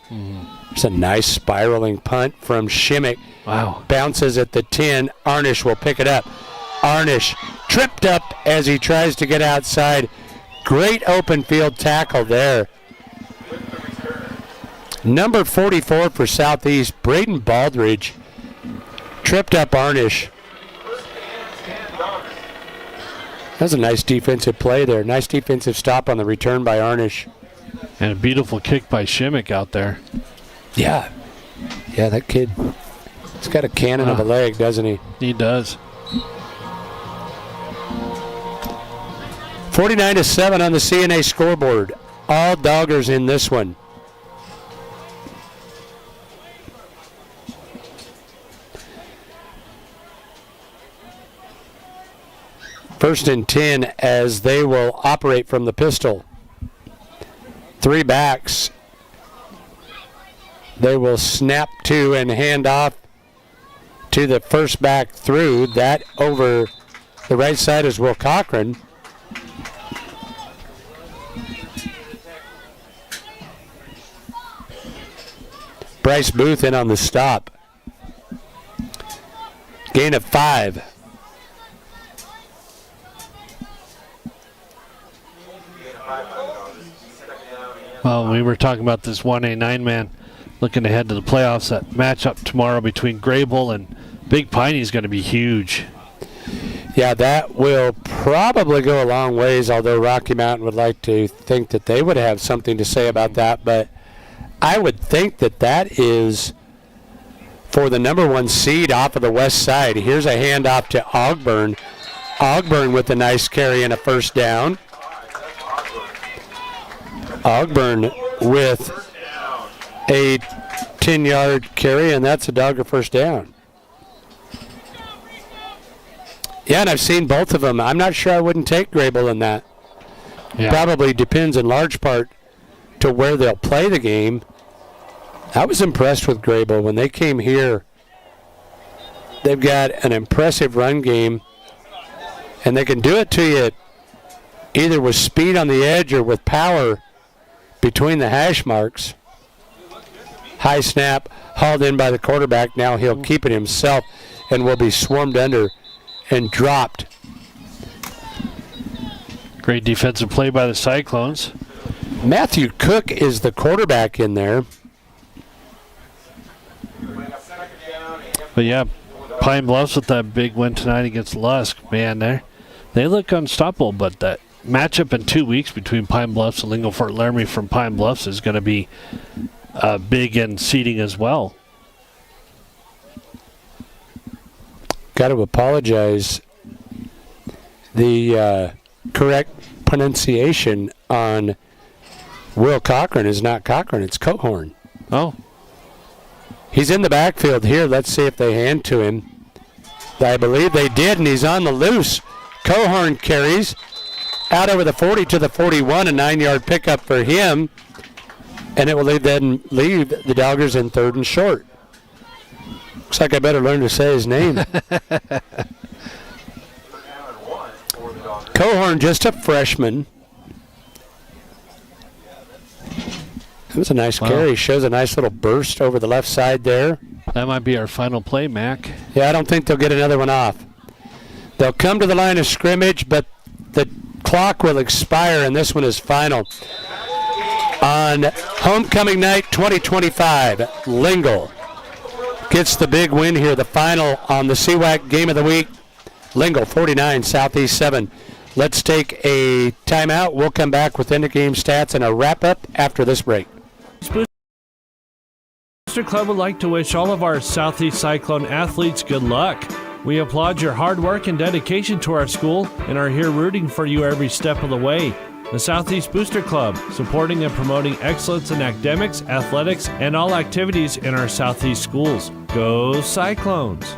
It's a nice spiraling punt from Shimmick. Wow. Bounces at the 10. Arnish will pick it up. Arnish tripped up as he tries to get outside. Great open field tackle there. Number 44 for Southeast, Braden Baldridge, tripped up Arnish. That's a nice defensive play there. Nice defensive stop on the return by Arnish. And a beautiful kick by Shimmick out there. Yeah. Yeah, that kid, he's got a cannon of a leg, doesn't he? He does. 49-7 on the CNA scoreboard. All Doggers in this one. First and 10 as they will operate from the pistol. 3 backs. They will snap to and hand off to the first back through. That over the right side is Will Cochran. Bryce Booth in on the stop. Gain of 5. Well, we were talking about this 1A 9-man looking ahead to the playoffs. That matchup tomorrow between Grable and Big Piney is going to be huge. Yeah, that will probably go a long ways, although Rocky Mountain would like to think that they would have something to say about that. But I would think that that is for the number 1 seed off of the west side. Here's a handoff to Ogburn. Ogburn with a nice carry and a first down. Ogburn with a 10-yard carry, and that's a Dogger first down. Yeah, and I've seen both of them. I'm not sure I wouldn't take Grable in that. Yeah. Probably depends in large part to where they'll play the game. I was impressed with Grable. When they came here, they've got an impressive run game, and they can do it to you either with speed on the edge or with power between the hash marks. High snap, hauled in by the quarterback. Now he'll keep it himself and will be swarmed under and dropped. Great defensive play by the Cyclones. Matthew Cook is the quarterback in there. But yeah, Pine Bluffs with that big win tonight against Lusk. Man, they look unstoppable, but that matchup in 2 weeks between Pine Bluffs and Lingle-Ft Laramie from Pine Bluffs is going to be big in seeding as well. Got to apologize. The correct pronunciation on Will Cochran is not Cochran, it's Cohorn. Oh. He's in the backfield here. Let's see if they hand to him. I believe they did, and he's on the loose. Cohorn carries out over the 40 to the 41, a 9-yard pickup for him, and it will leave the Doggers in 3rd and short. Looks like I better learn to say his name. Cohorn, just a freshman. That was a nice carry. Shows a nice little burst over the left side there. That might be our final play, Mac. Yeah, I don't think they'll get another one off. They'll come to the line of scrimmage, but the clock will expire, and this one is final. On homecoming night 2025, Lingle gets the big win here, the final on the CWAC Game of the Week. Lingle 49, Southeast 7. Let's take a timeout. We'll come back with end-of-game stats and a wrap-up after this break. Booster Club would like to wish all of our Southeast Cyclone athletes good luck. We applaud your hard work and dedication to our school and are here rooting for you every step of the way. The Southeast Booster Club, supporting and promoting excellence in academics, athletics, and all activities in our Southeast schools. Go Cyclones!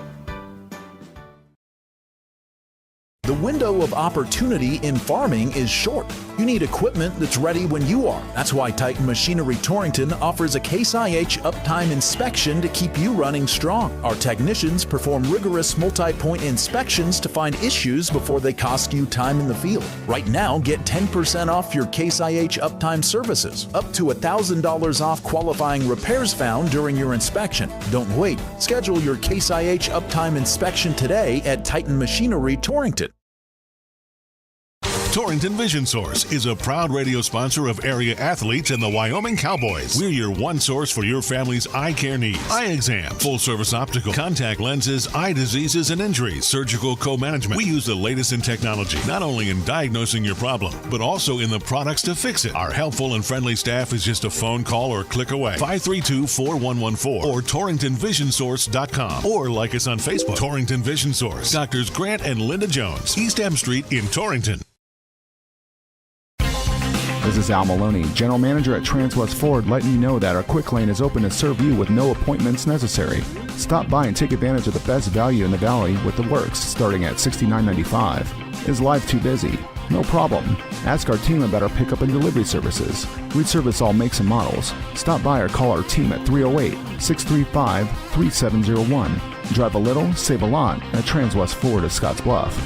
The window of opportunity in farming is short. You need equipment that's ready when you are. That's why Titan Machinery Torrington offers a Case IH uptime inspection to keep you running strong. Our technicians perform rigorous multi-point inspections to find issues before they cost you time in the field. Right now, get 10% off your Case IH uptime services, up to $1,000 off qualifying repairs found during your inspection. Don't wait. Schedule your Case IH uptime inspection today at Titan Machinery Torrington. Torrington Vision Source is a proud radio sponsor of area athletes and the Wyoming Cowboys. We're your one source for your family's eye care needs. Eye exam, full-service optical, contact lenses, eye diseases and injuries, surgical co-management. We use the latest in technology, not only in diagnosing your problem, but also in the products to fix it. Our helpful and friendly staff is just a phone call or click away. 532-4114 or TorringtonVisionSource.com, or like us on Facebook. Torrington Vision Source. Doctors Grant and Linda Jones, East M Street in Torrington. This is Al Maloney, General Manager at Transwest Ford, letting you know that our quick lane is open to serve you with no appointments necessary. Stop by and take advantage of the best value in the valley with the works starting at $69.95. Is life too busy? No problem. Ask our team about our pickup and delivery services. We service all makes and models. Stop by or call our team at 308-635-3701. Drive a little, save a lot at Transwest Ford of Scotts Bluff.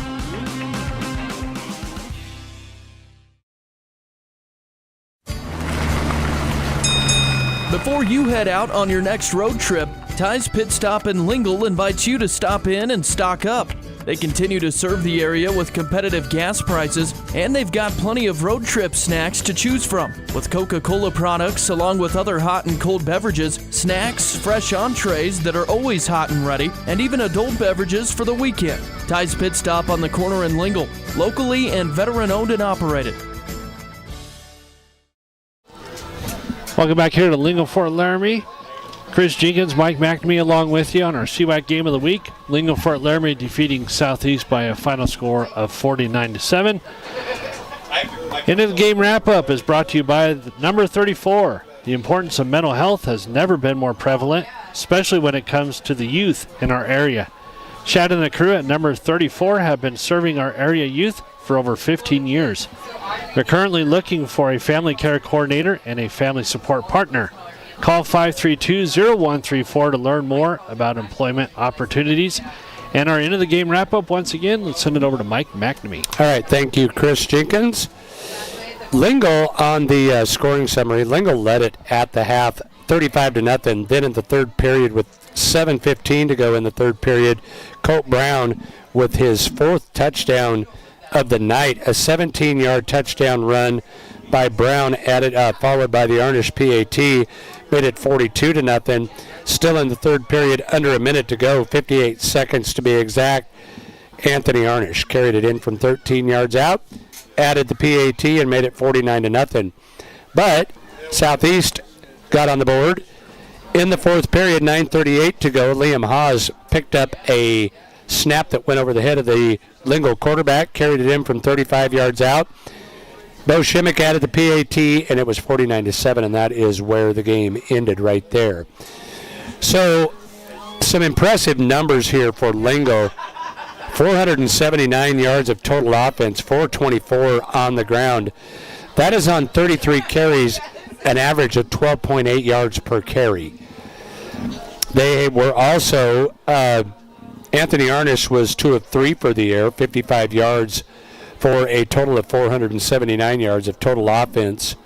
Before you head out on your next road trip, Ty's Pit Stop in Lingle invites you to stop in and stock up. They continue to serve the area with competitive gas prices, and they've got plenty of road trip snacks to choose from. With Coca-Cola products, along with other hot and cold beverages, snacks, fresh entrees that are always hot and ready, and even adult beverages for the weekend. Ty's Pit Stop on the corner in Lingle, locally and veteran-owned and operated. Welcome back here to Lingle-Ft Laramie. Chris Jenkins, Mike McNamee along with you on our CWAC Game of the Week. Lingle-Ft Laramie defeating Southeast by a final score of 49-7. End of the game wrap-up is brought to you by number 34. The importance of mental health has never been more prevalent, especially when it comes to the youth in our area. Chad and the crew at number 34 have been serving our area youth for over 15 years. They're currently looking for a family care coordinator and a family support partner. Call 532-0134 to learn more about employment opportunities. And our end of the game wrap-up, once again, let's send it over to Mike McNamee. All right, thank you, Chris Jenkins. Lingle on the scoring summary. Lingle led it at the half, 35-0. Then in the third period with 7:15 to go in the third period, Colt Brown with his fourth touchdown of the night, a 17-yard touchdown run by Brown, followed by the Arnish PAT, made it 42-0. Still in the third period, under a minute to go, 58 seconds to be exact. Anthony Arnish carried it in from 13 yards out, added the PAT, and made it 49-0. But Southeast got on the board. In the fourth period, 9:38 to go, Liam Haas picked up a snap that went over the head of the Lingle quarterback, carried it in from 35 yards out. Bo Shimmick added the PAT, and it was 49-7, and that is where the game ended right there. So, some impressive numbers here for Lingle. 479 yards of total offense, 424 on the ground. That is on 33 carries, an average of 12.8 yards per carry. They were also, Anthony Arnish was 2 of 3 for the air, 55 yards for a total of 479 yards of total offense.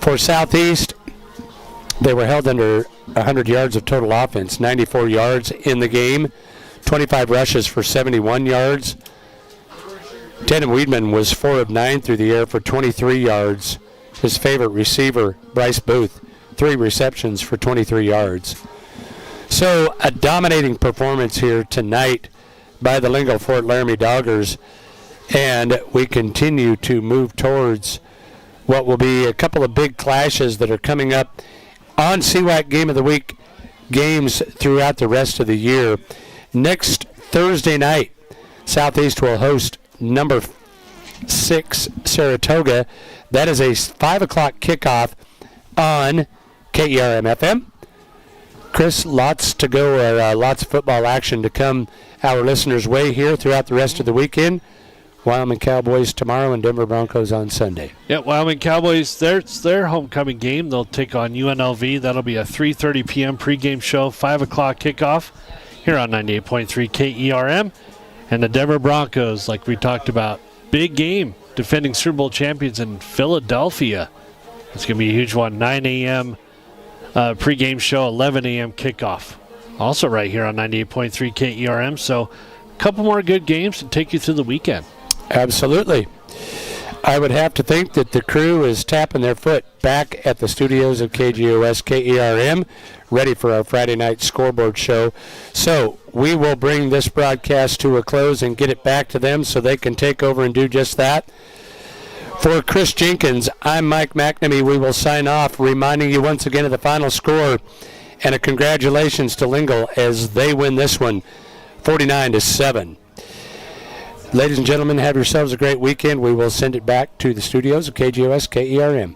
For Southeast, they were held under 100 yards of total offense, 94 yards in the game, 25 rushes for 71 yards. Tatum Weedman was 4 of 9 through the air for 23 yards. His favorite receiver, Bryce Booth, 3 receptions for 23 yards. So a dominating performance here tonight by the Lingle-Ft Laramie Doggers, and we continue to move towards what will be a couple of big clashes that are coming up on CWAC Game of the Week games throughout the rest of the year. Next Thursday night, Southeast will host number 6 Saratoga. That is a 5 o'clock kickoff on KERM-FM. Chris, lots to go, lots of football action to come our listeners' way here throughout the rest of the weekend. Wyoming Cowboys tomorrow and Denver Broncos on Sunday. Yeah, Wyoming Cowboys, it's their homecoming game. They'll take on UNLV. That'll be a 3:30 p.m. pregame show, 5 o'clock kickoff here on 98.3 KERM. And the Denver Broncos, like we talked about, big game, defending Super Bowl champions in Philadelphia. It's going to be a huge one, 9 a.m. Pregame show, 11 a.m. kickoff. Also right here on 98.3 KERM. So a couple more good games to take you through the weekend. Absolutely. I would have to think that the crew is tapping their foot back at the studios of KGOS KERM, ready for our Friday night scoreboard show. So we will bring this broadcast to a close and get it back to them so they can take over and do just that. For Chris Jenkins, I'm Mike McNamee. We will sign off, reminding you once again of the final score, and a congratulations to Lingle as they win this one, 49-7. Ladies and gentlemen, have yourselves a great weekend. We will send it back to the studios of KGOS KERM.